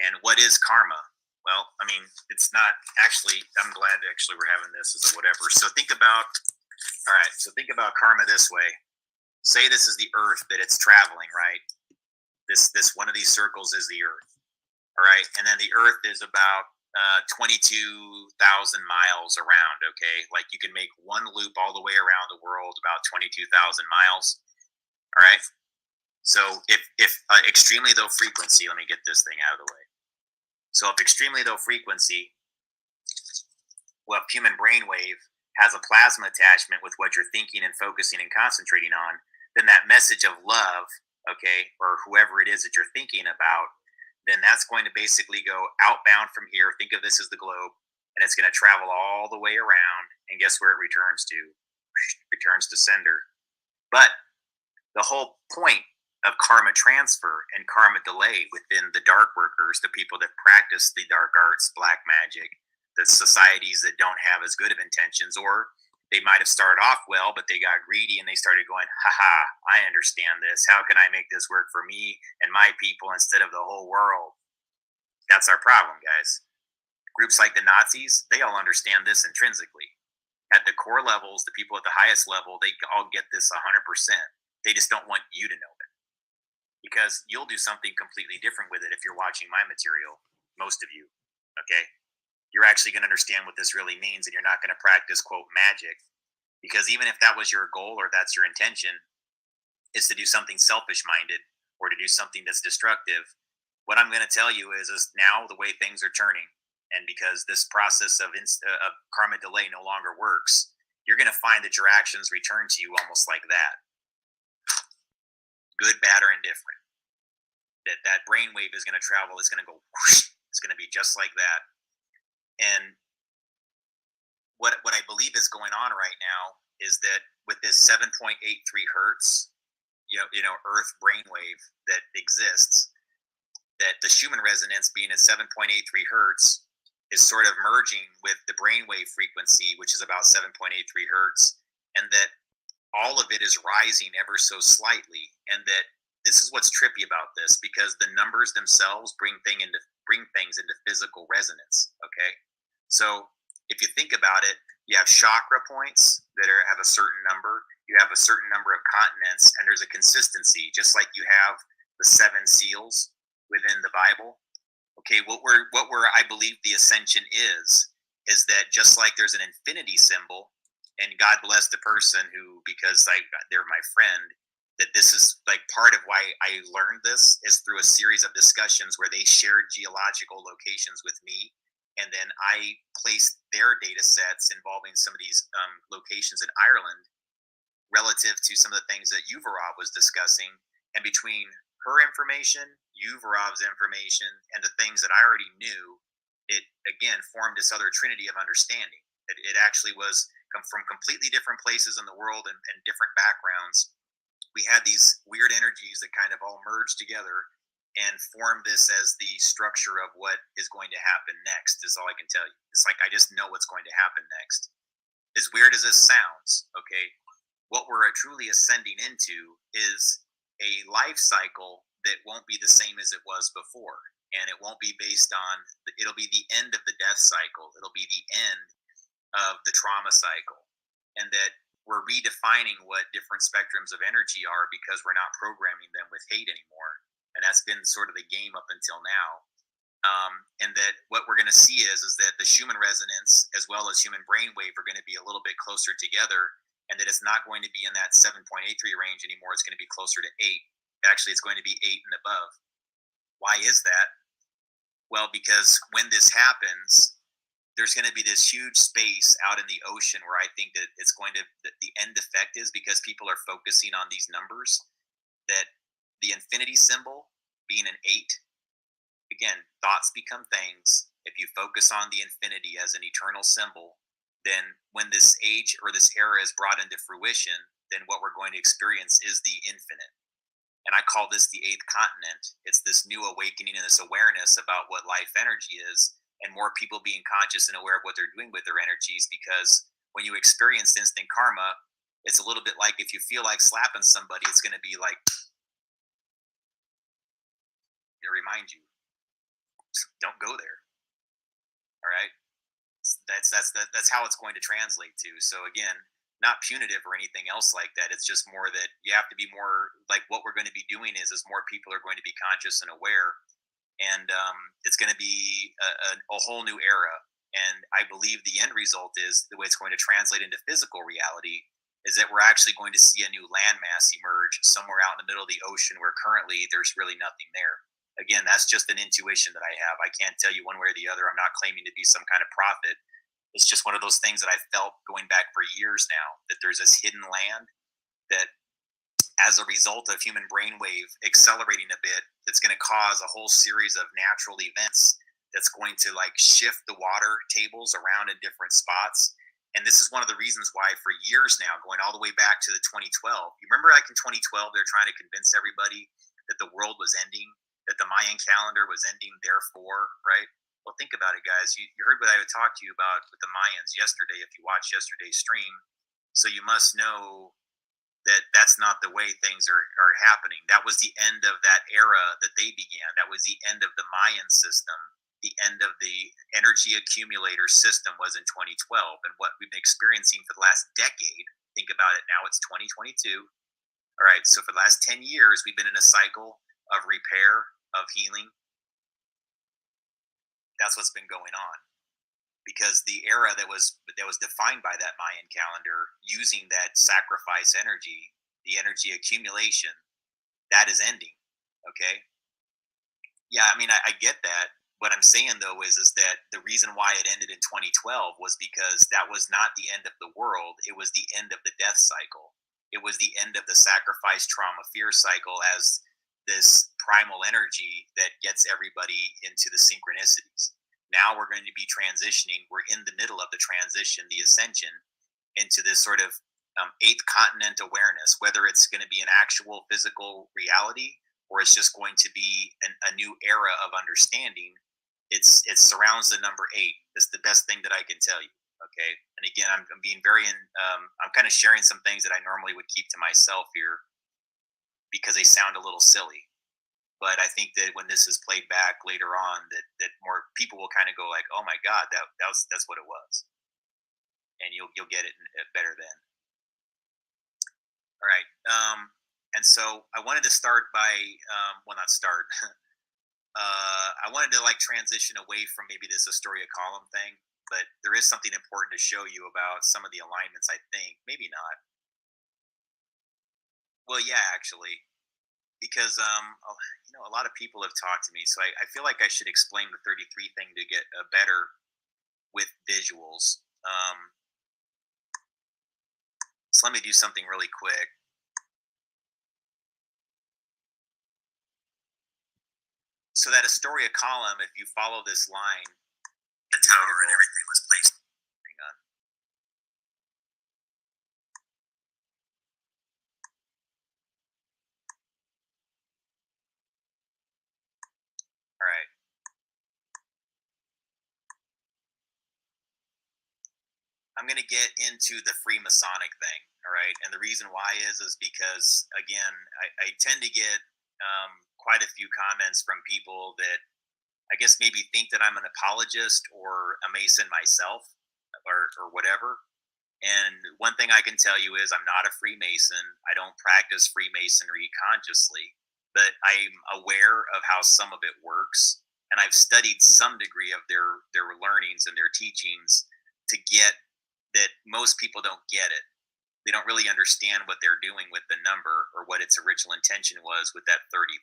And what is karma? Well, I mean, it's not actually, I'm glad actually we're having this as a whatever. So think about karma this way. Say this is the earth that it's traveling, right? This one of these circles is the earth. All right. And then the earth is about 22,000 miles around. Okay. Like you can make one loop all the way around the world, about 22,000 miles. All right. So if extremely low frequency, let me get this thing out of the way. So if extremely low frequency, human brainwave has a plasma attachment with what you're thinking and focusing and concentrating on, then that message of love, okay, or whoever it is that you're thinking about, then that's going to basically go outbound from here. Think of this as the globe, and it's going to travel all the way around. And guess where it returns to? Returns to sender. But the whole point of karma transfer and karma delay within the dark workers, the people that practice the dark arts, black magic, the societies that don't have as good of intentions, or they might have started off well, but they got greedy and they started going, haha, I understand this. How can I make this work for me and my people instead of the whole world? That's our problem, guys. Groups like the Nazis, they all understand this intrinsically. At the core levels, the people at the highest level, they all get this 100%. They just don't want you to know it, because you'll do something completely different with it if you're watching my material, most of you, okay? You're actually going to understand what this really means, and you're not going to practice, quote, magic, because even if that was your goal or that's your intention, is to do something selfish-minded or to do something that's destructive, what I'm going to tell you is now the way things are turning, and because this process of karma delay no longer works, you're going to find that your actions return to you almost like that. Good, bad, or indifferent. That brainwave is going to travel. It's going to go whoosh. It's going to be just like that. And what I believe is going on right now is that with this 7.83 hertz, Earth brainwave that exists, that the Schumann resonance being at 7.83 hertz is sort of merging with the brainwave frequency, which is about 7.83 hertz, and that all of it is rising ever so slightly. And that this is what's trippy about this, because the numbers themselves bring things into physical resonance. Okay, so if you think about it, you have chakra points that have a certain number. You have a certain number of continents, and there's a consistency, just like you have the 7 seals within the Bible. Okay, what I believe the ascension is that just like there's an infinity symbol, and God bless the person who, because they're my friend, that this is like part of why I learned this is through a series of discussions where they shared geological locations with me, and then I placed their data sets involving some of these locations in Ireland relative to some of the things that Yuvarov was discussing, and between her information, Yuvarov's information, and the things that I already knew, it again formed this other trinity of understanding. It actually was from completely different places in the world and different backgrounds. We had these weird energies that kind of all merged together and formed this as the structure of what is going to happen next, is all I can tell you. It's like I just know what's going to happen next. As weird as this sounds, okay, what we're truly ascending into is a life cycle that won't be the same as it was before. And it won't be based on, it'll be the end of the death cycle. It'll be the end of the trauma cycle. And that we're redefining what different spectrums of energy are, because we're not programming them with hate anymore. And that's been sort of the game up until now. And that what we're going to see is that the Schumann resonance as well as human brainwave are going to be a little bit closer together, and that it's not going to be in that 7.83 range anymore. It's going to be closer to 8. Actually, it's going to be 8 and above. Why is that? Well, because when this happens, there's going to be this huge space out in the ocean where I think that it's going to, that the end effect is, because people are focusing on these numbers, that the infinity symbol being an 8, again, thoughts become things. If you focus on the infinity as an eternal symbol, then when this age or this era is brought into fruition, then what we're going to experience is the infinite. And I call this the 8th continent. It's this new awakening and this awareness about what life energy is, and more people being conscious and aware of what they're doing with their energies. Because when you experience instant karma, it's a little bit like if you feel like slapping somebody, it's going to be like, to remind you, don't go there. All right. That's how it's going to translate to. So again, not punitive or anything else like that. It's just more that you have to be more like, what we're going to be doing is more people are going to be conscious and aware, and it's going to be a whole new era. And I believe the end result is the way it's going to translate into physical reality is that we're actually going to see a new landmass emerge somewhere out in the middle of the ocean where currently there's really nothing there. Again, that's just an intuition that I have. I can't tell you one way or the other. I'm not claiming to be some kind of prophet. It's just one of those things that I've felt going back for years now, that there's this hidden land that, as a result of human brainwave accelerating a bit, that's going to cause a whole series of natural events that's going to like shift the water tables around in different spots. And this is one of the reasons why for years now, going all the way back to the 2012, you remember like in 2012, they're trying to convince everybody that the world was ending, that the Mayan calendar was ending, therefore, right? Well, think about it, guys. You heard what I talked to you about with the Mayans yesterday. If you watched yesterday's stream, so you must know that that's not the way things are happening. That was the end of that era that they began. That was the end of the Mayan system. The end of the energy accumulator system was in 2012. And what we've been experiencing for the last decade, think about it now, it's 2022. All right. So for the last 10 years, we've been in a cycle of repair, of healing. That's what's been going on, because the era that was defined by that Mayan calendar, using that sacrifice energy, the energy accumulation, that is ending. Okay. Yeah, I mean, I get that. What I'm saying though is that the reason why it ended in 2012 was because that was not the end of the world. It was the end of the death cycle. It was the end of the sacrifice, trauma, fear cycle as this primal energy that gets everybody into the synchronicities. Now we're going to be transitioning. We're in the middle of the transition, the ascension into this sort of eighth continent awareness, whether it's going to be an actual physical reality or it's just going to be a new era of understanding. It surrounds the number eight. That's the best thing that I can tell you. Okay, and again, I'm being very I'm kind of sharing some things that I normally would keep to myself here because they sound a little silly. But I think that when this is played back later on, that more people will kind of go like, "Oh my God, that's what it was," and you'll get it better then. All right. And so I wanted to start by, well, not start. I wanted to like transition away from maybe this Astoria column thing, but there is something important to show you about some of the alignments. I think maybe not. Well, yeah, actually, because a lot of people have talked to me, so I feel like I should explain the 33 thing to get better with visuals. So let me do something really quick. So that Astoria column, if you follow this line, the tower and everything was placed. Hang on. All right. I'm going to get into the Freemasonic thing. All right. And the reason why is because, again, I tend to get quite a few comments from people that I guess maybe think that I'm an apologist or a Mason myself, or whatever. And one thing I can tell you is I'm not a Freemason. I don't practice Freemasonry consciously, but I'm aware of how some of it works. And I've studied some degree of their learnings and their teachings to get that most people don't get it. They don't really understand what they're doing with the number or what its original intention was with that 33.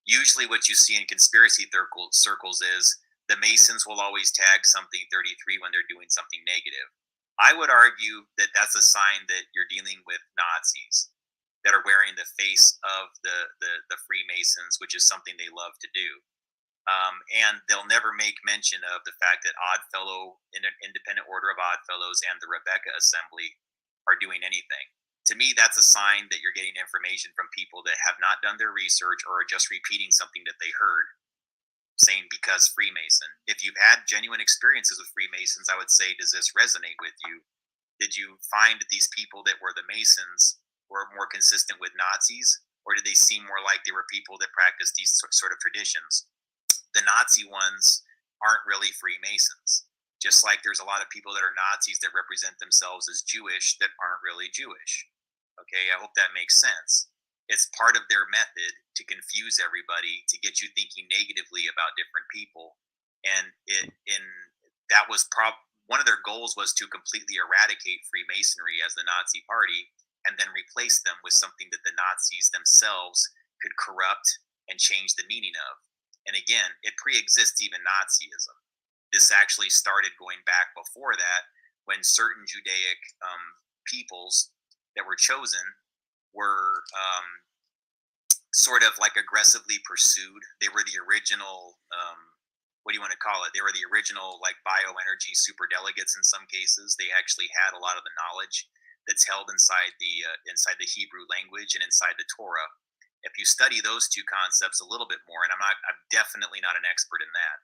Usually what you see in conspiracy circles is the Masons will always tag something 33 when they're doing something negative. I would argue that that's a sign that you're dealing with Nazis that are wearing the face of the Freemasons, which is something they love to do. And they'll never make mention of the fact that Oddfellow, Independent Order of Oddfellows, and the Rebecca Assembly are doing anything. To me, that's a sign that you're getting information from people that have not done their research or are just repeating something that they heard, saying because Freemason. If you've had genuine experiences with Freemasons, I would say, does this resonate with you? Did you find that these people that were the Masons were more consistent with Nazis, or did they seem more like they were people that practiced these sort of traditions? The Nazi ones aren't really Freemasons. Just like there's a lot of people that are Nazis that represent themselves as Jewish that aren't really Jewish. Okay, I hope that makes sense. It's part of their method to confuse everybody, to get you thinking negatively about different people. And that was one of their goals was to completely eradicate Freemasonry as the Nazi party and then replace them with something that the Nazis themselves could corrupt and change the meaning of. And again, it pre-exists even Nazism. This actually started going back before that when certain Judaic peoples that were chosen were sort of like aggressively pursued. They were the original, what do you want to call it? They were the original like bioenergy super delegates in some cases. They actually had a lot of the knowledge that's held inside the Hebrew language and inside the Torah. If you study those two concepts a little bit more, and I'm definitely not an expert in that,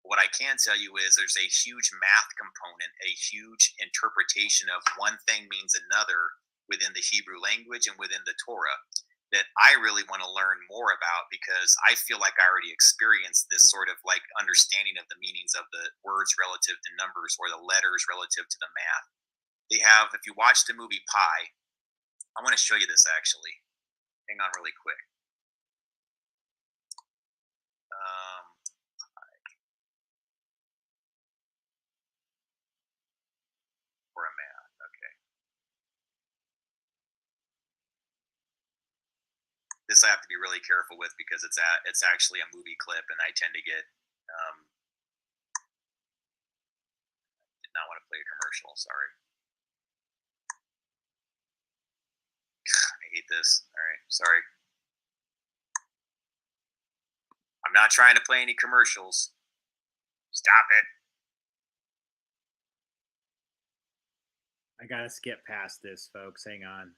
What I can tell you is there's a huge math component, a huge interpretation of one thing means another within the Hebrew language and within the Torah that I really want to learn more about, because I feel like I already experienced this sort of like understanding of the meanings of the words relative to numbers or the letters relative to the math. They have, if you watch the movie Pi, I want to show you this actually. Hang on really quick. Um, for a math, okay. This I have to be really careful with because it's actually a movie clip, and I tend to get did not want to play a commercial. Sorry, I hate this. All right, sorry. I'm not trying to play any commercials. Stop it. I gotta skip past this, folks. Hang on.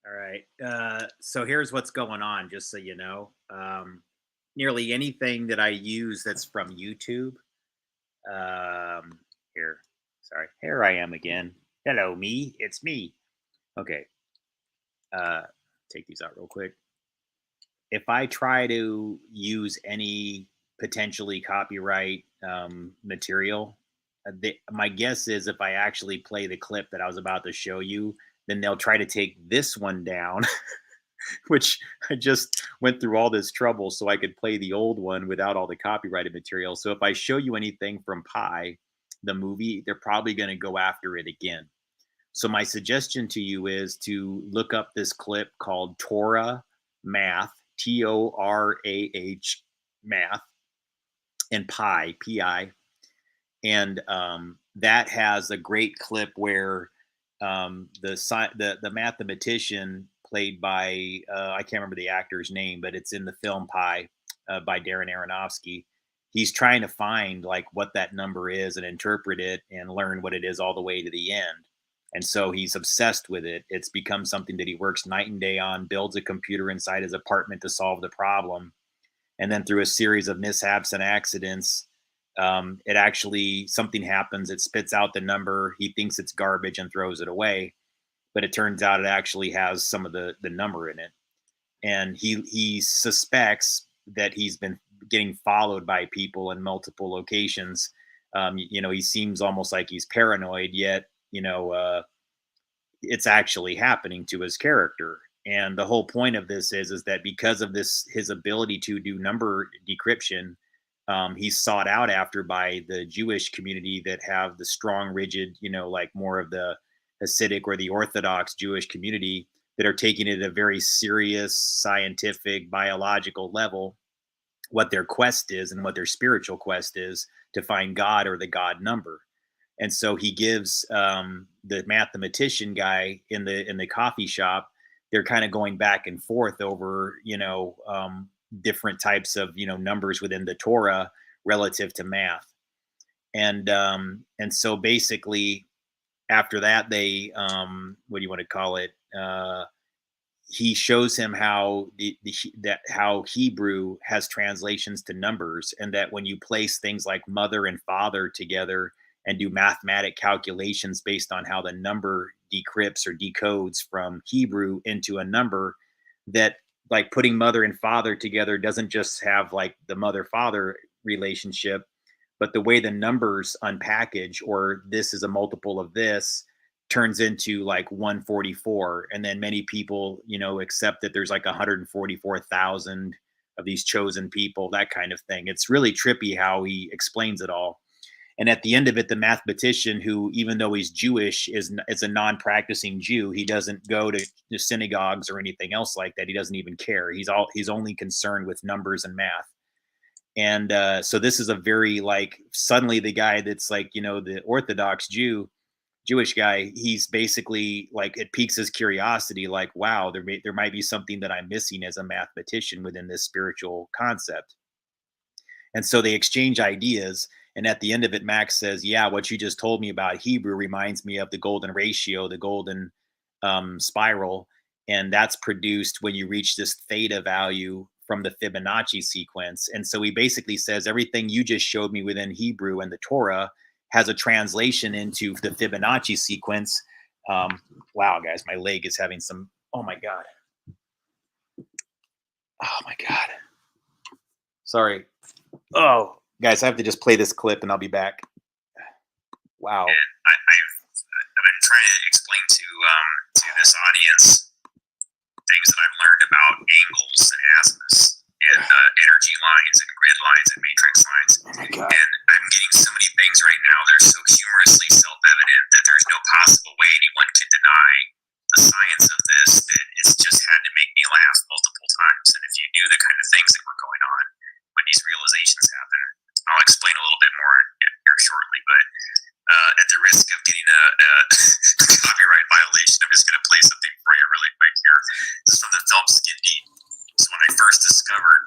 All right. So here's what's going on, just so you know. Nearly anything that I use that's from YouTube. Here, sorry. Here I am again. Hello, me. It's me. Okay. Uh, take these out real quick. If I try to use any potentially copyright material, my guess is if I actually play the clip that I was about to show you, then they'll try to take this one down, which I just went through all this trouble so I could play the old one without all the copyrighted material. So if I show you anything from Pi, the movie, they're probably going to go after it again. So my suggestion to you is to look up this clip called Torah Math, Torah Math, and Pi, Pi, and that has a great clip where the mathematician played by I can't remember the actor's name, but it's in the film Pi by Darren Aronofsky. He's trying to find like what that number is and interpret it and learn what it is all the way to the end. And so he's obsessed with it. It's become something that he works night and day on, builds a computer inside his apartment to solve the problem. And then through a series of mishaps and accidents, it actually something happens. It spits out the number. He thinks it's garbage and throws it away, but it turns out it actually has some of the number in it. And he suspects that he's been getting followed by people in multiple locations. He seems almost like he's paranoid, yet it's actually happening to his character. And the whole point of this is that because of this, his ability to do number decryption, he's sought out after by the Jewish community that have the strong, rigid, like more of the Hasidic or the Orthodox Jewish community that are taking it at a very serious, scientific, biological level, what their quest is and what their spiritual quest is to find God or the God number. And so he gives the mathematician guy in the coffee shop. They're kind of going back and forth over different types of numbers within the Torah relative to math, and so basically after that they what do you want to call it? He shows him how how Hebrew has translations to numbers, and that when you place things like mother and father together and do mathematic calculations based on how the number decrypts or decodes from Hebrew into a number, that like putting mother and father together doesn't just have like the mother father relationship, but the way the numbers unpackage, or this is a multiple of this, turns into like 144. And then many people accept that there's like 144,000 of these chosen people, that kind of thing. It's really trippy how he explains it all. And at the end of it, the mathematician, who, even though he's Jewish, is a non-practicing Jew. He doesn't go to synagogues or anything else like that. He doesn't even care. He's only concerned with numbers and math. And so this is a very like, suddenly the guy that's like the Orthodox Jewish guy, he's basically like, it piques his curiosity. Like, wow, there might be something that I'm missing as a mathematician within this spiritual concept. And so they exchange ideas. And at the end of it, Max says, yeah, what you just told me about Hebrew reminds me of the golden ratio, the golden spiral. And that's produced when you reach this theta value from the Fibonacci sequence. And so he basically says everything you just showed me within Hebrew and the Torah has a translation into the Fibonacci sequence. Wow, guys, my leg is having some, oh my God. Oh my God. Sorry. Oh, guys, I have to just play this clip and I'll be back. Wow. And I've been trying to explain to this audience things that I've learned about angles and azimuths and energy lines and grid lines and matrix lines. Oh my God. And I'm getting so many things right now that are so humorously self-evident that there's no possible way anyone can deny the science of this, that it's just had to make me laugh multiple times. And if you knew the kind of things that were going on when these realizations happen, I'll explain a little bit more here shortly, but at the risk of getting a copyright violation, I'm just going to play something for you really quick here. This is from the film Skin Deep. So when I first discovered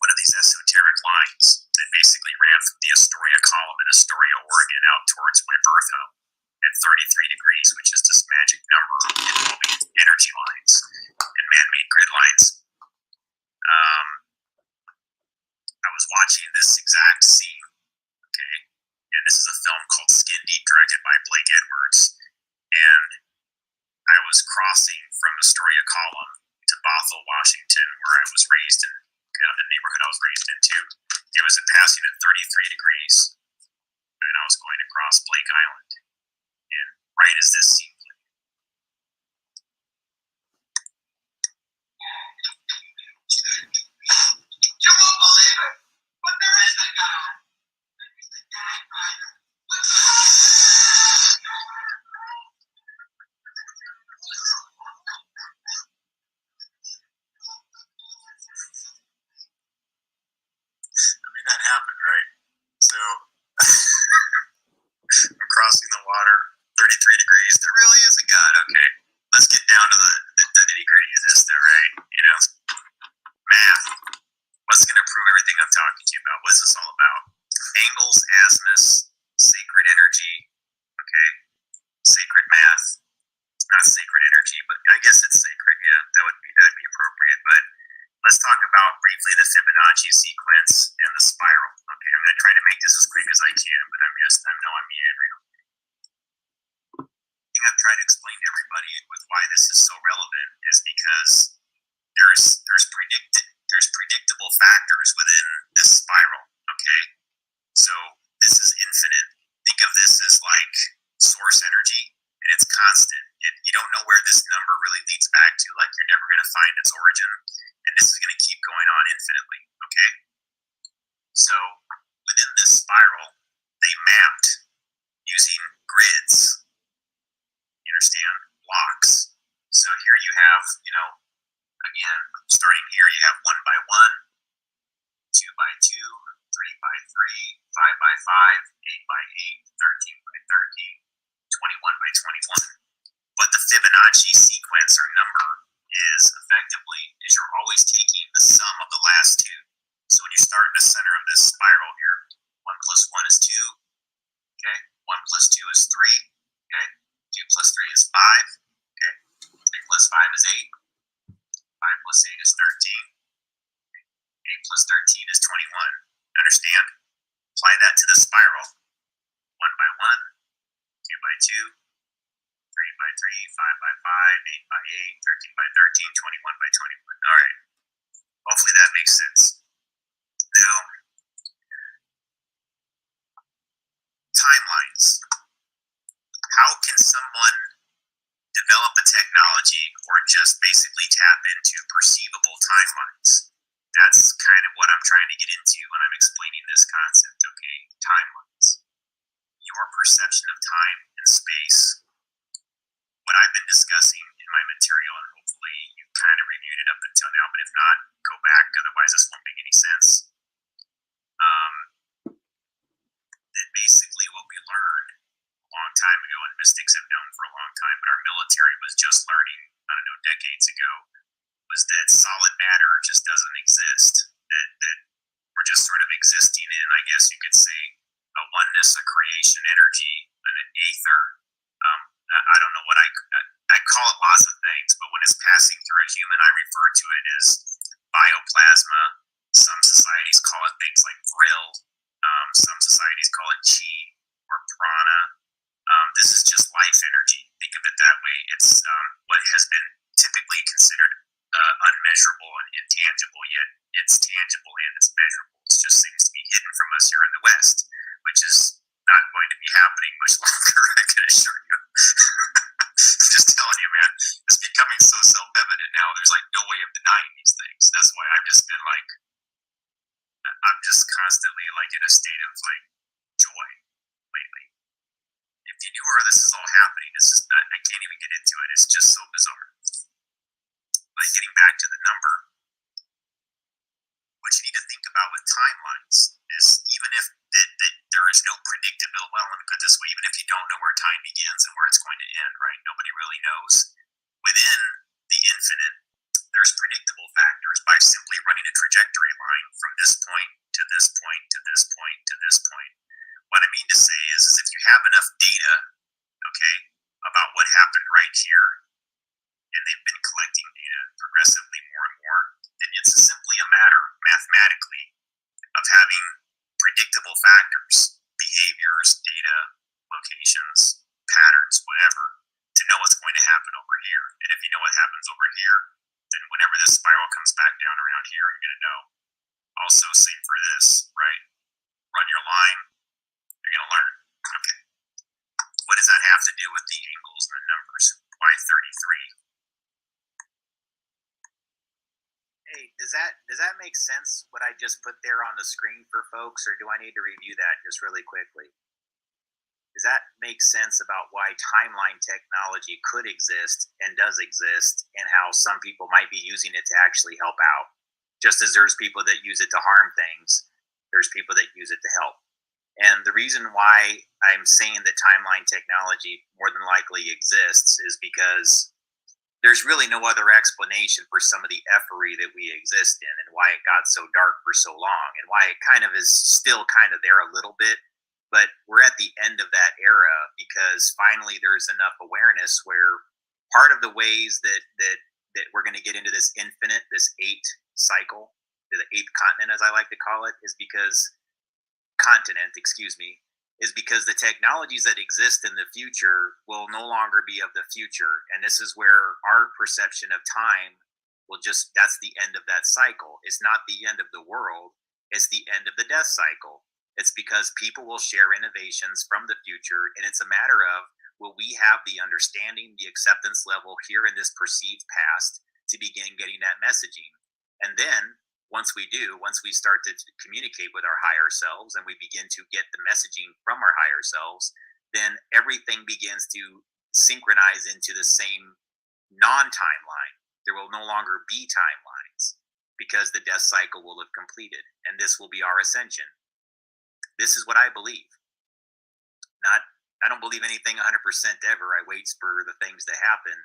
one of these esoteric lines that basically ran from the Astoria column in Astoria, Oregon, out towards my birth home at 33 degrees, which is this magic number involving energy lines and man-made grid lines. I was watching this exact scene, okay? And this is a film called Skin Deep, directed by Blake Edwards. And I was crossing from Astoria Column to Bothell, Washington, where I was raised in, the neighborhood I was raised into. It was passing at 33 degrees, and I was going to cross Blake Island. And right as this scene played, you won't believe it, but there is a God. He's the God rider. That happened, right? So I'm crossing the water, 33 degrees. There really is a God. Okay, let's get down to the nitty gritty of this, though, right? You know, math. What's going to prove everything I'm talking to you about? What's this all about? Angles, azimuths, sacred energy. Okay, sacred math. It's not sacred energy, but I guess it's sacred. Yeah, that'd be appropriate. But let's talk about briefly the Fibonacci sequence and the spiral. Okay, I'm going to try to make this as quick as I can, but I know I'm meandering. The thing I'm trying to explain to everybody with why this is so relevant is because there's predictable factors within this spiral. Okay, so this is infinite. Think of this as like source energy, and it's constant. You don't know where this number really leads back to. Like, you're never going to find its origin. And this is going to keep going on infinitely, okay? So within this spiral, they mapped using grids, you understand, blocks. So here you have, again, starting here, you have 1 by 1, 2 by 2, 3 by 3, 5 by 5, 8 by 8, 13 by 13, 21 by 21. What the Fibonacci sequence or number is effectively is you're always taking the sum of the last two. So when you start in the center of this spiral here, 1 plus 1 is 2, okay? 1 plus 2 is 3, okay? 2 plus 3 is 5, okay? 3 plus 5 is 8, 5 plus 8 is 13, 8 plus 13 is 21. Understand? Apply that to the spiral. 1 by 1, 2 by 2, 3 by 3, 5 by 5, 8 by 8, 13 by 13, 21 by 21. All right. Hopefully that makes sense. Now, timelines. How can someone develop a technology or just basically tap into perceivable timelines? That's kind of what I'm trying to get into when I'm explaining this concept, okay? Timelines. Your perception of time and space. What I've been discussing in my material, and hopefully you kind of reviewed it up until now, but if not, go back, otherwise this won't make any sense. That basically what we learned a long time ago, and mystics have known for a long time, but our military was just learning, I don't know, decades ago, was that solid matter just doesn't exist. That we're just sort of existing in, I guess you could say, plasma. Some societies call it things like vril. Some societies call it chi or prana. This is just life energy. Think of it that way. It's what has been typically considered unmeasurable and intangible, yet it's tangible and it's measurable. It just seems to be hidden from us here in the West, which is not going to be happening much longer, I can assure you. I'm just telling you, man, it's becoming so self-evident now. There's like no way of denying these things. That's why I've just been like, I'm just constantly like in a state of like joy lately. If you knew where this is all happening, this is not, I can't even get into it. It's just so bizarre. But getting back to the number, what you need to think about with timelines is even if that there is no predictable, well, let me put it this way, even if you don't know where time begins and where it's going to end, right? Nobody really knows. Within the infinite, there's predictable factors by simply running a trajectory line from this point to this point to this point to this point. What I mean to say is if you have enough data, okay, about what happened right here, and they've been collecting data progressively more and more, then it's simply a matter, mathematically, of having predictable factors, behaviors, data, locations, patterns, whatever, to know what's going to happen over here. And if you know what happens over here, then whenever this spiral comes back down around here, you're going to know. Also, same for this, right? Run your line, you're going to learn. Okay. What does that have to do with the angles and the numbers? Why 33? Hey, does that make sense what I just put there on the screen for folks, or do I need to review that just really quickly? Does that make sense about why timeline technology could exist and does exist, and how some people might be using it to actually help out? Just as there's people that use it to harm things, there's people that use it to help. And the reason why I'm saying that timeline technology more than likely exists is because there's really no other explanation for some of the effery that we exist in and why it got so dark for so long and why it kind of is still kind of there a little bit. But we're at the end of that era because finally there's enough awareness where part of the ways that we're going to get into this infinite, this 8 cycle, the 8th continent, as I like to call it, is because the technologies that exist in the future will no longer be of the future. And this is where our perception of time that's the end of that cycle. It's not the end of the world. It's the end of the death cycle. It's because people will share innovations from the future. And it's a matter of, will we have the understanding, the acceptance level here in this perceived past to begin getting that messaging? And then once we start to communicate with our higher selves and we begin to get the messaging from our higher selves, then everything begins to synchronize into the same non-timeline. There will no longer be timelines because the death cycle will have completed, and this will be our ascension. This is what I believe. I don't believe anything 100% ever. I wait for the things to happen.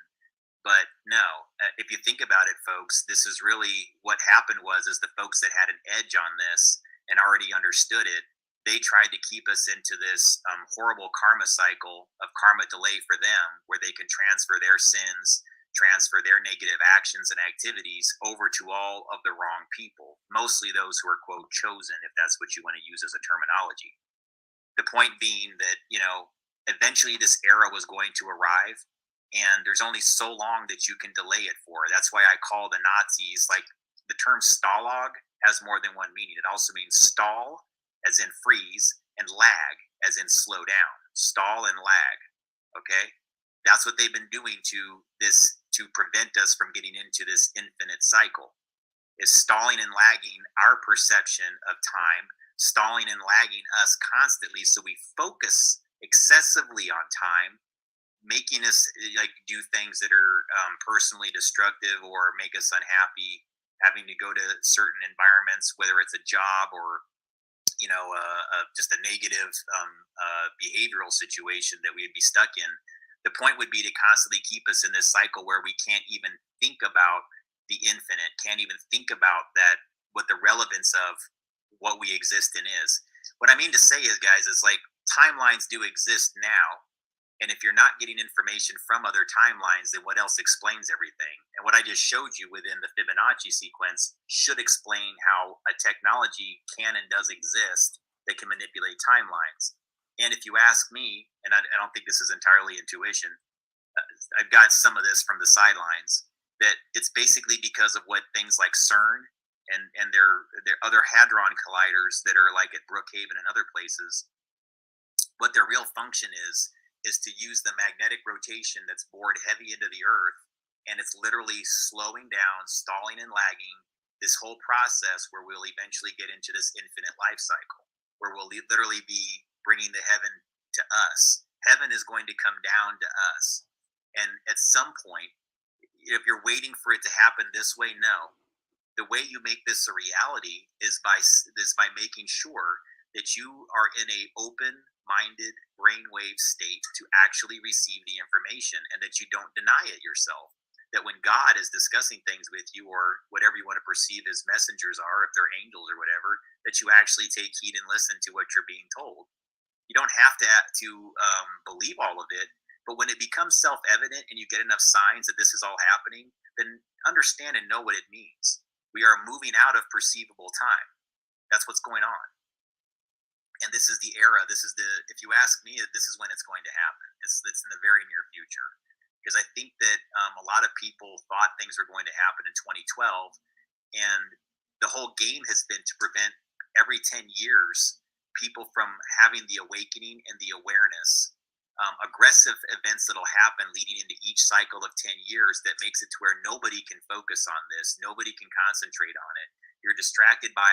But no, if you think about it, folks, this is really what happened is the folks that had an edge on this and already understood it, they tried to keep us into this horrible karma cycle of karma delay for them, where they can transfer their sins, transfer their negative actions and activities over to all of the wrong people, mostly those who are, quote, chosen, if that's what you want to use as a terminology. The point being that, eventually this era was going to arrive, and there's only so long that you can delay it for. That's why I call the Nazis, like, the term Stalag has more than one meaning. It also means stall, as in freeze, and lag, as in slow down. Stall and lag, okay? That's what they've been doing to prevent us from getting into this infinite cycle, is stalling and lagging our perception of time, stalling and lagging us constantly so we focus excessively on time, making us like do things that are personally destructive or make us unhappy, having to go to certain environments, whether it's a job or just a negative behavioral situation that we'd be stuck in. The point would be to constantly keep us in this cycle where we can't even think about the infinite, can't even think about that, what the relevance of what we exist in is. What I mean to say is, guys, is like timelines do exist now, And if you're not getting information from other timelines, then what else explains everything? And what I just showed you within the Fibonacci sequence should explain how a technology can and does exist that can manipulate timelines. And if you ask me, and I don't think this is entirely intuition, I've got some of this from the sidelines, that it's basically because of what things like CERN and their other hadron colliders that are like at Brookhaven and other places, what their real function is to use the magnetic rotation that's bored heavy into the earth, and it's literally slowing down, stalling and lagging this whole process where we'll eventually get into this infinite life cycle where we'll literally be bringing the heaven to us. Heaven is going to come down to us, and at some point, if you're waiting for it to happen this way, no. The way you make this a reality is by making sure that you are in a open-minded brainwave state to actually receive the information, and that you don't deny it yourself. That when God is discussing things with you, or whatever you want to perceive as messengers are, if they're angels or whatever, that you actually take heed and listen to what you're being told. You don't have to believe all of it, but when it becomes self-evident and you get enough signs that this is all happening, then understand and know what it means. We are moving out of perceivable time. That's what's going on. And this is the era. This is if you ask me, this is when it's going to happen. It's in the very near future. Because I think that a lot of people thought things were going to happen in 2012. And the whole game has been to prevent every 10 years people from having the awakening and the awareness. Aggressive events that'll happen leading into each cycle of 10 years that makes it to where nobody can focus on this. Nobody can concentrate on it. You're distracted by,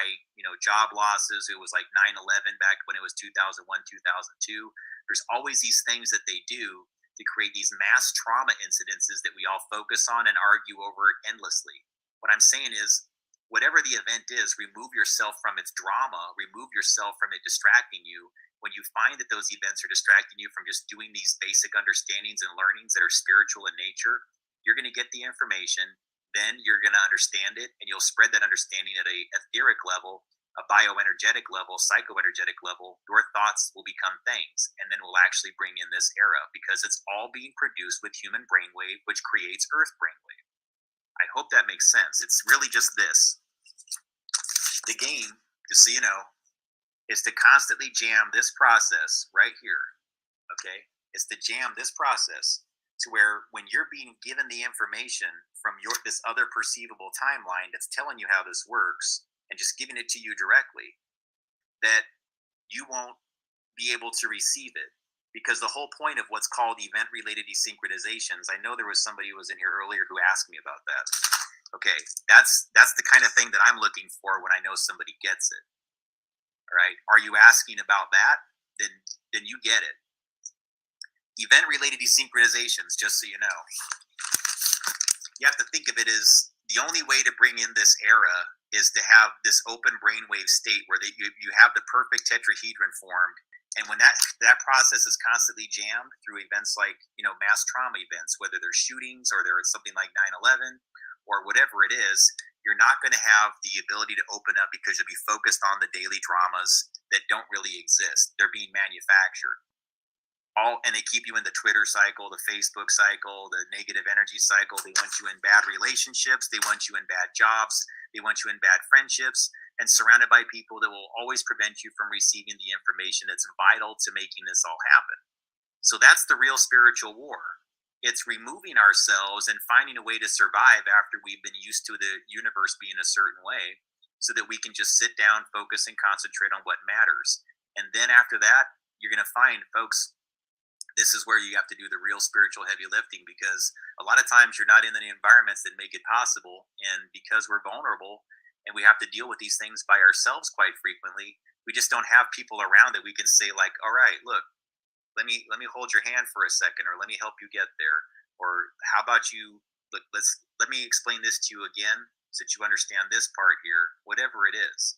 job losses. It was like 9/11 back when it was 2001, 2002. There's always these things that they do to create these mass trauma incidences that we all focus on and argue over endlessly. What I'm saying is, whatever the event is, remove yourself from its drama, remove yourself from it distracting you. When you find that those events are distracting you from just doing these basic understandings and learnings that are spiritual in nature, you're going to get the information, then you're going to understand it, and you'll spread that understanding at a etheric level, a bioenergetic level, psychoenergetic level. Your thoughts will become things, and then we'll actually bring in this era, because it's all being produced with human brainwave, which creates earth brainwave. I hope that makes sense. It's really just this. The game, just so you know, is to constantly jam this process right here, okay? Is to jam this process to where when you're being given the information from this other perceivable timeline that's telling you how this works and just giving it to you directly, that you won't be able to receive it. Because the whole point of what's called event-related desynchronizations, I know there was somebody who was in here earlier who asked me about that. Okay, that's the kind of thing that I'm looking for when I know somebody gets it. All right, are you asking about that? Then you get it. Event-related desynchronizations, just so you know, you have to think of it as the only way to bring in this era is to have this open brainwave state where you have the perfect tetrahedron formed. And when that process is constantly jammed through events like, mass trauma events, whether they're shootings or there's something like 9/11 or whatever it is, you're not going to have the ability to open up, because you'll be focused on the daily dramas that don't really exist. They're being manufactured. And they keep you in the Twitter cycle, the Facebook cycle, the negative energy cycle. They want you in bad relationships. They want you in bad jobs. They want you in bad friendships, and surrounded by people that will always prevent you from receiving the information that's vital to making this all happen. So that's the real spiritual war. It's removing ourselves and finding a way to survive after we've been used to the universe being a certain way, so that we can just sit down, focus, and concentrate on what matters. And then after that, you're going to find, folks, this is where you have to do the real spiritual heavy lifting, because a lot of times you're not in the environments that make it possible. And because we're vulnerable and we have to deal with these things by ourselves quite frequently, we just don't have people around that we can say, like, all right, look, let me hold your hand for a second, or let me help you get there, or how about you let me explain this to you again so that you understand this part here, whatever it is.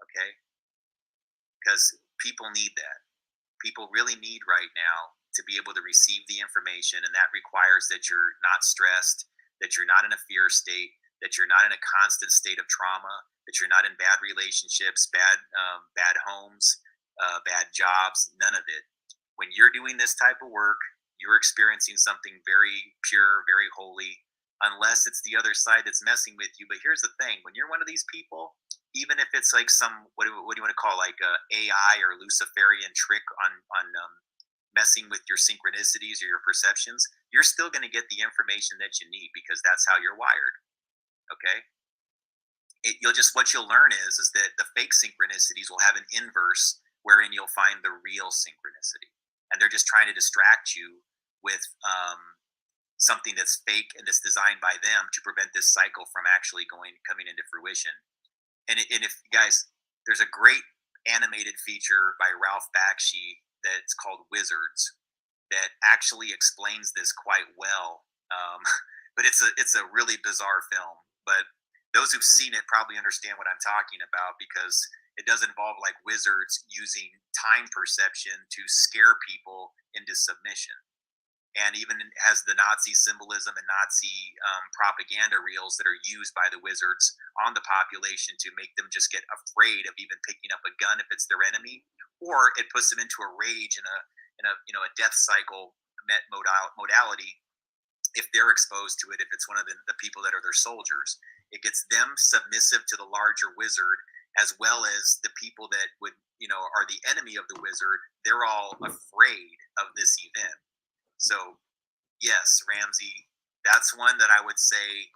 Okay, because people need that. People really need right now to be able to receive the information, and that requires that you're not stressed, that you're not in a fear state, that you're not in a constant state of trauma, that you're not in bad relationships, bad homes, bad jobs, none of it. when you're doing this type of work, you're experiencing something very pure, very holy, unless it's the other side that's messing with you. But here's the thing: when you're one of these people, even if it's like some what do you want to call, like a AI or Luciferian trick on messing with your synchronicities or your perceptions, you're still going to get the information that you need because that's how you're wired. Okay. You'll just, what you'll learn is that the fake synchronicities will have an inverse wherein you'll find the real synchronicity, and they're just trying to distract you with something that's fake and that's designed by them to prevent this cycle from actually coming into fruition. And if guys, there's a great animated feature by Ralph Bakshi that's called Wizards that actually explains this quite well. But it's a really bizarre film. But those who've seen it probably understand what I'm talking about, because it does involve like wizards using time perception to scare people into submission. And even has the Nazi symbolism and Nazi propaganda reels that are used by the wizards on the population to make them just get afraid of even picking up a gun if it's their enemy, or it puts them into a rage and a death cycle modality if they're exposed to it, if it's one of the people that are their soldiers. It gets them submissive to the larger wizard, as well as the people that would, are the enemy of the wizard. They're all afraid of this event. So, yes, Ramsey, that's one that I would say,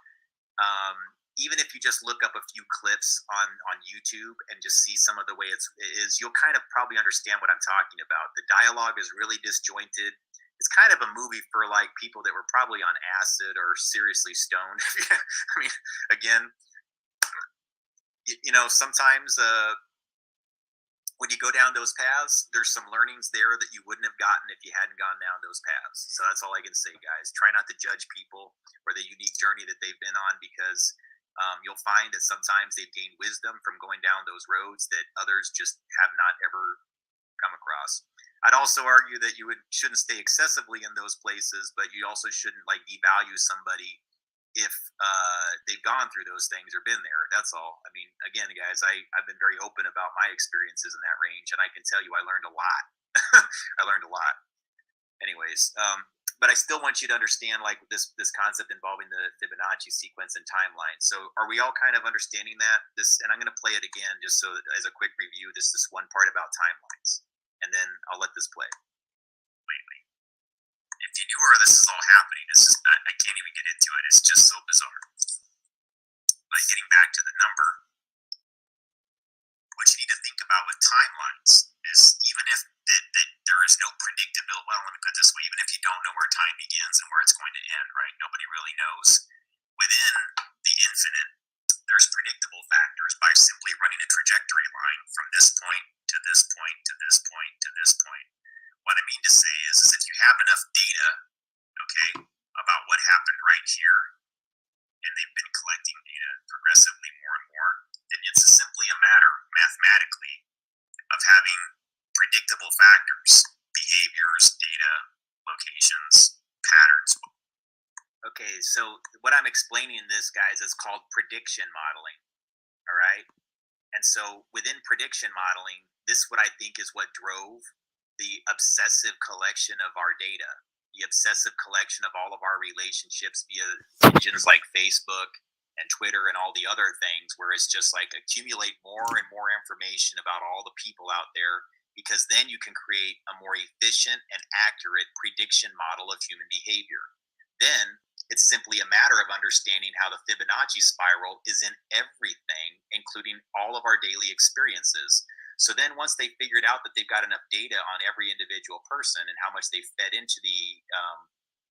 even if you just look up a few clips on YouTube and just see some of the way it is, you'll kind of probably understand what I'm talking about. The dialogue is really disjointed. It's kind of a movie for like people that were probably on acid or seriously stoned. I mean, again, sometimes when you go down those paths, there's some learnings there that you wouldn't have gotten if you hadn't gone down those paths. So that's all I can say, guys. Try not to judge people or the unique journey that they've been on, because you'll find that sometimes they've gained wisdom from going down those roads that others just have not ever come across. I'd also argue that you shouldn't stay excessively in those places, but you also shouldn't like devalue somebody if they've gone through those things or been there. That's all. I mean, again, guys, I've been very open about my experiences in that range, and I can tell you I learned a lot. I learned a lot. Anyways, but I still want you to understand like this concept involving the Fibonacci sequence and timeline. So are we all kind of understanding that? And I'm going to play it again just so as a quick review. This one part about timelines, and then I'll let this play. If you knew where this is all happening, it's just, I can't even get into it. It's just so bizarre. But getting back to the number, what you need to think about with timelines is, even if that there is no predictable, well, let me put it this way, even if you don't know where time begins and where it's going to end, right? Nobody really knows. Within the infinite, there's predictable factors by simply running a trajectory line from this point to this point to this point to this point. What I mean to say is if you have enough data, okay, about what happened right here, and they've been collecting data progressively more and more, then it's simply a matter, mathematically, of having predictable factors, behaviors, data, locations, patterns. Okay, so what I'm explaining in this, guys, is called prediction modeling, all right? And so within prediction modeling, this what I think is what drove the obsessive collection of our data, the obsessive collection of all of our relationships via engines like Facebook and Twitter and all the other things, where it's just like accumulate more and more information about all the people out there, because then you can create a more efficient and accurate prediction model of human behavior. Then it's simply a matter of understanding how the Fibonacci spiral is in everything, including all of our daily experiences. So then once they figured out that they've got enough data on every individual person and how much they've fed into the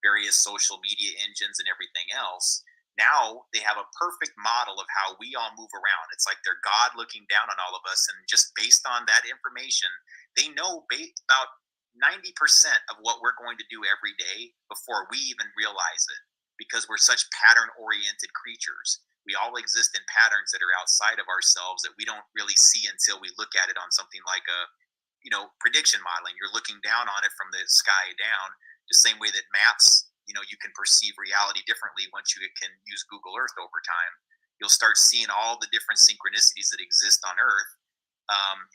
various social media engines and everything else, now they have a perfect model of how we all move around. It's like they're God looking down on all of us, and just based on that information, they know about 90% of what we're going to do every day before we even realize it, because we're such pattern-oriented creatures. We all exist in patterns that are outside of ourselves that we don't really see until we look at it on something like prediction modeling. You're looking down on it from the sky down, the same way that maps, you can perceive reality differently once you can use Google Earth over time. You'll start seeing all the different synchronicities that exist on Earth,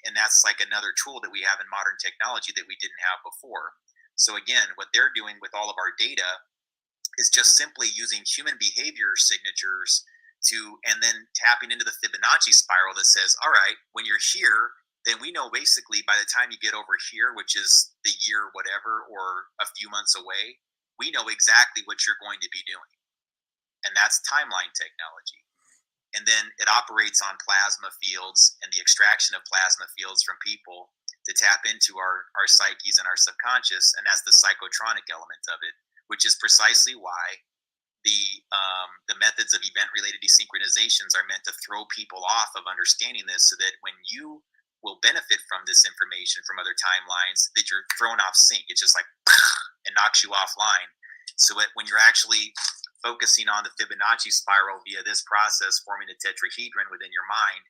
And that's like another tool that we have in modern technology that we didn't have before. So again, what they're doing with all of our data is just simply using human behavior signatures and then tapping into the Fibonacci spiral that says, all right, when you're here, then we know basically by the time you get over here, which is the year whatever or a few months away, we know exactly what you're going to be doing. And that's timeline technology. And then it operates on plasma fields and the extraction of plasma fields from people to tap into our psyches and our subconscious. And that's the psychotronic element of it, which is precisely why the methods of event-related desynchronizations are meant to throw people off of understanding this, so that when you will benefit from this information from other timelines, that you're thrown off sync. It's just like and knocks you offline. So when you're actually focusing on the Fibonacci spiral via this process, forming a tetrahedron within your mind,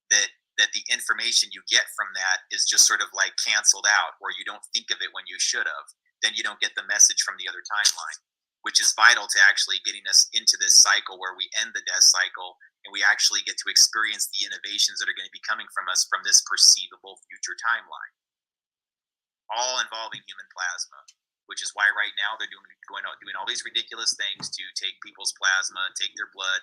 that the information you get from that is just sort of like canceled out, or you don't think of it when you should have. Then you don't get the message from the other timeline, which is vital to actually getting us into this cycle where we end the death cycle and we actually get to experience the innovations that are going to be coming from us from this perceivable future timeline, all involving human plasma, which is why right now they're doing all these ridiculous things to take people's plasma, take their blood,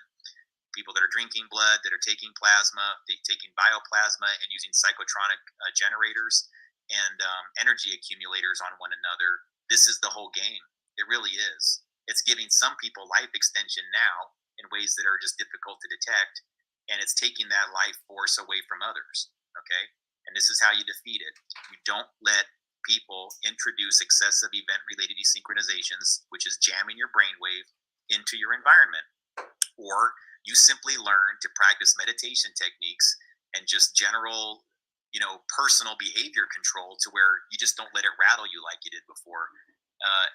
people that are drinking blood, that are taking plasma, taking bioplasma and using psychotronic generators and energy accumulators on one another. This is the whole game. It really is. It's giving some people life extension now in ways that are just difficult to detect, and it's taking that life force away from others. Okay? And this is how you defeat it. You don't let people introduce excessive event-related desynchronizations, which is jamming your brainwave into your environment. Or you simply learn to practice meditation techniques and just general, personal behavior control to where you just don't let it rattle you like you did before.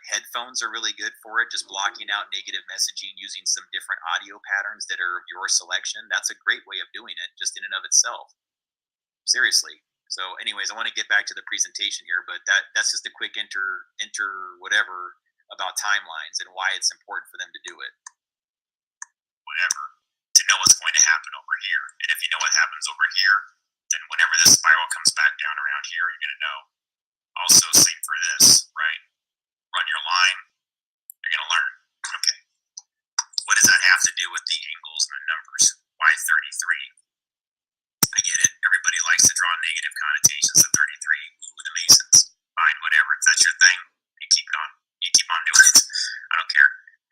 Headphones are really good for it, just blocking out negative messaging using some different audio patterns that are of your selection. That's a great way of doing it, just in and of itself. Seriously. So anyways, I want to get back to the presentation here, but that's just a quick whatever about timelines and why it's important for them to do it. Whatever, to know what's going to happen over here. And if you know what happens over here, then whenever this spiral comes back down around here, you're going to know. Also, same for this, right? Run your line, you're going to learn. Okay. What does that have to do with the angles and the numbers? Why 33? I get it. Everybody likes to draw negative connotations of 33. Ooh, the Masons. Fine, whatever. If that's your thing, you keep on. You keep on doing it. I don't care.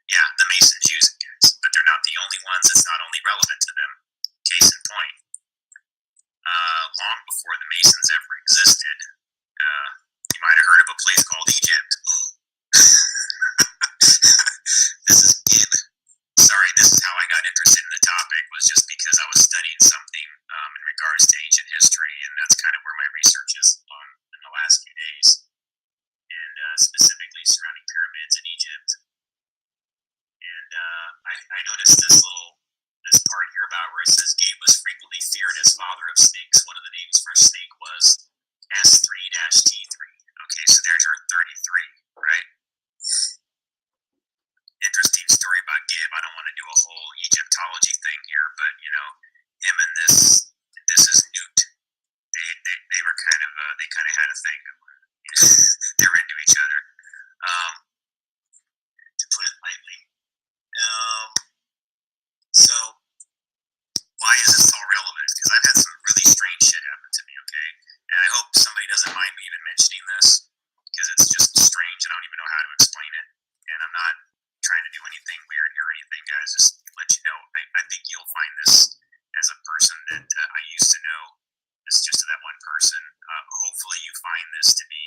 Yeah, the Masons use it, guys, but they're not the only ones. It's not only relevant to them. Case in point, long before the Masons ever existed, you might have heard of a place called Egypt. This is Gib. Sorry, this is how I got interested in the topic, was just because I was studying something in regards to ancient history, and that's kind of where my research is on in the last few days, and specifically surrounding pyramids in Egypt. And I noticed this part here about where it says Gabe was frequently feared as father of snakes. One of the names for a snake was S3-T3. Okay, so there's your 33, right? Interesting story about Gabe. I don't want to do a whole Egyptology thing here, but him and this is Newt. They were they kind of had a thing. They were into each other, to put it lightly. So why is this all relevant? Because I've had some really strange shit happen to me, okay? And I hope somebody doesn't mind me even mentioning this, because it's just strange and I don't even know how to explain it. And I'm not trying to do anything weird here or anything, guys. Just to let you know, I think you'll find this, as a person that I used to know, it's just to that one person. Hopefully you find this to be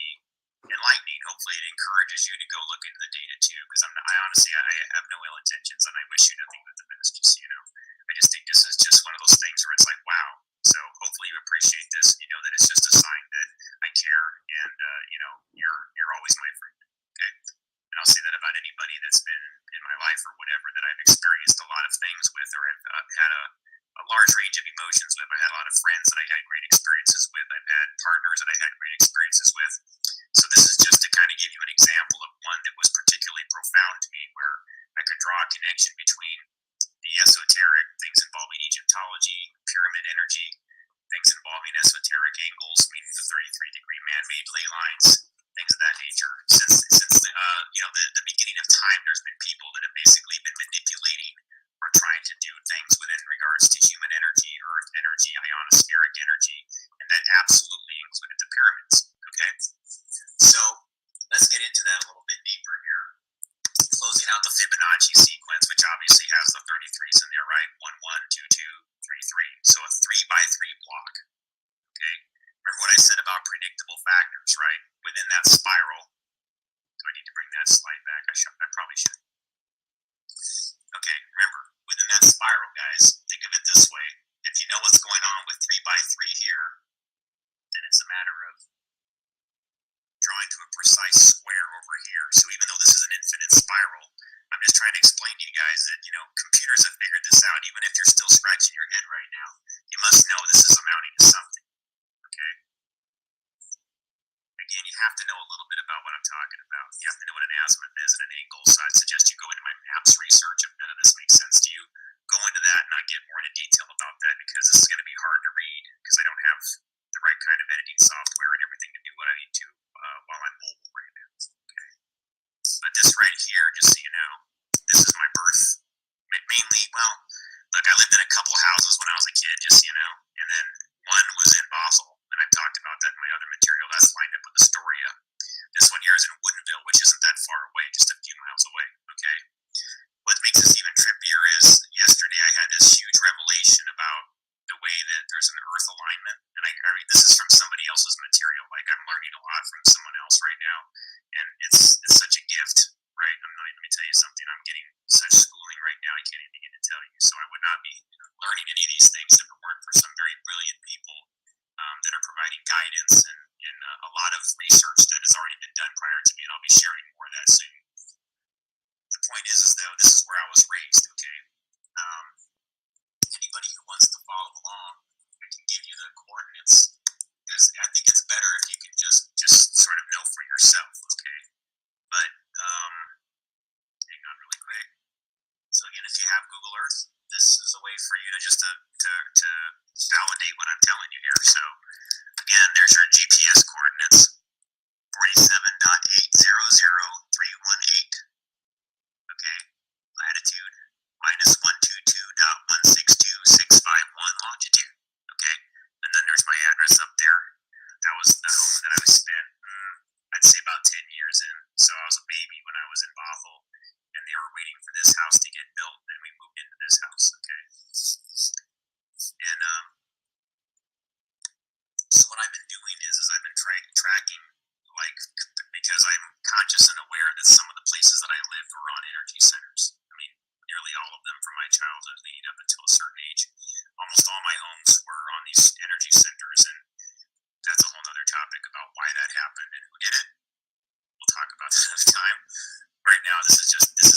enlightening. Hopefully it encourages you to go look into the data too, because I honestly have no ill intentions, and I wish you nothing but the best. Just I just think this is just one of those things where it's like, wow. So hopefully you appreciate this, and you know that it's just a sign that I care, and you're always my friend. Okay, and I'll say that about anybody that's been in my life or whatever, that I've experienced a lot of things with, or I've had a large range of emotions with. I've had a lot of friends that I had great experiences with. I've had partners that I had great experiences with. So this is just to kind of give you an example of one that was particularly profound to me, where I could draw a connection between the esoteric things involving Egyptology, pyramid energy, things involving esoteric angles, meaning the 33-degree man-made ley lines, things of that nature. Since the beginning of time, there's been people that have basically been manipulating or trying to do things within regards to human energy, earth energy, ionospheric energy, and that absolutely included the pyramids. Okay, so let's get into that a little bit deeper here. Closing out the Fibonacci sequence, which obviously has the 33s in there, right? 1, 1, 2, 2, 3, 3. So a 3 by 3 block. Okay. Remember what I said about predictable factors, right? Within that spiral. Do I need to bring that slide back? I probably should. Okay. Remember, within that spiral, guys, think of it this way. If you know what's going on with 3 by 3 here, then it's a matter of drawing to a precise square over here. So even though this is an infinite spiral, I'm just trying to explain to you guys that, computers have figured this out. Even if you're still scratching your head right now, you must know this is amounting to something. Okay? Again, you have to know a little bit about what I'm talking about. You have to know what an azimuth is and an angle. So I'd suggest you go into my maps research if none of this makes sense to you. Go into that and I'll get more into detail about that because this is going to be hard to read because I don't have the right kind of editing software and everything to do what I need to while I'm mobile right now. Okay. But this right here, just so you know, this is my birth. Mainly, well, look, I lived in a couple houses when I was a kid, just so you know, and then one was in Basel, and I've talked about that in my other material. That's lined up with Astoria. This one here is in Woodinville, which isn't that far away, just a few miles away. Okay. What makes this even trippier is yesterday I had this huge revelation about the way that there's an earth alignment, and I read this is from somebody else's material. Like I'm learning a lot from someone else right now, and it's such a gift, right? Let me tell you something. I'm getting such schooling right now. I can't even begin to tell you. So I would not be learning any of these things if it weren't for some very brilliant people that are providing guidance and a lot of research that has already been done prior to me, and I'll be sharing more of that soon. The point is though, this is where I was raised. Okay. Anybody who wants to follow along, I can give you the coordinates. Because I think it's better if you can just sort of know for yourself, okay? But hang on really quick. So again, if you have Google Earth, this is a way for you to just to validate what I'm telling you here. So again, there's your GPS coordinates, 47.800318. Okay, latitude -122.162651 longitude. Okay, and then there's my address up there. That was the home that I was spent, I'd say about 10 years in. So I was a baby when I was in Bothell, and they were waiting for this house to get built, and we moved into this house. Okay, and so what I've been doing is I've been tracking, like, because I'm conscious and aware that some of the places that I lived were on energy centers. I mean, nearly all of them from my childhood leading up until a certain age. Almost all my homes were on these energy centers, and that's a whole other topic about why that happened and who did it. We'll talk about that another time. Right now, this is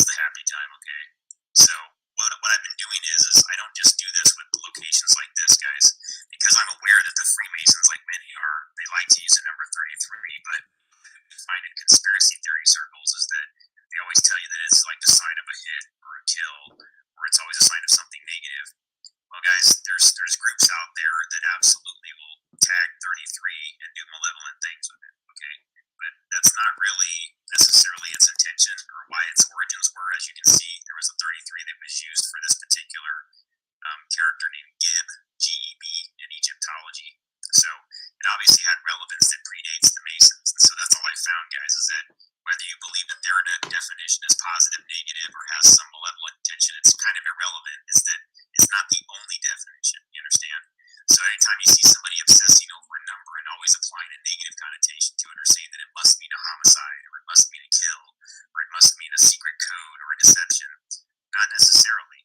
the happy time, okay? So what I've been doing is I don't just do this with locations like this, guys, because I'm aware that the Freemasons, like many are, they like to use the number 33, but what you find in conspiracy theory circles is that they always tell you that it's like the sign of a hit or a kill, or it's always a sign of something negative. Well, guys, there's groups out there that absolutely will tag 33 and do malevolent things with it, okay? But that's not really necessarily its intention or why its origins were. As you can see, there was a 33 that was used for this particular character named Gib, G-E-B, in Egyptology. So it obviously had relevance that predates the Masons. And so that's all I found, guys, is that whether you believe that their definition is positive, negative, or has some malevolent intention, it's kind of irrelevant. Is that it's not the only definition. You understand? So anytime you see somebody obsessing over a number and always applying a negative connotation to it, or saying that it must mean a homicide, or it must mean a kill, or it must mean a secret code or a deception, not necessarily.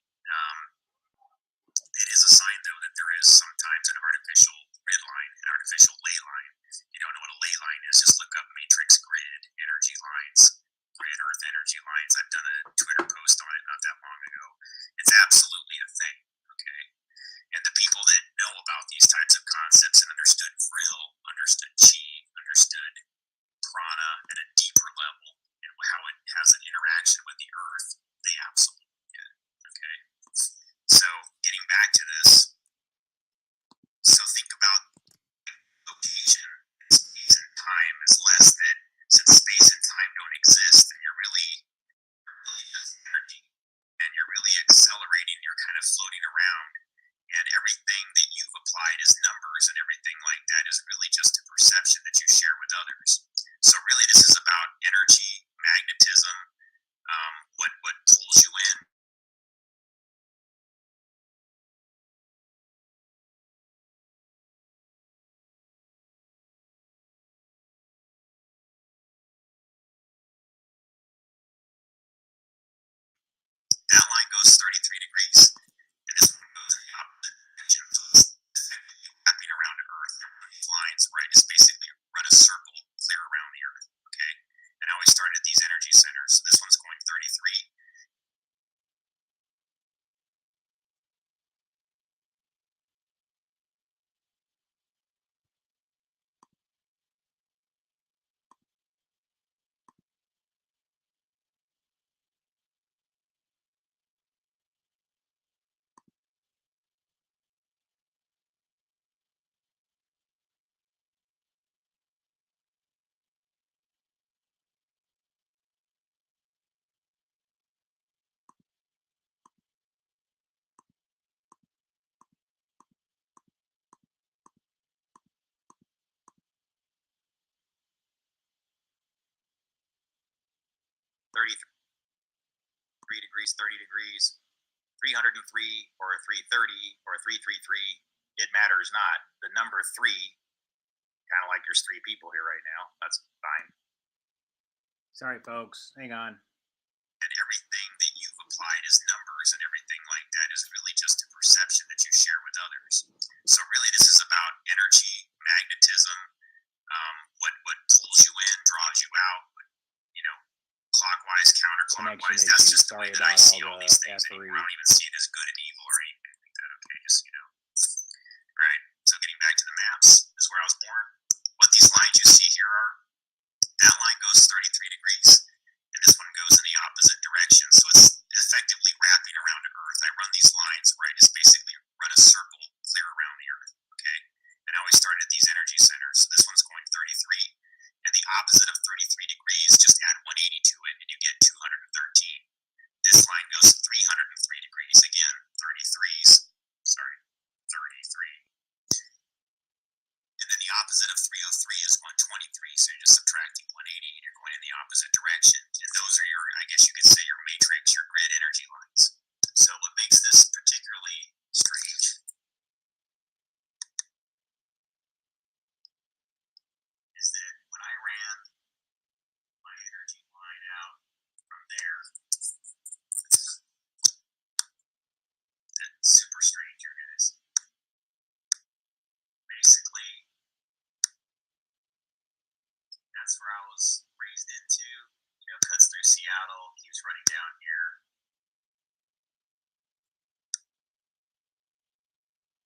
It is a sign, though, that there is sometimes an artificial grid line, an artificial ley line. If you don't know what a ley line is, just look up matrix grid energy lines, grid earth energy lines. I've done a Twitter post on it not that long ago. It's absolutely a thing, okay? And the people that know about these types of concepts and understood Vril, understood Chi, understood prana at a deeper level, and how it has an interaction with the earth, they absolutely get it, okay? So getting back to this, so think about applied as numbers and everything like that is really just a perception that you share with others. So really, this is about energy, magnetism, what pulls you in. That line goes 33 degrees, and this one goes in the opposite direction. So it's effectively wrapping around the Earth. And one of these lines, right, is basically run a circle clear around the Earth. Okay, and I always start at these energy centers. So this one's going 33. 33 degrees, 30 degrees, 303 or 330 or 333, it matters not. The number 3, kind of like there's 3 people here right now. That's fine. Sorry, folks. Hang on. And everything that you've applied as numbers and everything like that is really just a perception that you share with others. So really, this is about energy, magnetism, what pulls you in, draws you out, you know, clockwise, counterclockwise. Connection That's issues. just the way Sorry that I about see all all the these things anymore. I don't even see it as good and evil or anything like that. Okay, just right. So getting back to the maps, this is where I was born. What these lines you see here are, that line goes 33 degrees, and this one goes in the opposite direction. So it's effectively wrapping around the Earth. I run these lines, right? It's basically run a circle clear around the Earth. Okay, and I always start at these energy centers. So this one's going 33. And the opposite of 33 degrees, just add 180 to it, and you get 213. This line goes 303 degrees. Again, 33s. Sorry, 33. And then the opposite of 303 is 123. So you're just subtracting 180, and you're going in the opposite direction. And those are your, I guess you could say, your matrix, your grid energy lines. So what makes this particularly strange is that when I ran my energy line out from there, that's super strange, you guys. Basically, that's where I was raised into. You know, cuts through Seattle, keeps running down here,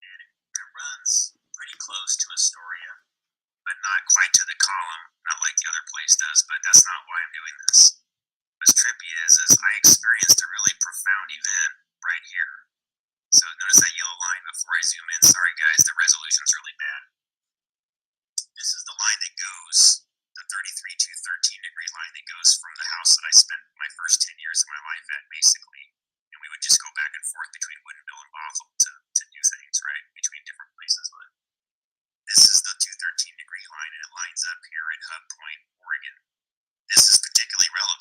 and it runs pretty close to Astoria, but not quite to the column, not like the other place does. But that's not why I'm doing this. What's trippy is I experienced a really profound event right here. So notice that yellow line before I zoom in. Sorry guys, the resolution's really bad. This is the line that goes, the 33 to 13 degree line that goes from the house that I spent my first 10 years of my life at, basically. And we would just go back and forth between Woodinville and Bothell to do things, right? Between different places. But this is the 213 degree line, and it lines up here at Hub Point, Oregon. This is particularly relevant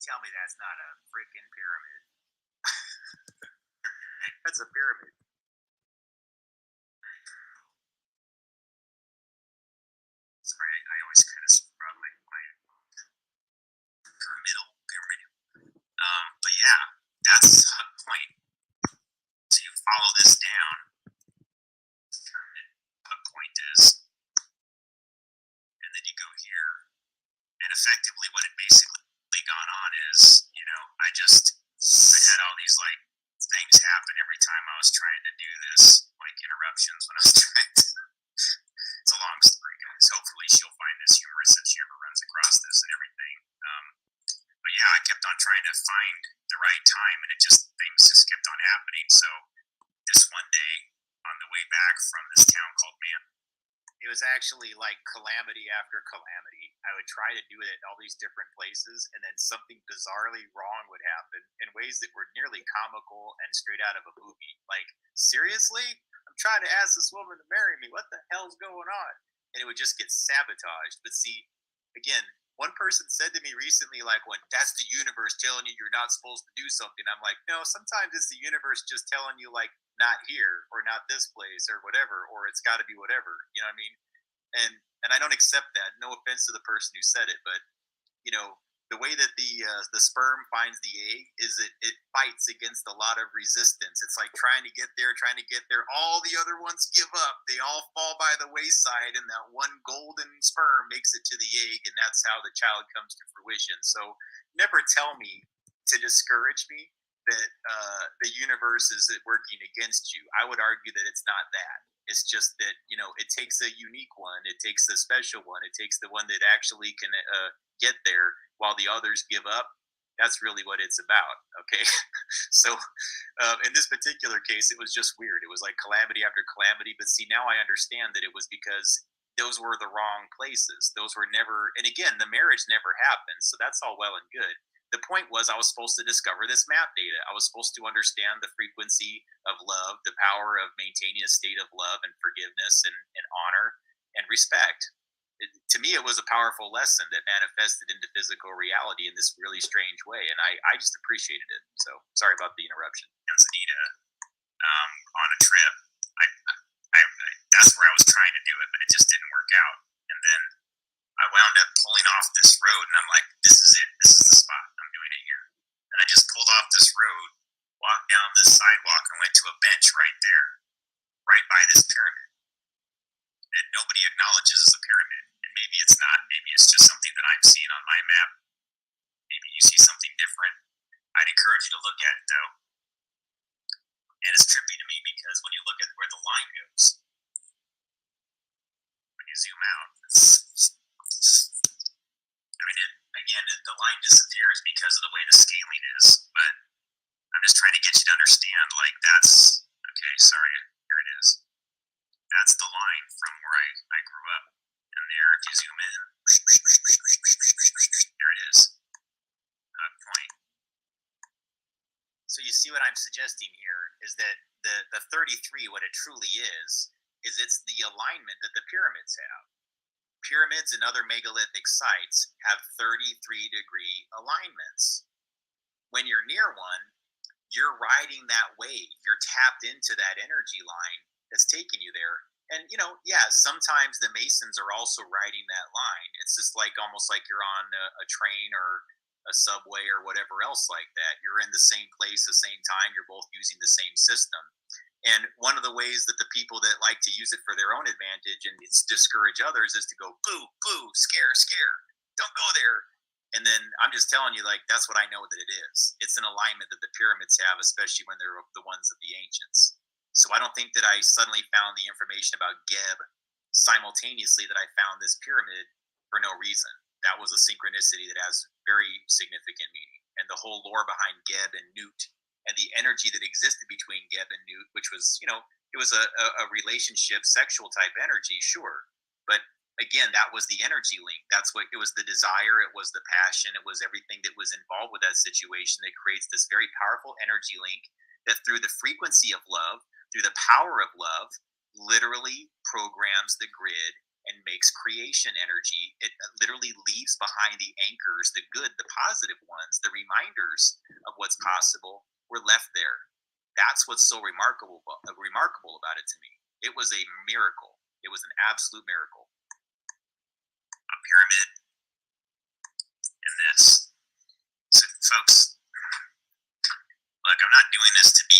tell me that's not a freaking pyramid. That's a pyramid. Sorry, I always kind of screw up my pyramid. But yeah, that's hook point. So you follow this down. Pyramid hook point is, and then you go here, and effectively what it basically gone on is, I had all these like things happen every time I was trying to do this, like interruptions when I was trying to. It's a long story, guys. Hopefully she'll find this humorous if she ever runs across this and everything. But yeah, I kept on trying to find the right time, and things just kept on happening. So this one day, on the way back from this town called it was actually like calamity after calamity. I would try to do it at all these different places, and then something bizarrely wrong would happen in ways that were nearly comical and straight out of a movie. Like, seriously? I'm trying to ask this woman to marry me. What the hell's going on? And it would just get sabotaged. But see, again, one person said to me recently, like, when that's the universe telling you you're not supposed to do something. I'm like, no, sometimes it's the universe just telling you, like, not here or not this place or whatever, or it's got to be whatever. You know what I mean? And I don't accept that. No offense to the person who said it, but the way that the sperm finds the egg is it fights against a lot of resistance. It's like trying to get there. All the other ones give up. They all fall by the wayside, and that one golden sperm makes it to the egg, and that's how the child comes to fruition. So never tell me to discourage me that the universe is working against you. I would argue that it's not that. It's just that, it takes a unique one. It takes a special one. It takes the one that actually can get there while the others give up. That's really what it's about. Okay. So in this particular case, it was just weird. It was like calamity after calamity. But see, now I understand that it was because those were the wrong places. Those were never, and again, the marriage never happened. So that's all well and good. The point was I was supposed to discover this map data. I was supposed to understand the frequency of love, the power of maintaining a state of love and forgiveness and honor and respect. To me, it was a powerful lesson that manifested into physical reality in this really strange way. And I just appreciated it. So sorry about the interruption. Tanzania on a trip. That's where I was trying to do it, but it just didn't work out. And then I wound up pulling off this road, and I'm like, this is it. This is the spot. I'm doing it here. And I just pulled off this road, walked down this sidewalk, and went to a bench right there, right by this pyramid that nobody acknowledges as a pyramid. And maybe it's not. Maybe it's just something that I'm seeing on my map. Maybe you see something different. I'd encourage you to look at it, though. And it's trippy to me because when you look at where the line goes, when you zoom out, the line disappears because of the way the scaling is. But I'm just trying to get you to understand, like, that's, okay, sorry, here it is. That's the line from where I grew up. And there, if you zoom in, there it is. Point. So you see what I'm suggesting here is that the 33, what it truly is it's the alignment that the pyramids have. Pyramids and other megalithic sites have 33-degree alignments. When you're near one, you're riding that wave. You're tapped into that energy line that's taking you there. And, sometimes the Masons are also riding that line. It's just like almost like you're on a train or a subway or whatever else like that. You're in the same place, the same time. You're both using the same system. And one of the ways that the people that like to use it for their own advantage and it's discourage others is to go, boo, boo, scare, don't go there. And then I'm just telling you, like, that's what I know that it is. It's an alignment that the pyramids have, especially when they're the ones of the ancients. So I don't think that I suddenly found the information about Geb simultaneously that I found this pyramid for no reason. That was a synchronicity that has very significant meaning. And the whole lore behind Geb and Newt and the energy that existed between Geb and Newt, which was, it was a relationship, sexual type energy, sure. But again, that was the energy link. That's what it was, the desire, it was the passion, it was everything that was involved with that situation that creates this very powerful energy link that through the frequency of love, through the power of love, literally programs the grid and makes creation energy. It literally leaves behind the anchors, the good, the positive ones, the reminders of what's possible were left there. That's what's so remarkable about it to me. It was a miracle. It was an absolute miracle. A pyramid and this. So, folks, look, I'm not doing this to be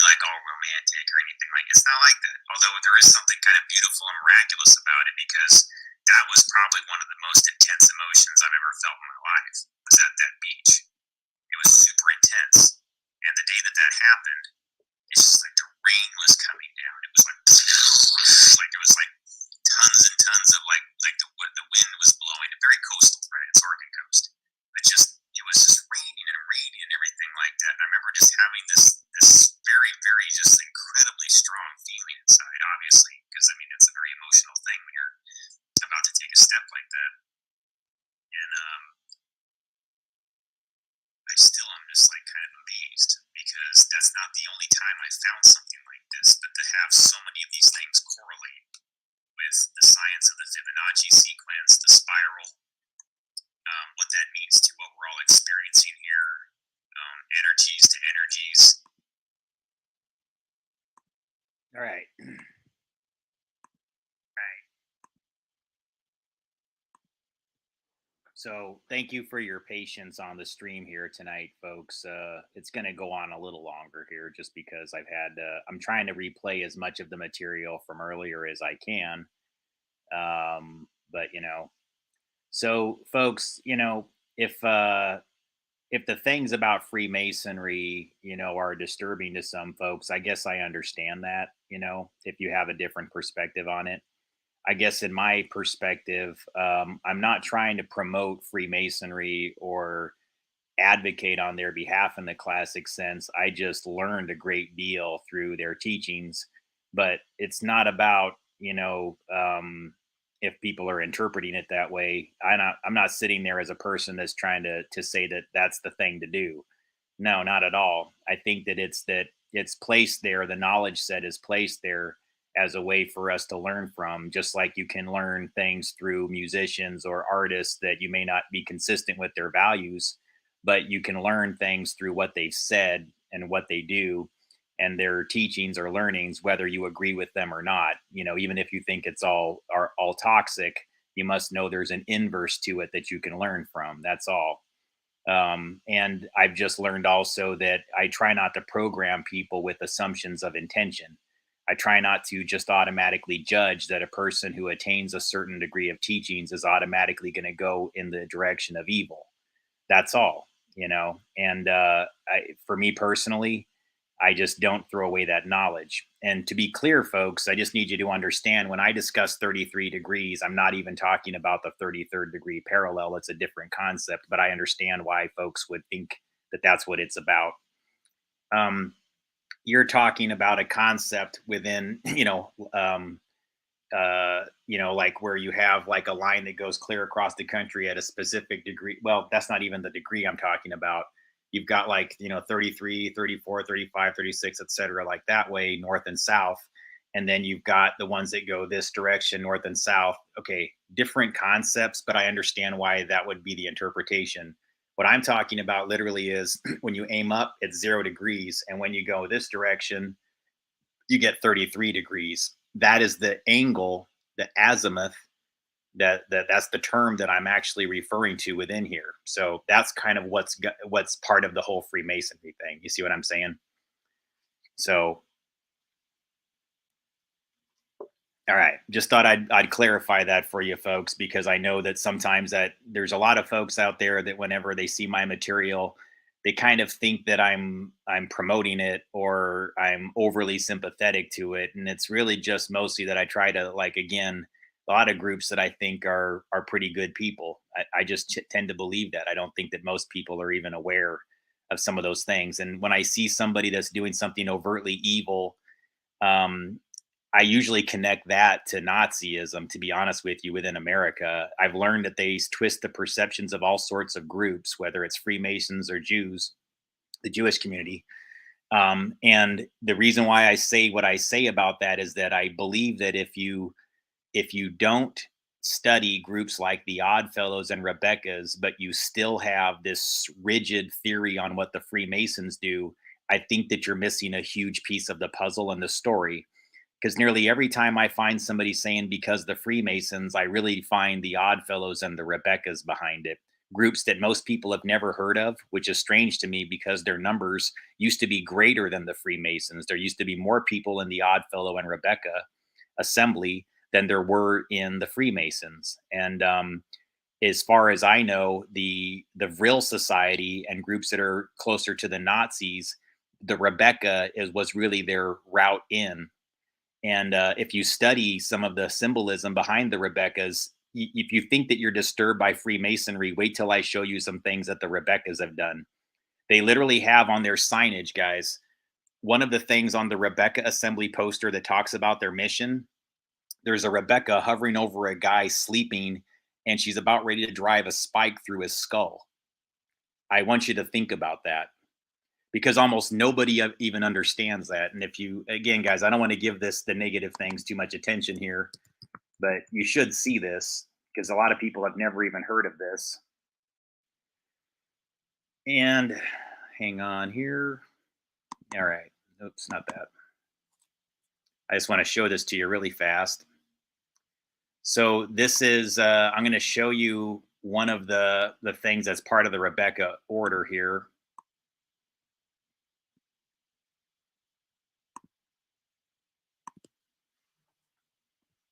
like all romantic or anything. Like, it's not like that. Although there is something kind of beautiful and miraculous about it, because that was probably one of the most intense emotions I've ever felt in my life, was at that beach. It was super intense. And the day that happened, it's just like the rain was coming down. It was like there was like tons and tons of like the wind was blowing. Very coastal, right? It's Oregon coast. But it was just raining and everything like that. And I remember just having this very, very just incredibly strong feeling inside, obviously, because I mean it's a very emotional thing when you're about to take a step like that. And I still am just like kind of amazed, because that's not the only time I found something like this, but to have so many of these things correlate with the science of the Fibonacci sequence, the spiral, what that means to what we're all experiencing here, energies to energies. All right. So thank you for your patience on the stream here tonight, folks. It's going to go on a little longer here just because I'm trying to replay as much of the material from earlier as I can. But, so folks, if the things about Freemasonry, are disturbing to some folks, I guess I understand that, if you have a different perspective on it. I guess in my perspective, I'm not trying to promote Freemasonry or advocate on their behalf in the classic sense. I just learned a great deal through their teachings, but it's not about, if people are interpreting it that way. I'm not sitting there as a person that's trying to say that that's the thing to do. No, not at all. I think that it's placed there. The knowledge set is placed there as a way for us to learn from, just like you can learn things through musicians or artists that you may not be consistent with their values, but you can learn things through what they've said and what they do and their teachings or learnings, whether you agree with them or not. Even if you think it's all toxic, you must know there's an inverse to it that you can learn from. That's all. And I've just learned also that I try not to program people with assumptions of intention. I try not to just automatically judge that a person who attains a certain degree of teachings is automatically going to go in the direction of evil. That's all, And for me personally, I just don't throw away that knowledge. And to be clear, folks, I just need you to understand when I discuss 33 degrees, I'm not even talking about the 33rd degree parallel. It's a different concept, but I understand why folks would think that that's what it's about. You're talking about a concept within, like where you have like a line that goes clear across the country at a specific degree. Well, that's not even the degree I'm talking about. You've got like, 33, 34, 35, 36, et cetera, like that way, north and south. And then you've got the ones that go this direction, north and south. Okay, different concepts, but I understand why that would be the interpretation. What I'm talking about literally is when you aim up, it's 0 degrees. And when you go this direction, you get 33 degrees. That is the angle, the azimuth, that's the term that I'm actually referring to within here. So that's kind of what's part of the whole Freemasonry thing. You see what I'm saying? So, all right, just thought I'd clarify that for you folks, because I know that sometimes that there's a lot of folks out there that whenever they see my material, they kind of think that I'm promoting it or I'm overly sympathetic to it, and it's really just mostly that I try to, like, again, a lot of groups that I think are pretty good people. I just tend to believe that. I don't think that most people are even aware of some of those things. And when I see somebody that's doing something overtly evil, um, I usually connect that to Nazism, to be honest with you, within America. I've learned that they twist the perceptions of all sorts of groups, whether it's Freemasons or Jews, the Jewish community. And the reason why I say what I say about that is that I believe that if you don't study groups like the Oddfellows and Rebecca's, but you still have this rigid theory on what the Freemasons do, I think that you're missing a huge piece of the puzzle and the story. Because nearly every time I find somebody saying because the Freemasons, I really find the Oddfellows and the Rebecca's behind it. Groups that most people have never heard of, which is strange to me because their numbers used to be greater than the Freemasons. There used to be more people in the Oddfellow and Rebecca assembly than there were in the Freemasons. And as far as I know, the Vril Society and groups that are closer to the Nazis, the Rebecca was really their route in. And if you study some of the symbolism behind the Rebeccas, if you think that you're disturbed by Freemasonry, wait till I show you some things that the Rebeccas have done. They literally have on their signage, guys, one of the things on the Rebecca Assembly poster that talks about their mission, there's a Rebecca hovering over a guy sleeping, and she's about ready to drive a spike through his skull. I want you to think about that because almost nobody even understands that. And if you, again, guys, I don't want to give the negative things too much attention here, but you should see this because a lot of people have never even heard of this. And hang on here. All right. Oops, not that. I just want to show this to you really fast. So this is, I'm going to show you one of the things that's part of the Rebecca order here.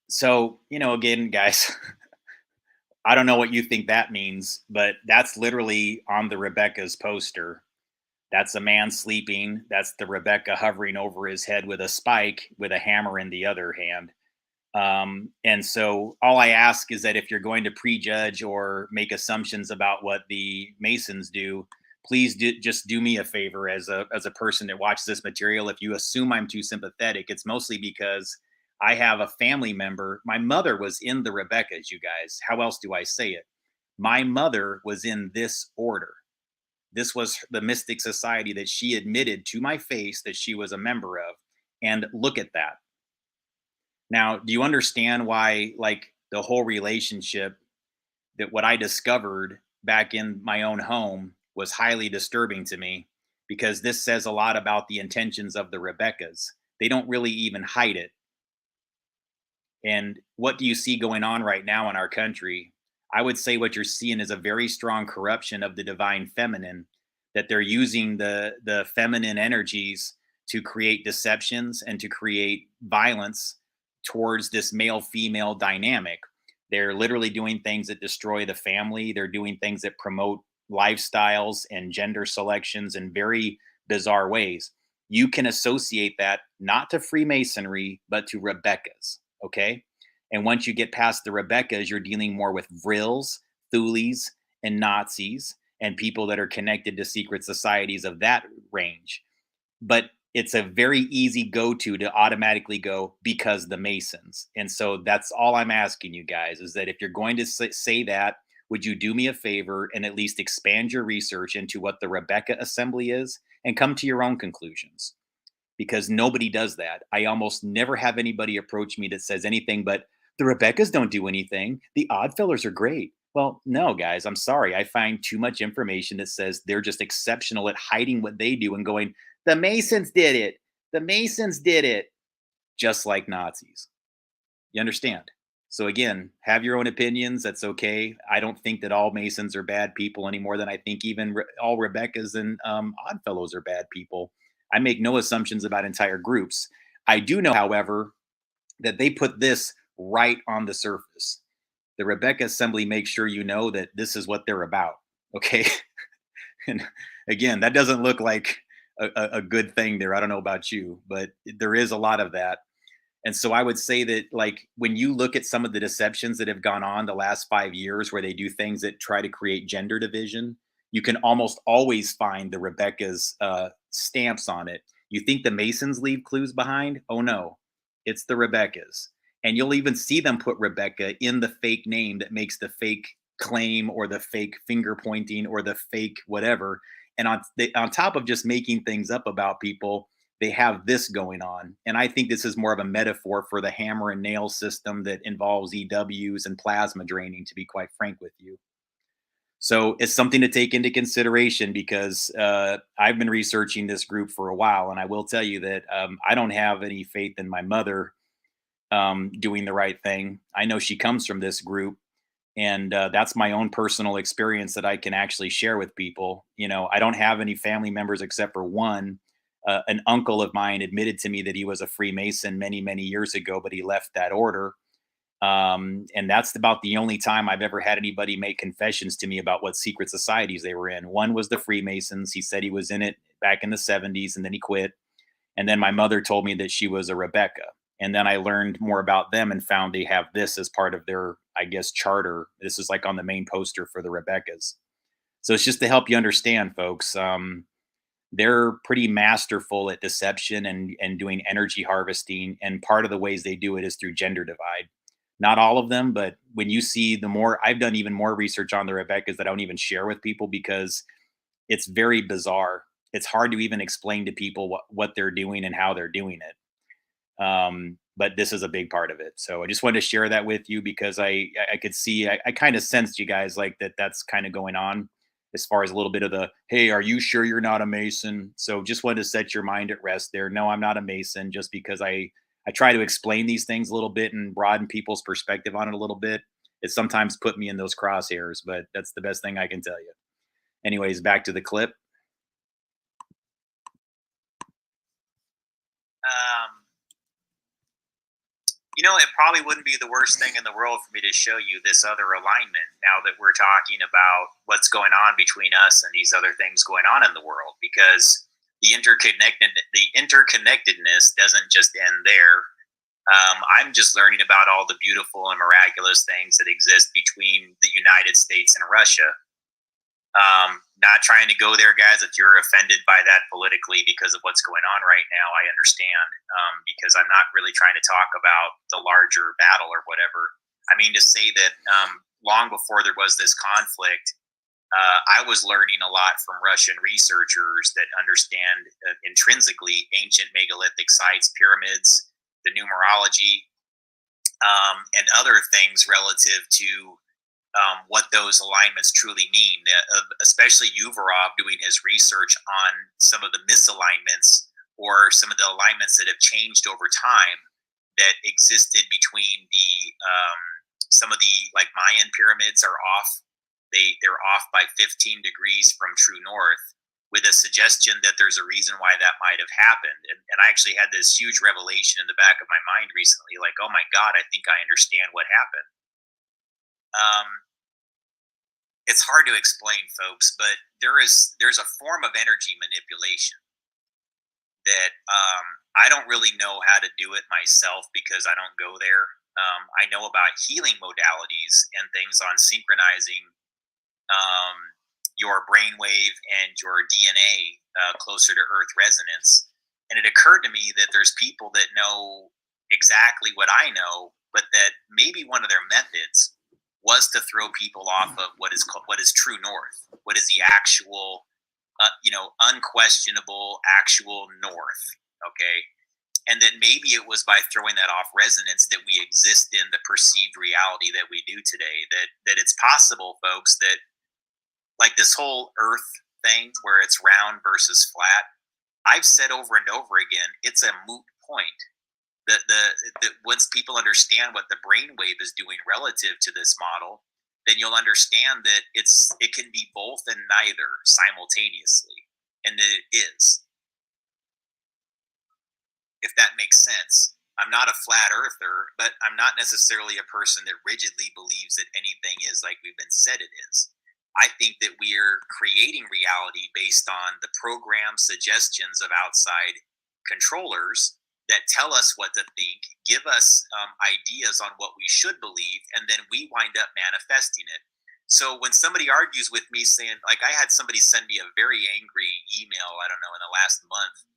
So, again, guys, I don't know what you think that means, but that's literally on the Rebecca's poster. That's a man sleeping. That's the Rebecca hovering over his head with a spike with a hammer in the other hand. And so all I ask is that if you're going to prejudge or make assumptions about what the Masons do, please just do me a favor as a person that watches this material. If you assume I'm too sympathetic, it's mostly because I have a family member. My mother was in the Rebeccas, you guys. How else do I say it? My mother was in this order. This was the Mystic Society that she admitted to my face that she was a member of. And look at that. Now, do you understand why, like, the whole relationship, that what I discovered back in my own home was highly disturbing to me? Because this says a lot about the intentions of the Rebeccas. They don't really even hide it. And what do you see going on right now in our country? I would say what you're seeing is a very strong corruption of the divine feminine, that they're using the feminine energies to create deceptions and to create violence towards this male female dynamic. They're literally doing things that destroy the family. They're doing things that promote lifestyles and gender selections in very bizarre ways. You can associate that not to Freemasonry, but to Rebecca's. Okay. And once you get past the Rebeccas, you're dealing more with Vrils, Thules, and Nazis, and people that are connected to secret societies of that range. But it's a very easy to automatically go because the Masons. And so that's all I'm asking you guys is that if you're going to say that, would you do me a favor and at least expand your research into what the Rebecca Assembly is and come to your own conclusions? Because nobody does that. I almost never have anybody approach me that says anything but the Rebeccas don't do anything. The Oddfellows are great. Well, no, guys, I'm sorry. I find too much information that says they're just exceptional at hiding what they do and going, the Masons did it. The Masons did it. Just like Nazis. You understand? So again, have your own opinions. That's okay. I don't think that all Masons are bad people any more than I think even all Rebeccas and Oddfellows are bad people. I make no assumptions about entire groups. I do know, however, that they put this right on the surface. The Rebecca Assembly makes sure you know that this is what they're about. Okay. And again, that doesn't look like a good thing there. I don't know about you, but there is a lot of that. And so I would say that, like, when you look at some of the deceptions that have gone on the last 5 years where they do things that try to create gender division, you can almost always find the Rebecca's stamps on it. You think the Masons leave clues behind? Oh no, it's the Rebeccas. And you'll even see them put Rebecca in the fake name that makes the fake claim or the fake finger pointing or the fake whatever. And on top of just making things up about people, they have this going on. And I think this is more of a metaphor for the hammer and nail system that involves EWs and plasma draining, to be quite frank with you. So it's something to take into consideration because I've been researching this group for a while. And I will tell you that I don't have any faith in my mother doing the right thing. I know she comes from this group, and that's my own personal experience that I can actually share with people. You know, I don't have any family members except for one. An uncle of mine admitted to me that he was a Freemason many, many years ago, but he left that order. And that's about the only time I've ever had anybody make confessions to me about what secret societies they were in. One was the Freemasons. He said he was in it back in the 70s and then he quit. And then my mother told me that she was a Rebecca. And then I learned more about them and found they have this as part of their, I guess, charter. This is like on the main poster for the Rebeccas. So it's just to help you understand, folks. They're pretty masterful at deception and doing energy harvesting. And part of the ways they do it is through gender divide. Not all of them, but when you see the more, I've done even more research on the Rebeccas that I don't even share with people because it's very bizarre. It's hard to even explain to people what they're doing and how they're doing it. But this is a big part of it. So I just wanted to share that with you because I could see, I kind of sensed you guys like that that's kind of going on as far as a little bit of the, hey, are you sure you're not a Mason? So just wanted to set your mind at rest there. No, I'm not a Mason, just because I try to explain these things a little bit and broaden people's perspective on it a little bit. It sometimes put me in those crosshairs, but that's the best thing I can tell you. Anyways, back to the clip. You know, it probably wouldn't be the worst thing in the world for me to show you this other alignment now that we're talking about what's going on between us and these other things going on in the world, because the interconnectedness doesn't just end there. I'm just learning about all the beautiful and miraculous things that exist between the United States and Russia. Not trying to go there, guys. If you're offended by that politically because of what's going on right now, I understand. Because I'm not really trying to talk about the larger battle or whatever. I mean to say that long before there was this conflict, I was learning a lot from Russian researchers that understand intrinsically ancient megalithic sites, pyramids, the numerology, and other things relative to what those alignments truly mean, especially Uvarov doing his research on some of the misalignments or some of the alignments that have changed over time that existed between the some of the like Mayan pyramids are off. They're off by 15 degrees from true north, with a suggestion that there's a reason why that might have happened. And I actually had this huge revelation in the back of my mind recently, like, oh my God, I think I understand what happened. It's hard to explain, folks, but there's a form of energy manipulation that I don't really know how to do it myself because I don't go there. I know about healing modalities and things on synchronizing your brainwave and your DNA closer to Earth resonance. And it occurred to me that there's people that know exactly what I know, but that maybe one of their methods was to throw people off of what is true north, what is the actual, unquestionable actual north. Okay. And then maybe it was by throwing that off resonance that we exist in the perceived reality that we do today, that it's possible, folks, that like this whole earth thing where it's round versus flat, I've said over and over again, it's a moot point. Once people understand what the brainwave is doing relative to this model, then you'll understand that it can be both and neither simultaneously, and that it is. If that makes sense. I'm not a flat earther, but I'm not necessarily a person that rigidly believes that anything is like we've been said it is. I think that we are creating reality based on the program suggestions of outside controllers that tell us what to think, give us ideas on what we should believe, and then we wind up manifesting it. So when somebody argues with me saying, like I had somebody send me a very angry email, I don't know, in the last month,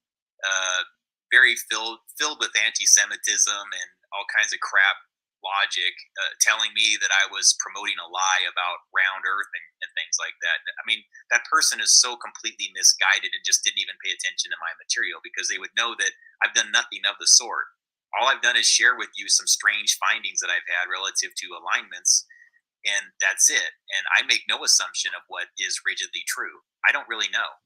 very filled with anti-Semitism and all kinds of crap, logic, telling me that I was promoting a lie about round Earth and things like that. I mean, that person is so completely misguided and just didn't even pay attention to my material, because they would know that I've done nothing of the sort. All I've done is share with you some strange findings that I've had relative to alignments, and that's it. And I make no assumption of what is rigidly true. I don't really know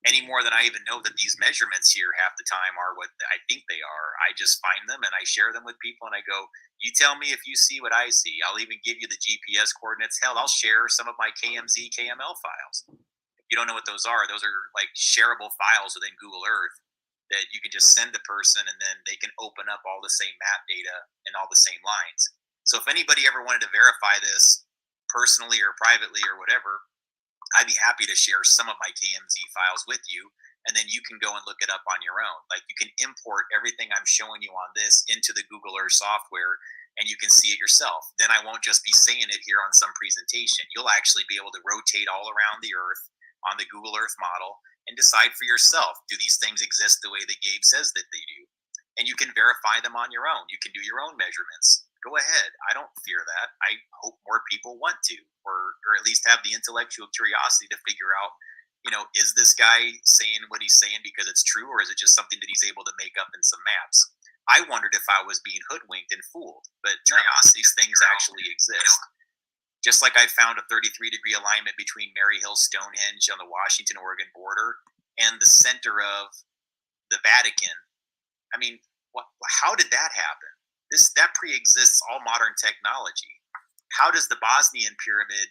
any more than I even know that these measurements here half the time are what I think they are. I just find them and I share them with people, and I go, you tell me if you see what I see. I'll even give you the GPS coordinates. Hell, I'll share some of my KMZ, KML files. If you don't know what those are like shareable files within Google Earth that you can just send the person, and then they can open up all the same map data and all the same lines. So if anybody ever wanted to verify this personally or privately or whatever, I'd be happy to share some of my KMZ files with you, and then you can go and look it up on your own. Like, you can import everything I'm showing you on this into the Google Earth software, and you can see it yourself. Then I won't just be saying it here on some presentation. You'll actually be able to rotate all around the Earth on the Google Earth model and decide for yourself, do these things exist the way that Gabe says that they do? And you can verify them on your own. You can do your own measurements. Go ahead. I don't fear that. I hope more people want to, or at least have the intellectual curiosity to figure out, is this guy saying what he's saying because it's true, or is it just something that he's able to make up in some maps? I wondered if I was being hoodwinked and fooled, but no, these things actually exist. Just like I found a 33-degree alignment between Maryhill, Stonehenge on the Washington-Oregon border and the center of the Vatican. I mean, how did that happen? That pre-exists all modern technology. How does the Bosnian pyramid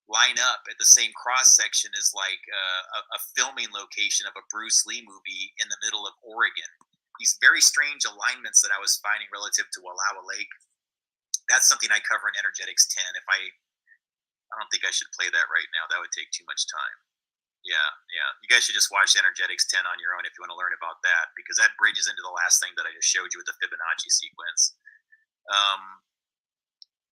line up at the same cross section as like a filming location of a Bruce Lee movie in the middle of Oregon? These very strange alignments that I was finding relative to Wallowa Lake. That's something I cover in Energetics 10. I don't think I should play that right now. That would take too much time. Yeah. You guys should just watch Energetics 10 on your own if you want to learn about that, because that bridges into the last thing that I just showed you with the Fibonacci sequence.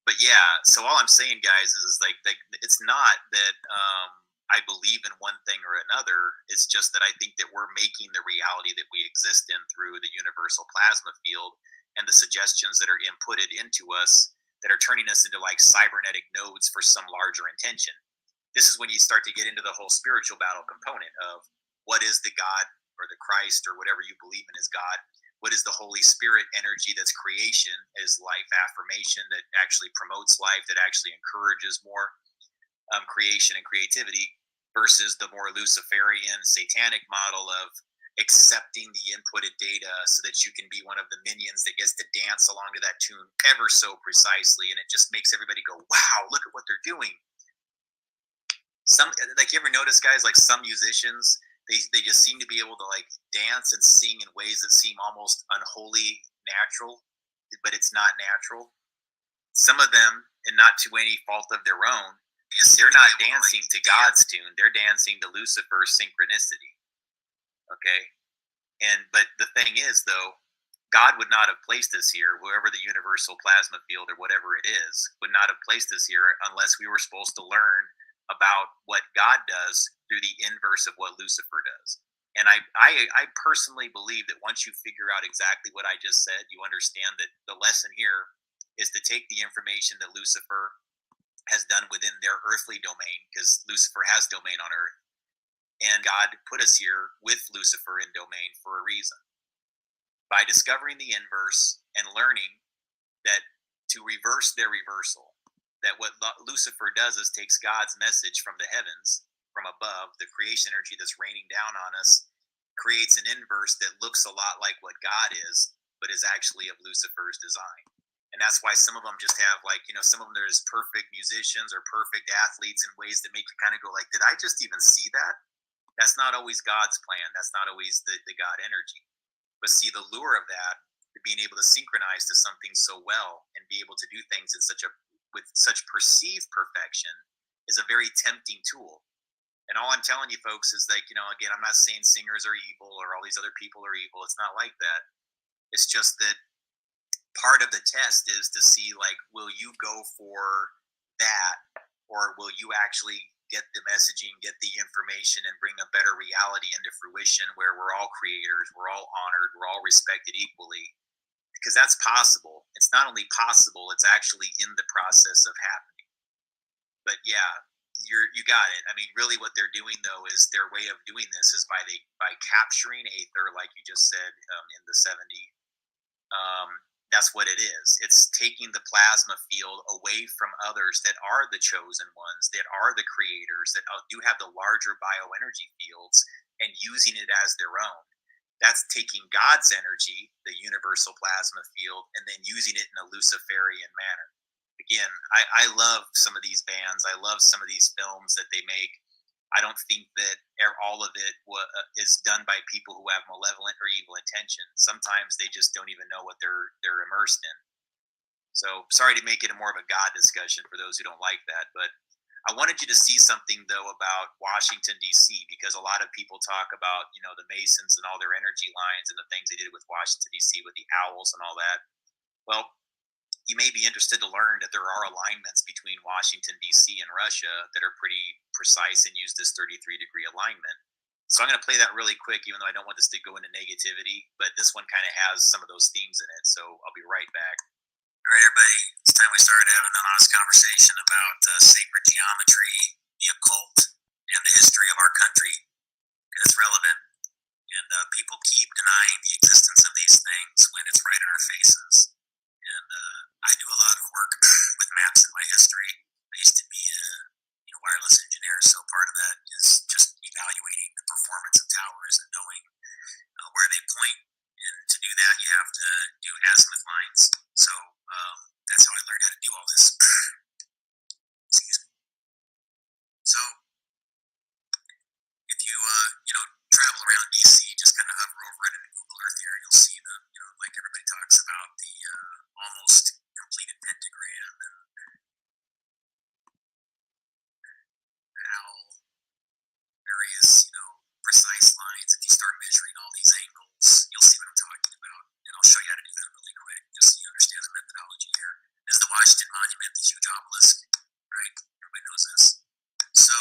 But yeah, so all I'm saying, guys, is like it's not that I believe in one thing or another. It's just that I think that we're making the reality that we exist in through the universal plasma field and the suggestions that are inputted into us that are turning us into like cybernetic nodes for some larger intention. This is when you start to get into the whole spiritual battle component of what is the God or the Christ or whatever you believe in is God. What is the Holy Spirit energy that's creation, is life affirmation that actually promotes life, that actually encourages more creation and creativity, versus the more Luciferian satanic model of accepting the inputted data so that you can be one of the minions that gets to dance along to that tune ever so precisely. And it just makes everybody go, wow, look at what they're doing. Like, you ever notice, guys, like some musicians, they just seem to be able to like dance and sing in ways that seem almost unholy natural, but it's not natural. Some of them, and not to any fault of their own, they're not dancing to God's tune. They're dancing to Lucifer's synchronicity. Okay? But the thing is, though, God would not have placed us here, wherever the universal plasma field or whatever it is, would not have placed us here unless we were supposed to learn about what God does through the inverse of what Lucifer does. And I personally believe that once you figure out exactly what I just said, you understand that the lesson here is to take the information that Lucifer has done within their earthly domain, because Lucifer has domain on earth, and God put us here with Lucifer in domain for a reason. By discovering the inverse and learning that to reverse their reversal, that what Lucifer does is takes God's message from the heavens, from above, the creation energy that's raining down on us, creates an inverse that looks a lot like what God is, but is actually of Lucifer's design. And that's why some of them just have like, some of them there's perfect musicians or perfect athletes in ways that make you kind of go like, did I just even see that? That's not always God's plan. That's not always the God energy. But see, the lure of that, being able to synchronize to something so well and be able to do things in with such perceived perfection, is a very tempting tool. And all I'm telling you folks is like, again, I'm not saying singers are evil or all these other people are evil. It's not like that. It's just that part of the test is to see, like, will you go for that, or will you actually get the messaging, get the information, and bring a better reality into fruition where we're all creators, we're all honored, we're all respected equally. because that's possible. It's not only possible; it's actually in the process of happening. But yeah, you got it. I mean, really, what they're doing though is their way of doing this is by capturing aether, like you just said in the 70. That's what it is. It's taking the plasma field away from others that are the chosen ones, that are the creators, that do have the larger bioenergy fields, and using it as their own. That's taking God's energy, the universal plasma field, and then using it in a Luciferian manner. Again, I love some of these bands. I love some of these films that they make. I don't think that all of it is done by people who have malevolent or evil intention. Sometimes they just don't even know what they're immersed in. So sorry to make it more of a God discussion for those who don't like that, but I wanted you to see something though about Washington D.C. because a lot of people talk about the Masons and all their energy lines and the things they did with Washington D.C. with the owls and all that. Well, you may be interested to learn that there are alignments between Washington, D.C. and Russia that are pretty precise and use this 33-degree alignment. So I'm going to play that really quick, even though I don't want this to go into negativity, but this one kind of has some of those themes in it. So I'll be right back. All right, everybody, it's time we started having an honest conversation about sacred geometry, the occult, and the history of our country. It's relevant. And people keep denying the existence of these things when it's right in our faces. And I do a lot of work with maps in my history. I used to be a wireless engineer, so part of that is just evaluating the performance of towers and knowing where they point. And to do that, you have to do azimuth lines. So that's how I learned how to do all this. Excuse me. So if you travel around DC, just kind of hover over it in Google Earth here, you'll see the like everybody talks about the almost completed pentagram and owl, various precise lines. If you start measuring all these angles, you'll see what I'm talking about, and I'll show you how to do that really quick, just so you understand the methodology here. This is the Washington Monument, this huge obelisk, right? Everybody knows this. So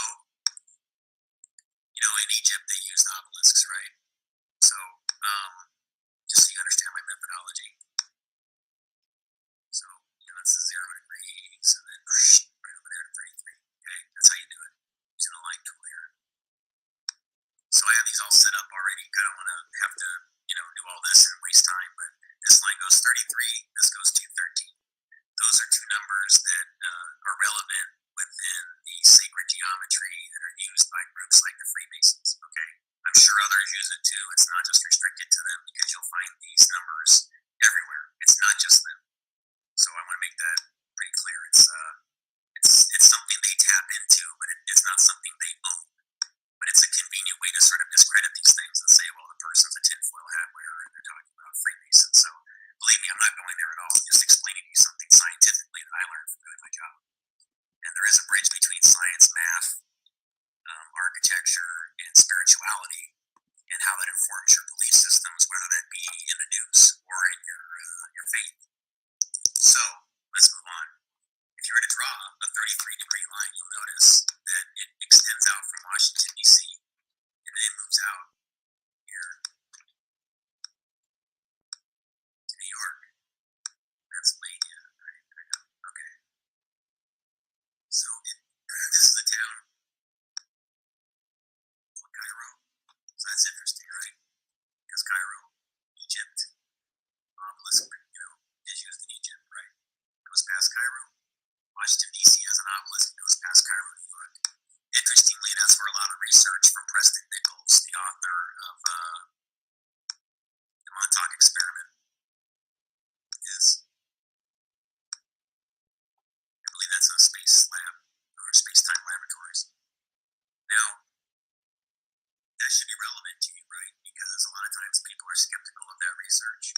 in Egypt they used obelisks, right? So just so you understand my methodology. So that's the 0 degrees, and then right over there to 33. Okay, that's how you do it using a line tool here. So I have these all set up already. I don't want to have to do all this and waste time, but this line goes 33. This goes 213. Those are two numbers that are relevant within the sacred geometry that are used by groups like the Freemasons. Okay, I'm sure others use it too. It's not just restricted to them because you'll find these numbers everywhere. It's not just them. So I want to make that pretty clear. It's something they tap into, but it's not something they own. But it's a convenient way to sort of discredit these things and say, well, the person's a tinfoil hat wearer and they're talking about Freemasons. So believe me, I'm not going there at all. I'm just explaining to you something scientifically that I learned from doing my job. And there is a bridge between science, math, architecture, and spirituality, and how that informs your belief systems, whether that be in the news or in your faith. So let's move on. If you were to draw a 33-degree line, you'll notice that it extends out from Washington, D.C., and then it moves out here to New York, Pennsylvania. Right, there we go. Okay. So this is the town of Cairo. So that's interesting, right? Because Cairo, Egypt, obelisk, is used in Egypt, right? Goes past Cairo. Washington, D.C. has an obelisk that goes past Cairo, New York. Interestingly, that's where a lot of research from Preston Nichols, the author of the Montauk Experiment, is. I believe that's a space lab or space-time laboratories. Now, that should be relevant to you, right? Because a lot of times people are skeptical of that research.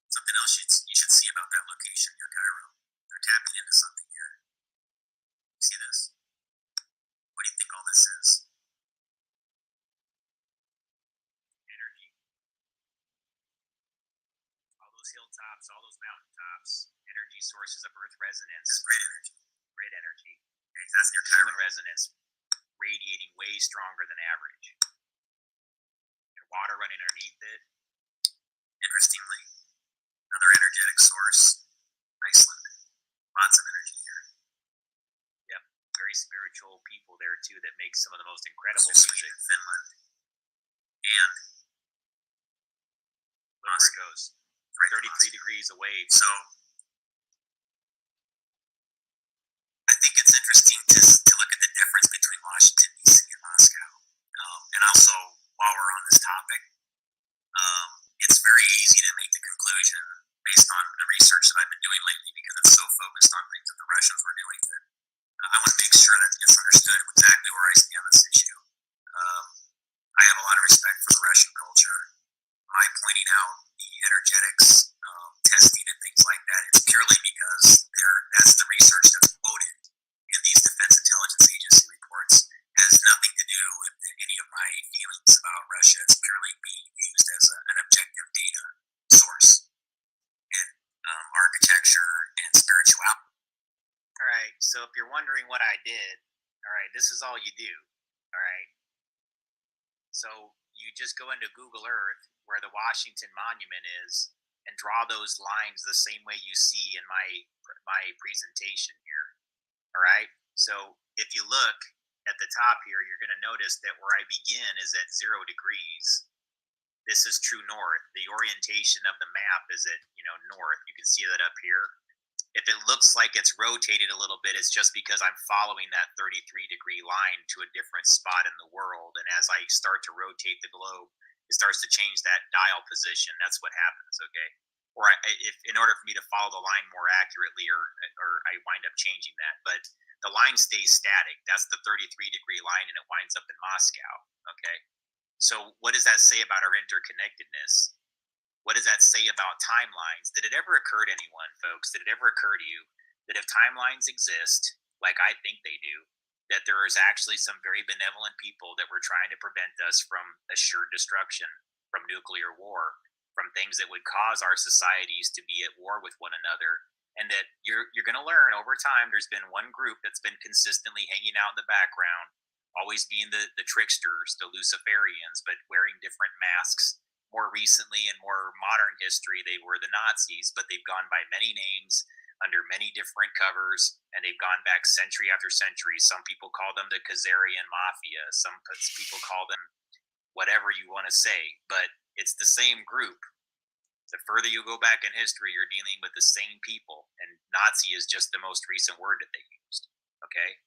Something else you should see about that location near Cairo. They're tapping into something here. You see this? What do you think all this is? Energy. All those hilltops, all those mountaintops, energy sources of Earth resonance. This grid energy. Grid energy. Okay, that's near Human Cairo. resonance radiating way stronger than average. And water running underneath it. Interestingly, another energetic source, Iceland. Lots of energy here. Yep, very spiritual people there too that make some of the most incredible Also music. Sweden, Finland, and Look where it goes. right 33 degrees away. So I think it's interesting to look at the difference between Washington, D.C. and Moscow. And also, while we're on this topic, it's very easy to make the conclusion based on the research that I've been doing lately, because it's so focused on things that the Russians were doing, that I want to make sure that it's understood exactly where I stand on this issue. I have a lot of respect for the Russian culture. My pointing out the energetics testing and things like that, it's purely because that's the research that's quoted in these Defense Intelligence Agency reports. It has nothing to do with any of my feelings about Russia. It's purely being used as an objective data source. And architecture and spirituality. All right, so if you're wondering what I did, all right, this is all you do. All right. So you just go into Google Earth where the Washington Monument is and draw those lines the same way you see in my presentation here. All right. So if you look at the top here, you're going to notice that where I begin is at 0 degrees. This is true north. The orientation of the map is at, north. You can see that up here. If it looks like it's rotated a little bit, it's just because I'm following that 33-degree line to a different spot in the world. And as I start to rotate the globe, it starts to change that dial position. That's what happens, okay? Or if in order for me to follow the line more accurately, or I wind up changing that. But the line stays static. That's the 33-degree line, and it winds up in Moscow, okay? So what does that say about our interconnectedness? What does that say about timelines? Did it ever occur to anyone, folks? Did it ever occur to you that if timelines exist, like I think they do, that there is actually some very benevolent people that were trying to prevent us from assured destruction, from nuclear war, from things that would cause our societies to be at war with one another? And that you're going to learn over time, there's been one group that's been consistently hanging out in the background, always being the tricksters, the Luciferians, but wearing different masks. More recently, in more modern history, they were the Nazis, but they've gone by many names under many different covers, and they've gone back century after century. Some people call them the Khazarian Mafia. Some people call them whatever you want to say, but it's the same group. The further you go back in history, you're dealing with the same people, and Nazi is just the most recent word that they used, okay?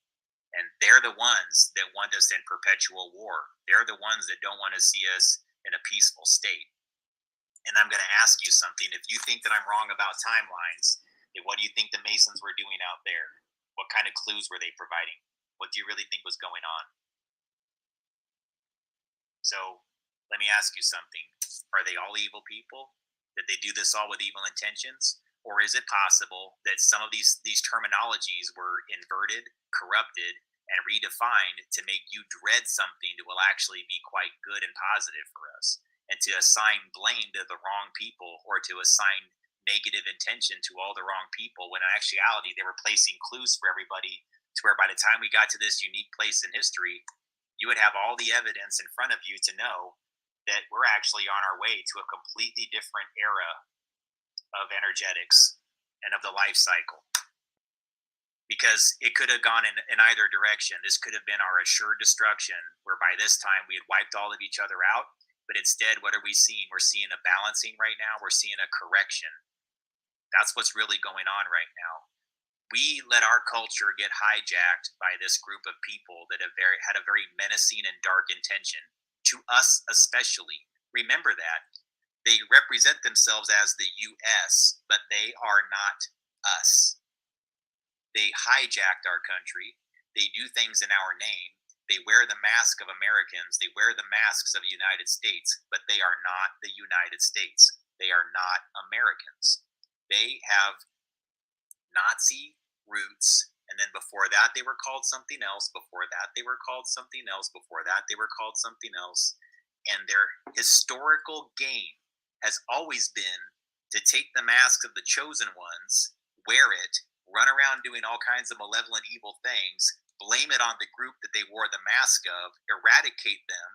And they're the ones that want us in perpetual war. They're the ones that don't want to see us in a peaceful state. And I'm going to ask you something. If you think that I'm wrong about timelines, then what do you think the Masons were doing out there? What kind of clues were they providing? What do you really think was going on? So let me ask you something. Are they all evil people? Did they do this all with evil intentions? Or is it possible that some of these terminologies were inverted, corrupted, and redefined to make you dread something that will actually be quite good and positive for us, and to assign blame to the wrong people, or to assign negative intention to all the wrong people, when in actuality they were placing clues for everybody, to where by the time we got to this unique place in history, you would have all the evidence in front of you to know that we're actually on our way to a completely different era of energetics and of the life cycle. Because it could have gone in either direction. This could have been our assured destruction, where by this time we had wiped all of each other out. But instead, what are we seeing? We're seeing a balancing right now. We're seeing a correction. That's what's really going on right now. We let our culture get hijacked by this group of people that have had a very menacing and dark intention, to us especially. Remember that. They represent themselves as the U.S., but they are not us. They hijacked our country. They do things in our name. They wear the mask of Americans. They wear the masks of the United States, but they are not the United States. They are not Americans. They have Nazi roots, and then before that they were called something else. Before that they were called something else. Before that they were called something else. And their historical game has always been to take the masks of the chosen ones, wear it, run around doing all kinds of malevolent, evil things, blame it on the group that they wore the mask of, eradicate them,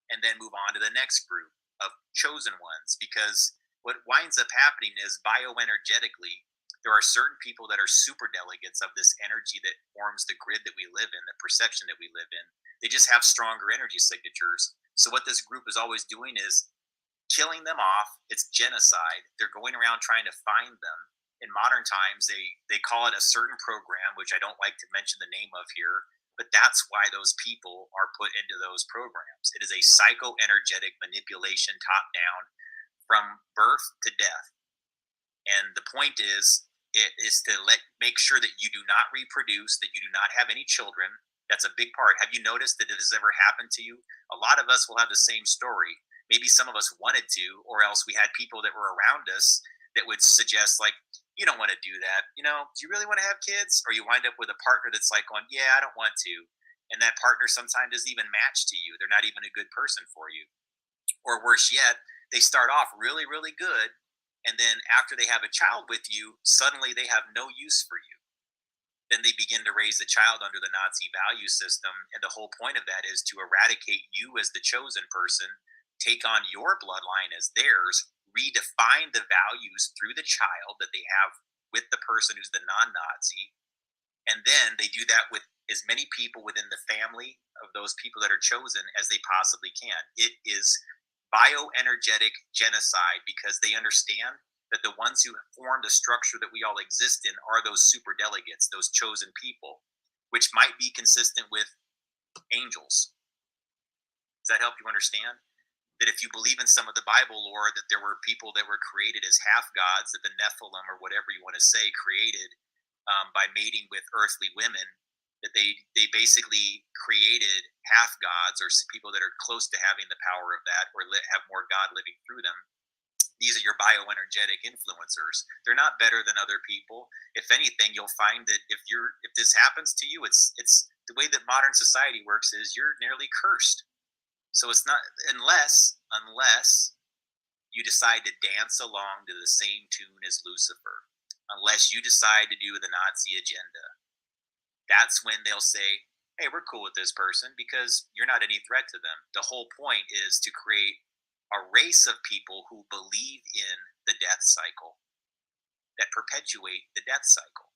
and then move on to the next group of chosen ones. Because what winds up happening is bioenergetically, there are certain people that are super delegates of this energy that forms the grid that we live in, the perception that we live in. They just have stronger energy signatures. So what this group is always doing is killing them off. It's genocide. They're going around trying to find them. In modern times, they call it a certain program, which I don't like to mention the name of here, but that's why those people are put into those programs. It is a psycho-energetic manipulation top down from birth to death. And the point is, it is to make sure that you do not reproduce, that you do not have any children. That's a big part. Have you noticed that it has ever happened to you? A lot of us will have the same story. Maybe some of us wanted to, or else we had people that were around us that would suggest, like, you don't want to do that. You know, do you really want to have kids? Or you wind up with a partner that's like going, yeah, I don't want to. And that partner sometimes doesn't even match to you. They're not even a good person for you. Or worse yet, they start off really, really good. And then after they have a child with you, suddenly they have no use for you. Then they begin to raise the child under the Nazi value system. And the whole point of that is to eradicate you as the chosen person, take on your bloodline as theirs, redefine the values through the child that they have with the person who's the non-Nazi. And then they do that with as many people within the family of those people that are chosen as they possibly can. It is bioenergetic genocide because they understand that the ones who form the structure that we all exist in are those super delegates, those chosen people, which might be consistent with angels. Does that help you understand? That if you believe in some of the Bible lore, that there were people that were created as half gods, that the Nephilim, or whatever you want to say, created by mating with earthly women, that they basically created half gods, or people that are close to having the power of that, or have more God living through them. These are your bioenergetic influencers. They're not better than other people. If anything, you'll find that if this happens to you, it's the way that modern society works is you're nearly cursed. So it's not unless you decide to dance along to the same tune as Lucifer, unless you decide to do the Nazi agenda. That's when they'll say, hey, we're cool with this person because you're not any threat to them. The whole point is to create a race of people who believe in the death cycle, that perpetuate the death cycle.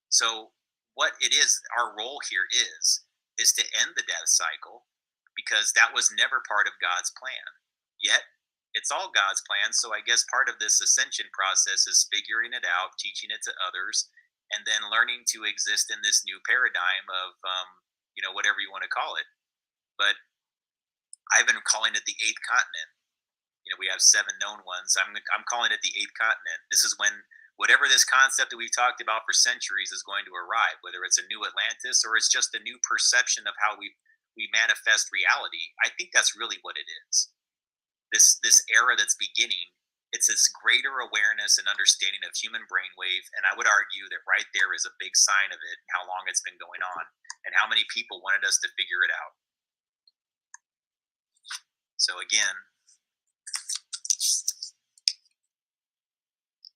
So what it is, our role here is to end the death cycle, because that was never part of God's plan. Yet, it's all God's plan. So I guess part of this ascension process is figuring it out, teaching it to others, and then learning to exist in this new paradigm of, whatever you want to call it. But I've been calling it the eighth continent. We have 7 known ones. I'm calling it the eighth continent. This is when whatever this concept that we've talked about for centuries is going to arrive, whether it's a new Atlantis or it's just a new perception of how we manifest reality. I think that's really what it is. This era that's beginning, it's this greater awareness and understanding of human brainwave, and I would argue that right there is a big sign of it, how long it's been going on, and how many people wanted us to figure it out. So again,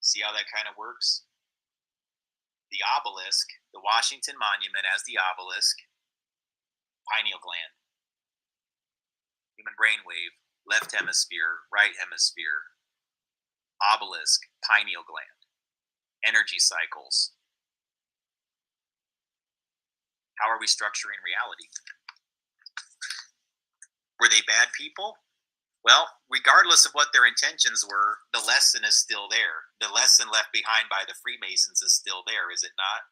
see how that kind of works? The obelisk, the Washington Monument as the obelisk, pineal gland, human brainwave, left hemisphere, right hemisphere, obelisk, pineal gland, energy cycles. How are we structuring reality? Were they bad people? Well, regardless of what their intentions were, the lesson is still there. The lesson left behind by the Freemasons is still there, is it not?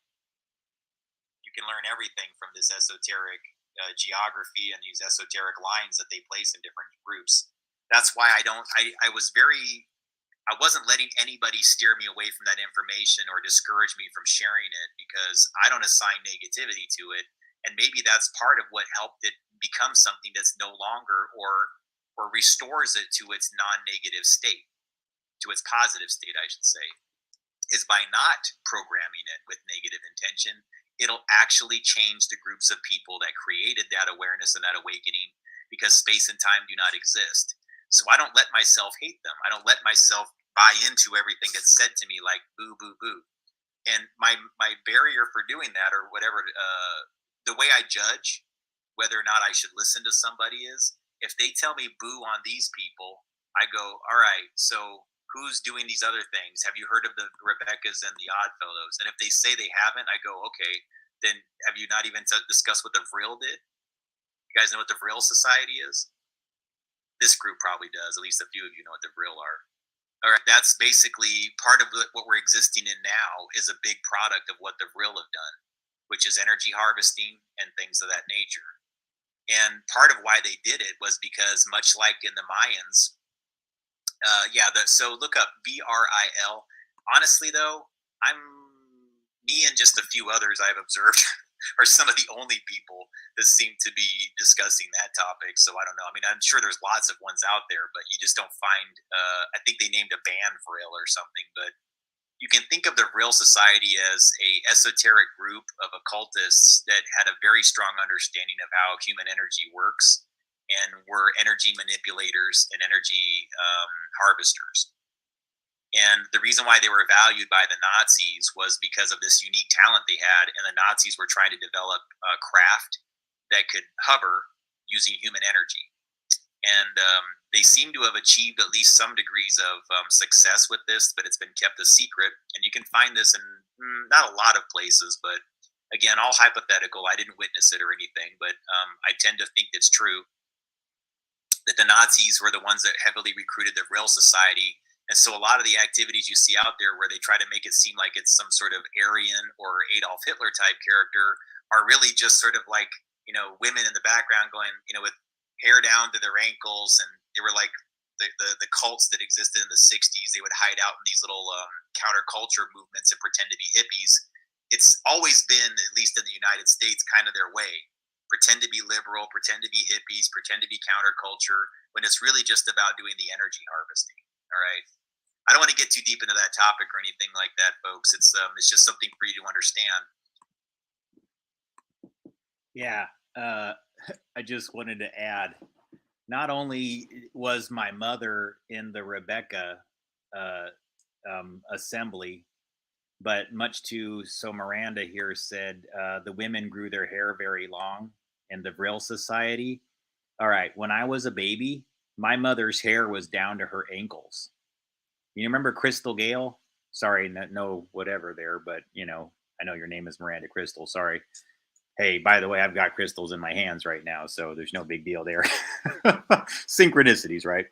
You can learn everything from this esoteric geography and these esoteric lines that they place in different groups. That's why I wasn't letting anybody steer me away from that information or discourage me from sharing it, because I don't assign negativity to it. And maybe that's part of what helped it become something that's no longer, or restores it to its non-negative state, to its positive state, I should say, is by not programming it with negative intention. It'll actually change the groups of people that created that awareness and that awakening, because space and time do not exist. So I don't let myself hate them. I don't let myself buy into everything that's said to me like boo, boo, boo. And my barrier for doing that, or whatever, the way I judge whether or not I should listen to somebody is, if they tell me boo on these people, I go, all right, so who's doing these other things? Have you heard of the Rebeccas and the Oddfellows? And if they say they haven't, I go, okay, then have you not even discussed what the Vril did? You guys know what the Vril Society is? This group probably does. At least a few of you know what the Vril are. All right, that's basically part of what we're existing in now is a big product of what the Vril have done, which is energy harvesting and things of that nature. And part of why they did it was because, much like in the Mayans, so look up VRIL. Honestly, though, me and just a few others I've observed are some of the only people that seem to be discussing that topic. So I don't know. I mean, I'm sure there's lots of ones out there, but you just don't find. I think they named a band Vril or something, but you can think of the Vril Society as a esoteric group of occultists that had a very strong understanding of how human energy works and were energy manipulators and energy harvesters. And the reason why they were valued by the Nazis was because of this unique talent they had, and the Nazis were trying to develop a craft that could hover using human energy. And they seem to have achieved at least some degrees of success with this, but it's been kept a secret. And you can find this in not a lot of places, but again, all hypothetical. I didn't witness it or anything, but I tend to think it's true that the Nazis were the ones that heavily recruited the Vril Society. And so a lot of the activities you see out there where they try to make it seem like it's some sort of Aryan or Adolf Hitler type character are really just sort of like, women in the background going, with hair down to their ankles. And they were like the cults that existed in the 60s. They would hide out in these little counterculture movements and pretend to be hippies. It's always been, at least in the United States, kind of their way. Pretend to be liberal, pretend to be hippies, pretend to be counterculture, when it's really just about doing the energy harvesting. All right. I don't want to get too deep into that topic or anything like that, folks. It's just something for you to understand. Yeah, I just wanted to add. Not only was my mother in the Rebecca assembly, but so Miranda here said the women grew their hair very long in the Vril Society. All right, when I was a baby, my mother's hair was down to her ankles. You remember Crystal Gale? Sorry, no, whatever there, but I know your name is Miranda Crystal. Sorry. Hey, by the way, I've got crystals in my hands right now, so there's no big deal there. Synchronicities, right?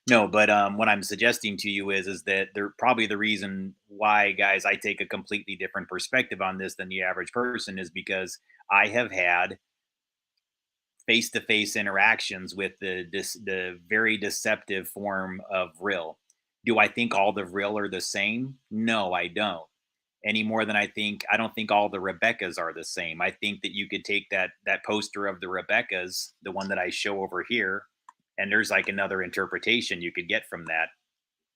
No, but what I'm suggesting to you is that they're probably the reason why, guys, I take a completely different perspective on this than the average person is because I have had face-to-face interactions with the very deceptive form of Vril. Do I think all the Vril are the same? No, I don't. Any more than I don't think all the Rebeccas are the same. I think that you could take that poster of the Rebeccas, the one that I show over here, and there's like another interpretation you could get from that.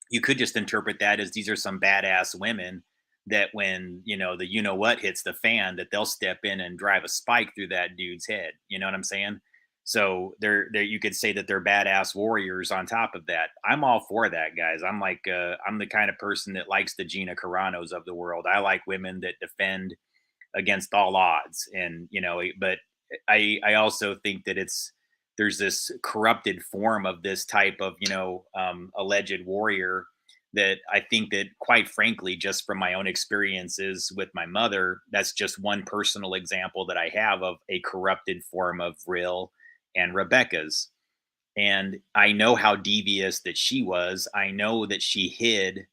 You could just interpret that as these are some badass women that when what hits the fan, that they'll step in and drive a spike through that dude's head. You know what I'm saying? So they're you could say that they're badass warriors on top of that. I'm all for that, guys. I'm the kind of person that likes the Gina Carano's of the world. I like women that defend against all odds. And but I also think that there's this corrupted form of this type of alleged warrior that I think that, quite frankly, just from my own experiences with my mother, that's just one personal example that I have of a corrupted form of Vril and Rebecca's. And I know how devious that she was. I know that she hid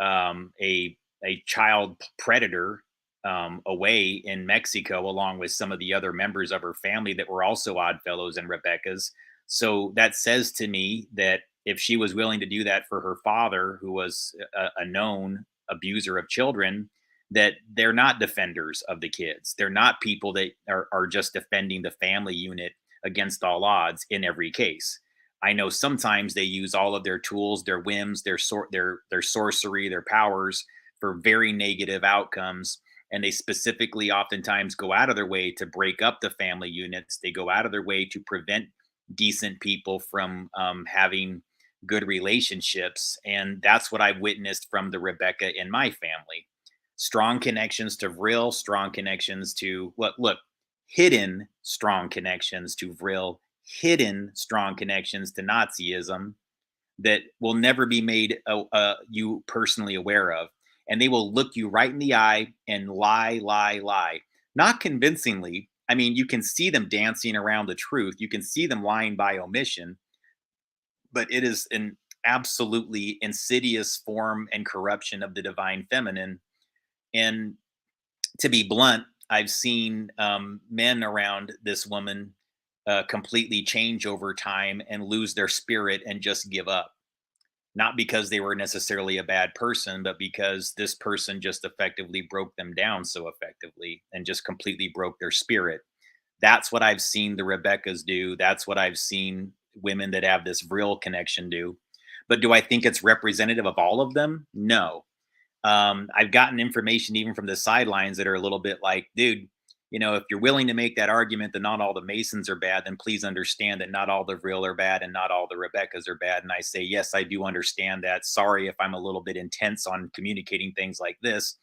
a child predator away in Mexico, along with some of the other members of her family that were also Oddfellows and Rebecca's. So that says to me that if she was willing to do that for her father, who was a known abuser of children, that they're not defenders of the kids. They're not people that are just defending the family unit against all odds in every case. I know sometimes they use all of their tools, their whims, their sorcery, their powers for very negative outcomes. And they specifically oftentimes go out of their way to break up the family units. They go out of their way to prevent decent people from having good relationships. And that's what I've witnessed from the Rebecca in my family. Strong connections to Vril, strong connections to hidden strong connections to Vril, hidden strong connections to Nazism. that will never be made you personally aware of. And they will look you right in the eye and lie, lie, lie. Not convincingly. I mean, you can see them dancing around the truth. You can see them lying by omission, but it is an absolutely insidious form and corruption of the divine feminine. And to be blunt, I've seen men around this woman completely change over time and lose their spirit and just give up. Not because they were necessarily a bad person, but because this person just effectively broke them down so effectively and just completely broke their spirit. That's what I've seen the Rebeccas do. That's what I've seen women that have this real connection do. But do I think it's representative of all of them? No. I've gotten information even from the sidelines that are a little bit like, dude, if you're willing to make that argument that not all the Masons are bad, then please understand that not all the real are bad and not all the Rebeccas are bad. And I say, yes, I do understand that. Sorry if I'm a little bit intense on communicating things like this,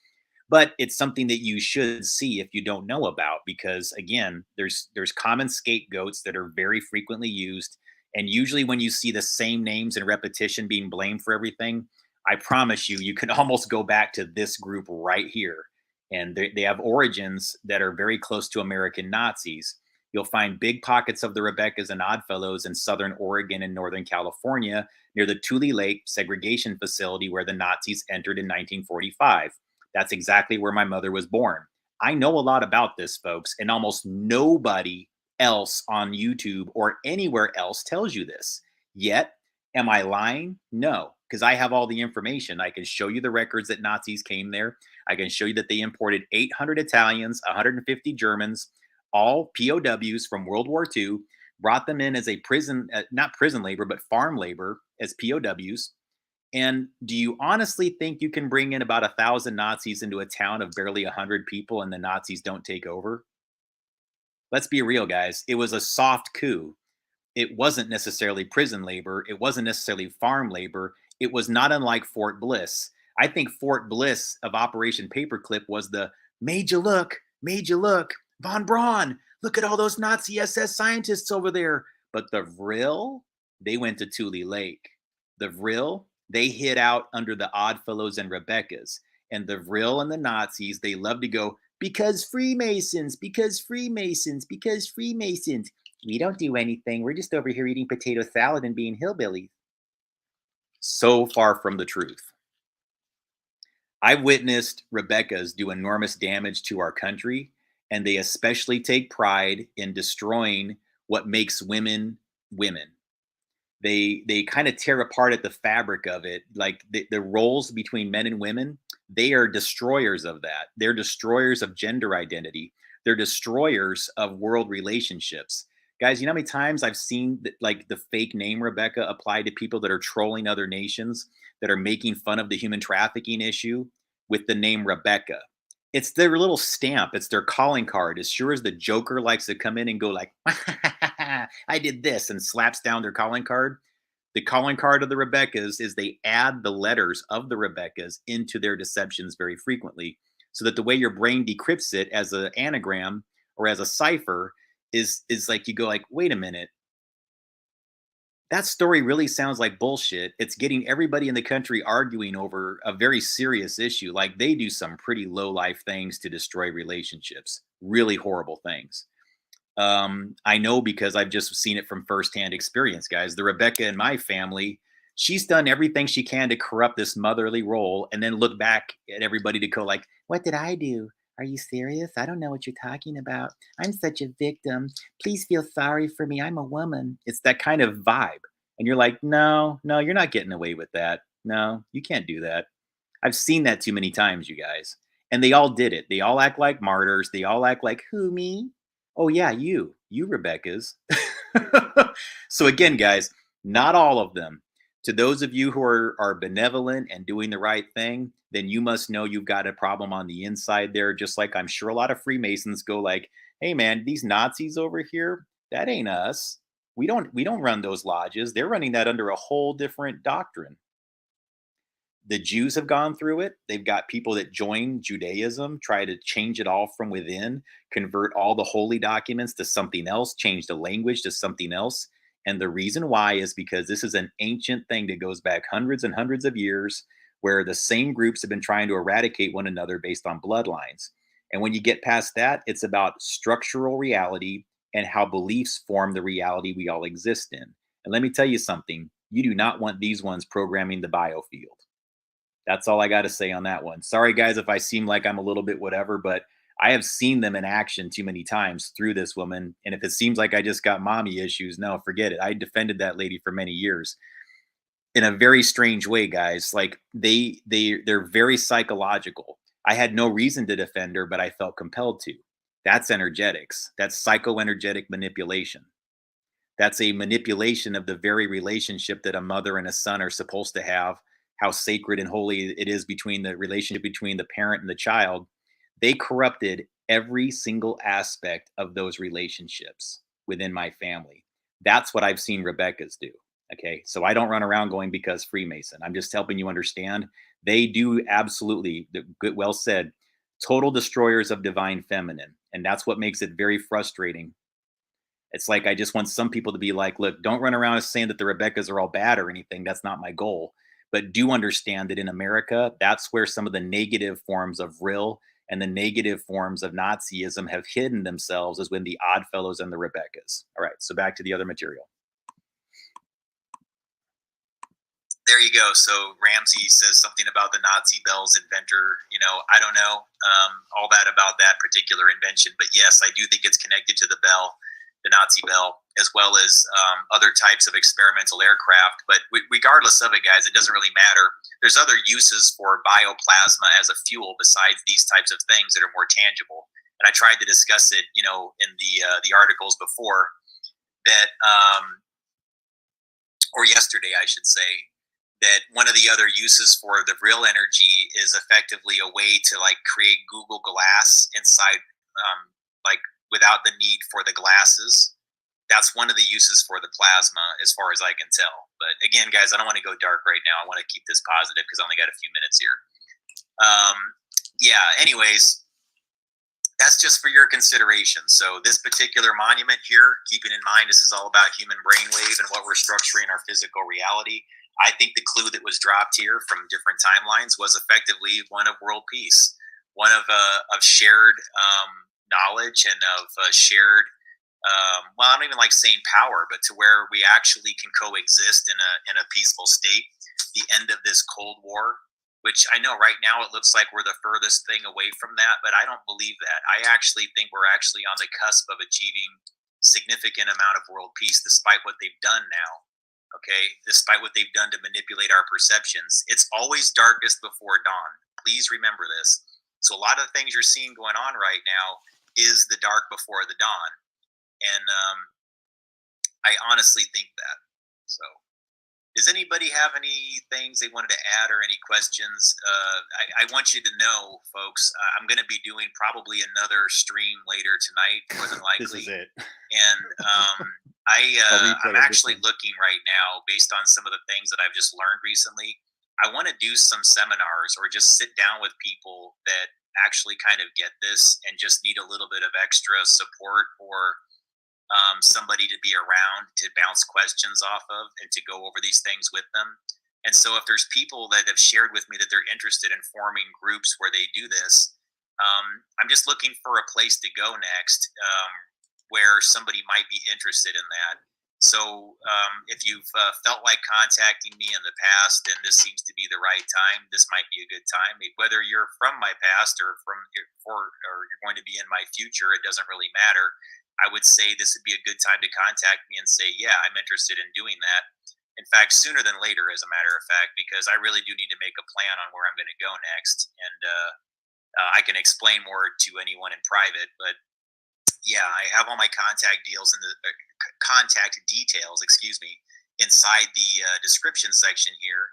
but it's something that you should see if you don't know about, because again, there's common scapegoats that are very frequently used. And usually when you see the same names in repetition being blamed for everything, I promise you can almost go back to this group right here. And they have origins that are very close to American Nazis. You'll find big pockets of the Rebeccas and Oddfellows in southern Oregon and northern California near the Tule Lake segregation facility where the Nazis entered in 1945. That's exactly where my mother was born. I know a lot about this, folks, and almost nobody else on YouTube or anywhere else tells you this. Yet, am I lying? No, because I have all the information. I can show you the records that Nazis came there. I can show you that they imported 800 Italians, 150 Germans, all POWs from World War II, brought them in as a prison, not prison labor, but farm labor as POWs. And do you honestly think you can bring in about 1,000 Nazis into a town of barely 100 people and the Nazis don't take over? Let's be real, guys. It was a soft coup. It wasn't necessarily prison labor. It wasn't necessarily farm labor. It was not unlike Fort Bliss. I think Fort Bliss of Operation Paperclip was the made you look, von Braun, look at all those Nazi SS scientists over there. But the Vril, they went to Tule Lake. The Vril, they hid out under the Oddfellows and Rebeccas. And the Vril and the Nazis, they love to go, because Freemasons, because Freemasons, because Freemasons. We don't do anything. We're just over here eating potato salad and being hillbillies. So far from the truth. I've witnessed Rebecca's do enormous damage to our country, and they especially take pride in destroying what makes women women. They kind of tear apart at the fabric of it, like the roles between men and women. They are destroyers of that. They're destroyers of gender identity. They're destroyers of world relationships. Guys, you know how many times I've seen like the fake name Rebecca applied to people that are trolling other nations, that are making fun of the human trafficking issue with the name Rebecca. It's their little stamp. It's their calling card. As sure as the Joker likes to come in and go like, I did this, and slaps down their calling card. The calling card of the Rebeccas is they add the letters of the Rebeccas into their deceptions very frequently, so that the way your brain decrypts it as an anagram or as a cipher is like, you go like, wait a minute, that story really sounds like bullshit. It's getting everybody in the country arguing over a very serious issue. Like, they do some pretty low life things to destroy relationships, really horrible things. I know because I've just seen it from firsthand experience, guys. The Rebecca in my family, she's done everything she can to corrupt this motherly role and then look back at everybody to go like, what did I do? Are you serious? I don't know what you're talking about. I'm such a victim. Please feel sorry for me. I'm a woman. It's that kind of vibe. And you're like, no, you're not getting away with that. No, you can't do that. I've seen that too many times, you guys. And they all did it. They all act like martyrs. They all act like, who, me? Oh, yeah, you Rebecca's. So again, guys, not all of them. To those of you who are benevolent and doing the right thing, then you must know you've got a problem on the inside there. Just like I'm sure a lot of Freemasons go like, hey man, these Nazis over here, that ain't us. We don't run those lodges. They're running that under a whole different doctrine. The Jews have gone through it. They've got people that join Judaism, try to change it all from within, convert all the holy documents to something else, change the language to something else. And the reason why is because this is an ancient thing that goes back hundreds and hundreds of years, where the same groups have been trying to eradicate one another based on bloodlines. And when you get past that, it's about structural reality and how beliefs form the reality we all exist in. And let me tell you something, you do not want these ones programming the biofield. That's all I got to say on that one. Sorry, guys, if I seem like I'm a little bit whatever, but I have seen them in action too many times through this woman. And if it seems like I just got mommy issues, no, forget it. I defended that lady for many years in a very strange way, guys. Like they're very psychological. I had no reason to defend her, but I felt compelled to. That's energetics. That's psychoenergetic manipulation. That's a manipulation of the very relationship that a mother and a son are supposed to have, how sacred and holy it is between the relationship between the parent and the child. They corrupted every single aspect of those relationships within my family. That's what I've seen Rebecca's do. Okay. So I don't run around going because Freemason. I'm just helping you understand. They do absolutely, good, well said, total destroyers of divine feminine. And that's what makes it very frustrating. It's like I just want some people to be like, look, don't run around saying that the Rebeccas are all bad or anything. That's not my goal. But do understand that in America, that's where some of the negative forms of real and the negative forms of Nazism have hidden themselves, as when the Oddfellows and the Rebeccas. All right, so back to the other material. There you go. So Ramsey says something about the Nazi bells inventor. You know, I don't know all that about that particular invention, but yes, I do think it's connected to the bell, the Nazi bell, as well as other types of experimental aircraft. But regardless of it, guys, it doesn't really matter. There's other uses for bioplasma as a fuel besides these types of things that are more tangible. And I tried to discuss it, you know, in the articles before that, or yesterday, I should say, that one of the other uses for the real energy is effectively a way to like create Google Glass inside, like without the need for the glasses. That's one of the uses for the plasma, as far as I can tell. But again, guys, I don't want to go dark right now. I want to keep this positive because I only got a few minutes here. Yeah, anyways, that's just for your consideration. So this particular monument here, keeping in mind this is all about human brainwave and what we're structuring our physical reality. I think the clue that was dropped here from different timelines was effectively one of world peace, one of shared knowledge and of shared, well, I don't even like saying power, but to where we actually can coexist in a peaceful state. The end of this Cold War, which I know right now it looks like we're the furthest thing away from that, but I don't believe that. I actually think we're actually on the cusp of achieving significant amount of world peace, despite what they've done now. Okay, despite what they've done to manipulate our perceptions. It's always darkest before dawn. Please remember this. So a lot of the things you're seeing going on right now is the dark before the dawn. And I honestly think that. So does anybody have any things they wanted to add or any questions? I want you to know, folks, I'm going to be doing probably another stream later tonight, more than likely. This is it. And I'm actually looking right now, based on some of the things that I've just learned recently, I want to do some seminars or just sit down with people that actually kind of get this and just need a little bit of extra support or somebody to be around to bounce questions off of and to go over these things with them. And so if there's people that have shared with me that they're interested in forming groups where they do this, I'm just looking for a place to go next where somebody might be interested in that. So if you've felt like contacting me in the past and this seems to be the right time, this might be a good time. Whether you're from my past or you're going to be in my future, it doesn't really matter. I would say this would be a good time to contact me and say, yeah, I'm interested in doing that. In fact, sooner than later, as a matter of fact, because I really do need to make a plan on where I'm going to go next. And I can explain more to anyone in private, but yeah, I have all my contact details inside the description section here.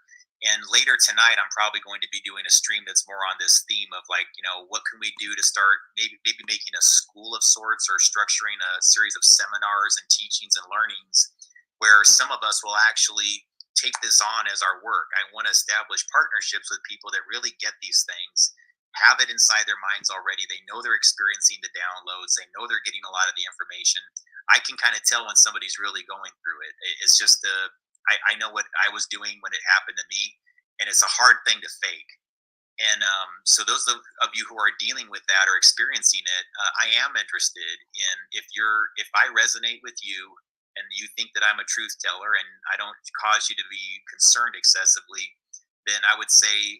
And later tonight, I'm probably going to be doing a stream that's more on this theme of like, you know, what can we do to start maybe making a school of sorts or structuring a series of seminars and teachings and learnings where some of us will actually take this on as our work. I want to establish partnerships with people that really get these things, have it inside their minds already. They know they're experiencing the downloads. They know they're getting a lot of the information. I can kind of tell when somebody's really going through it. It's just I know what I was doing when it happened to me, and it's a hard thing to fake. And so those of you who are dealing with that or experiencing it, I am interested in if I resonate with you and you think that I'm a truth teller and I don't cause you to be concerned excessively, then I would say,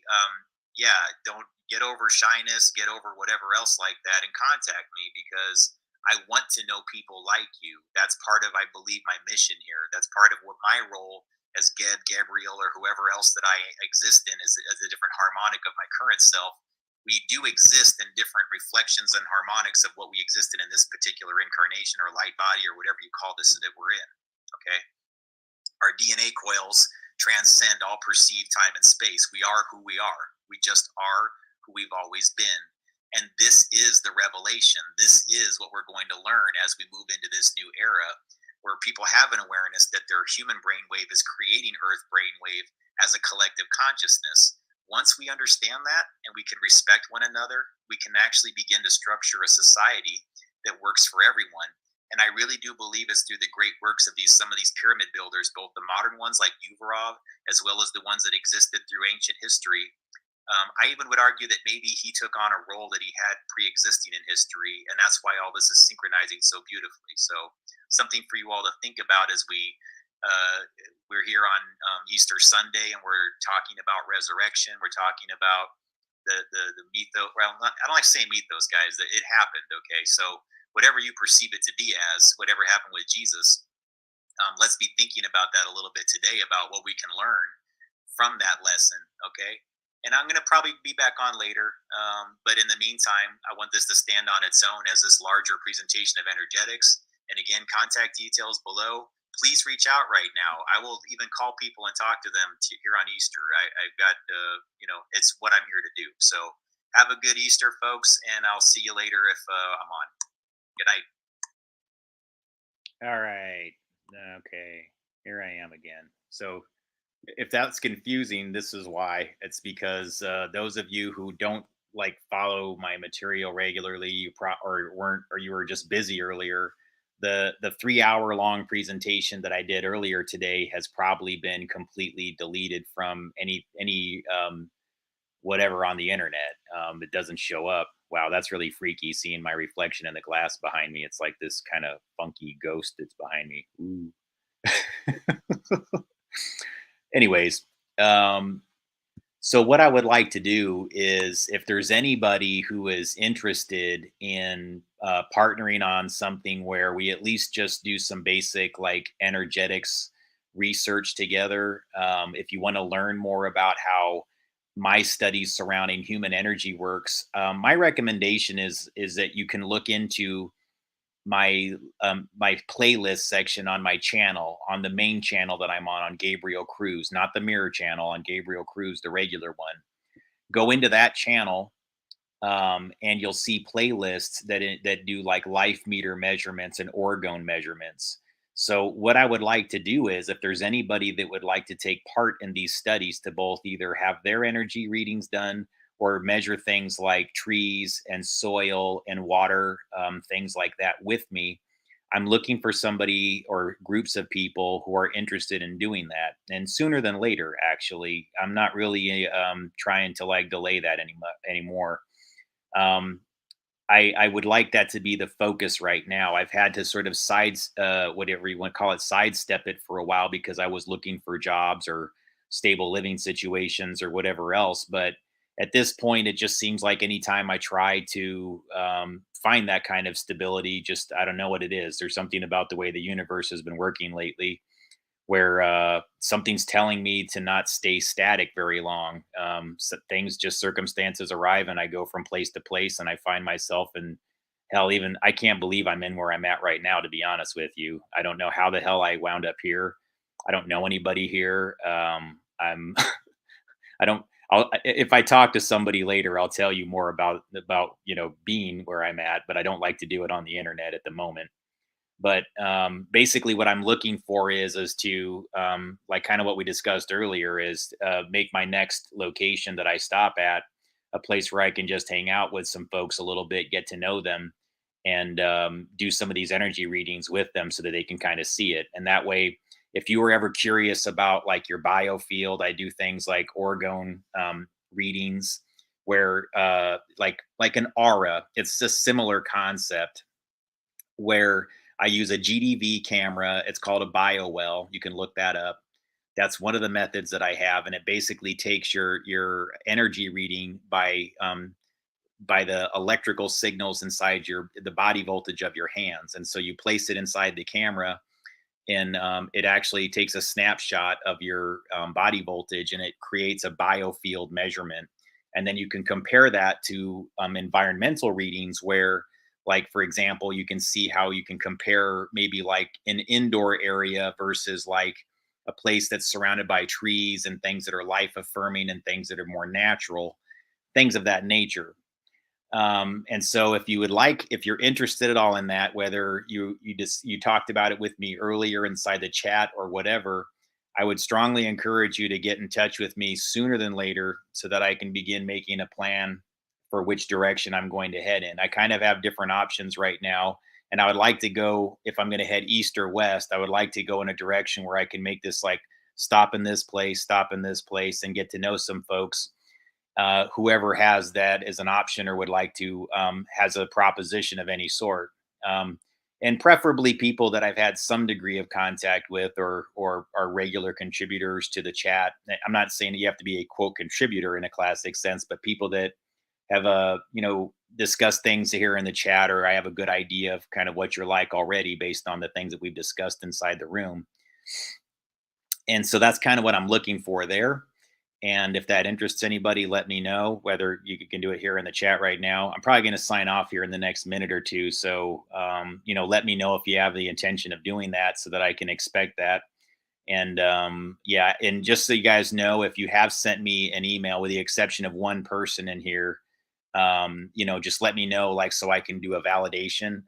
yeah, don't get over shyness, get over whatever else like that, and contact me because I want to know people like you. That's part of, I believe, my mission here. That's part of what my role as Gabriel, or whoever else that I exist in as a different harmonic of my current self. We do exist in different reflections and harmonics of what we existed in this particular incarnation or light body or whatever you call this that we're in. Okay. Our DNA coils transcend all perceived time and space. We are who we are. We just are who we've always been. And this is the revelation. This is what we're going to learn as we move into this new era, where people have an awareness that their human brainwave is creating Earth brainwave as a collective consciousness. Once we understand that and we can respect one another, we can actually begin to structure a society that works for everyone. And I really do believe it's through the great works of some of these pyramid builders, both the modern ones like Uvarov, as well as the ones that existed through ancient history. I even would argue that maybe he took on a role that he had pre-existing in history, and that's why all this is synchronizing so beautifully. So something for you all to think about as we're here on Easter Sunday, and we're talking about resurrection. We're talking about the mythos. Well, I don't like saying mythos, guys. It happened. Okay, so whatever you perceive it to be as, whatever happened with Jesus, let's be thinking about that a little bit today, about what we can learn from that lesson. Okay. And I'm going to probably be back on later. But in the meantime, I want this to stand on its own as this larger presentation of energetics. And again, contact details below. Please reach out right now. I will even call people and talk to them here on Easter. I've got, it's what I'm here to do. So have a good Easter, folks, and I'll see you later if I'm on. Good night. All right. Okay. Here I am again. So if that's confusing, this is why. It's because those of you who don't follow my material regularly, you were just busy earlier. The 3 hour long presentation that I did earlier today has probably been completely deleted from any whatever on the internet. It doesn't show up. Wow, that's really freaky, seeing my reflection in the glass behind me. It's like this kind of funky ghost that's behind me. Ooh. Anyways, so what I would like to do is, if there's anybody who is interested in partnering on something where we at least just do some basic energetics research together, if you want to learn more about how my studies surrounding human energy works, my recommendation is that you can look into my playlist section on my channel, on the main channel that I'm on Gabriel Cruz, not the mirror channel, on Gabriel Cruz, the regular one. Go into that channel, and you'll see playlists that do life meter measurements and orgone measurements. So what I would like to do is, if there's anybody that would like to take part in these studies to both either have their energy readings done or measure things like trees and soil and water, things like that with me, I'm looking for somebody or groups of people who are interested in doing that. And sooner than later, actually. I'm not really trying to delay that anymore. Um, I would like that to be the focus right now. I've had to sort of whatever you want to call it, sidestep it for a while because I was looking for jobs or stable living situations or whatever else. But at this point, it just seems like anytime I try to find that kind of stability, I don't know what it is. There's something about the way the universe has been working lately where something's telling me to not stay static very long. So circumstances arrive and I go from place to place and I find myself in hell. Even I can't believe I'm in where I'm at right now, to be honest with you. I don't know how the hell I wound up here. I don't know anybody here. I don't, if I talk to somebody later, I'll tell you more about, being where I'm at, but I don't like to do it on the internet at the moment. But basically what I'm looking for is to kind of what we discussed earlier is make my next location that I stop at a place where I can just hang out with some folks a little bit, get to know them, and do some of these energy readings with them so that they can kind of see it. And that way, if you were ever curious about like your biofield, I do things like orgone readings where like an aura. It's a similar concept where I use a GDV camera. It's called a BioWell. You can look that up. That's one of the methods that I have, and it basically takes your energy reading by the electrical signals inside the body voltage of your hands, and so you place it inside the camera, and it actually takes a snapshot of your body voltage, and it creates a biofield measurement, and then you can compare that to environmental readings where, like for example, you can see how you can compare maybe like an indoor area versus like a place that's surrounded by trees and things that are life affirming and things that are more natural, things of that nature. And so if you would like, if you're interested at all in that, whether you talked about it with me earlier inside the chat or whatever, I would strongly encourage you to get in touch with me sooner than later so that I can begin making a plan for which direction I'm going to head in. I kind of have different options right now. And I would like to go, if I'm going to head east or west, I would like to go in a direction where I can make this like stop in this place, and get to know some folks, whoever has that as an option or would like to, has a proposition of any sort, and preferably people that I've had some degree of contact with, or are regular contributors to the chat. I'm not saying that you have to be a quote contributor in a classic sense, but people that have discussed things here in the chat, or I have a good idea of kind of what you're like already based on the things that we've discussed inside the room. And so that's kind of what I'm looking for there. And if that interests anybody, let me know. Whether you can do it here in the chat right now. I'm probably going to sign off here in the next minute or two. So, let me know if you have the intention of doing that so that I can expect that. And yeah, and just so you guys know, if you have sent me an email, with the exception of one person in here, just let me know, like, so I can do a validation.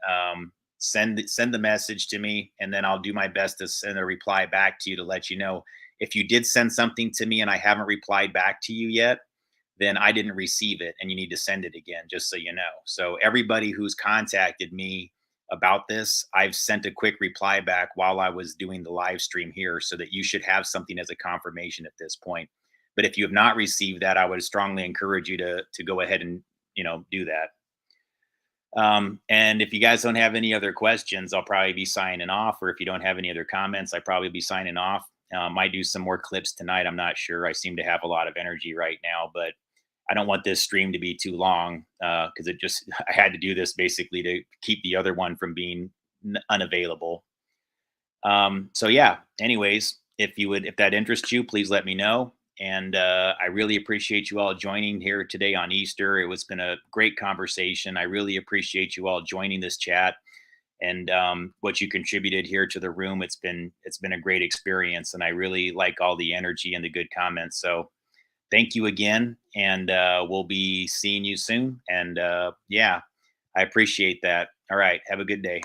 Send the message to me, and then I'll do my best to send a reply back to you to let you know. If you did send something to me and I haven't replied back to you yet, then I didn't receive it, and you need to send it again, just so you know. So everybody who's contacted me about this, I've sent a quick reply back while I was doing the live stream here, so that you should have something as a confirmation at this point. But if you have not received that, I would strongly encourage you to go ahead and do that. And if you guys don't have any other questions, I'll probably be signing off. Or if you don't have any other comments, I probably be signing off. Might do some more clips tonight. I'm not sure. I seem to have a lot of energy right now, but I don't want this stream to be too long, because I had to do this basically to keep the other one from being unavailable. So yeah, anyways, if that interests you, please let me know. And I really appreciate you all joining here today on Easter. It's been a great conversation. I really appreciate you all joining this chat, and what you contributed here to the room. It's been a great experience, and I really like all the energy and the good comments. So thank you again, and we'll be seeing you soon. And yeah, I appreciate that. All right, have a good day.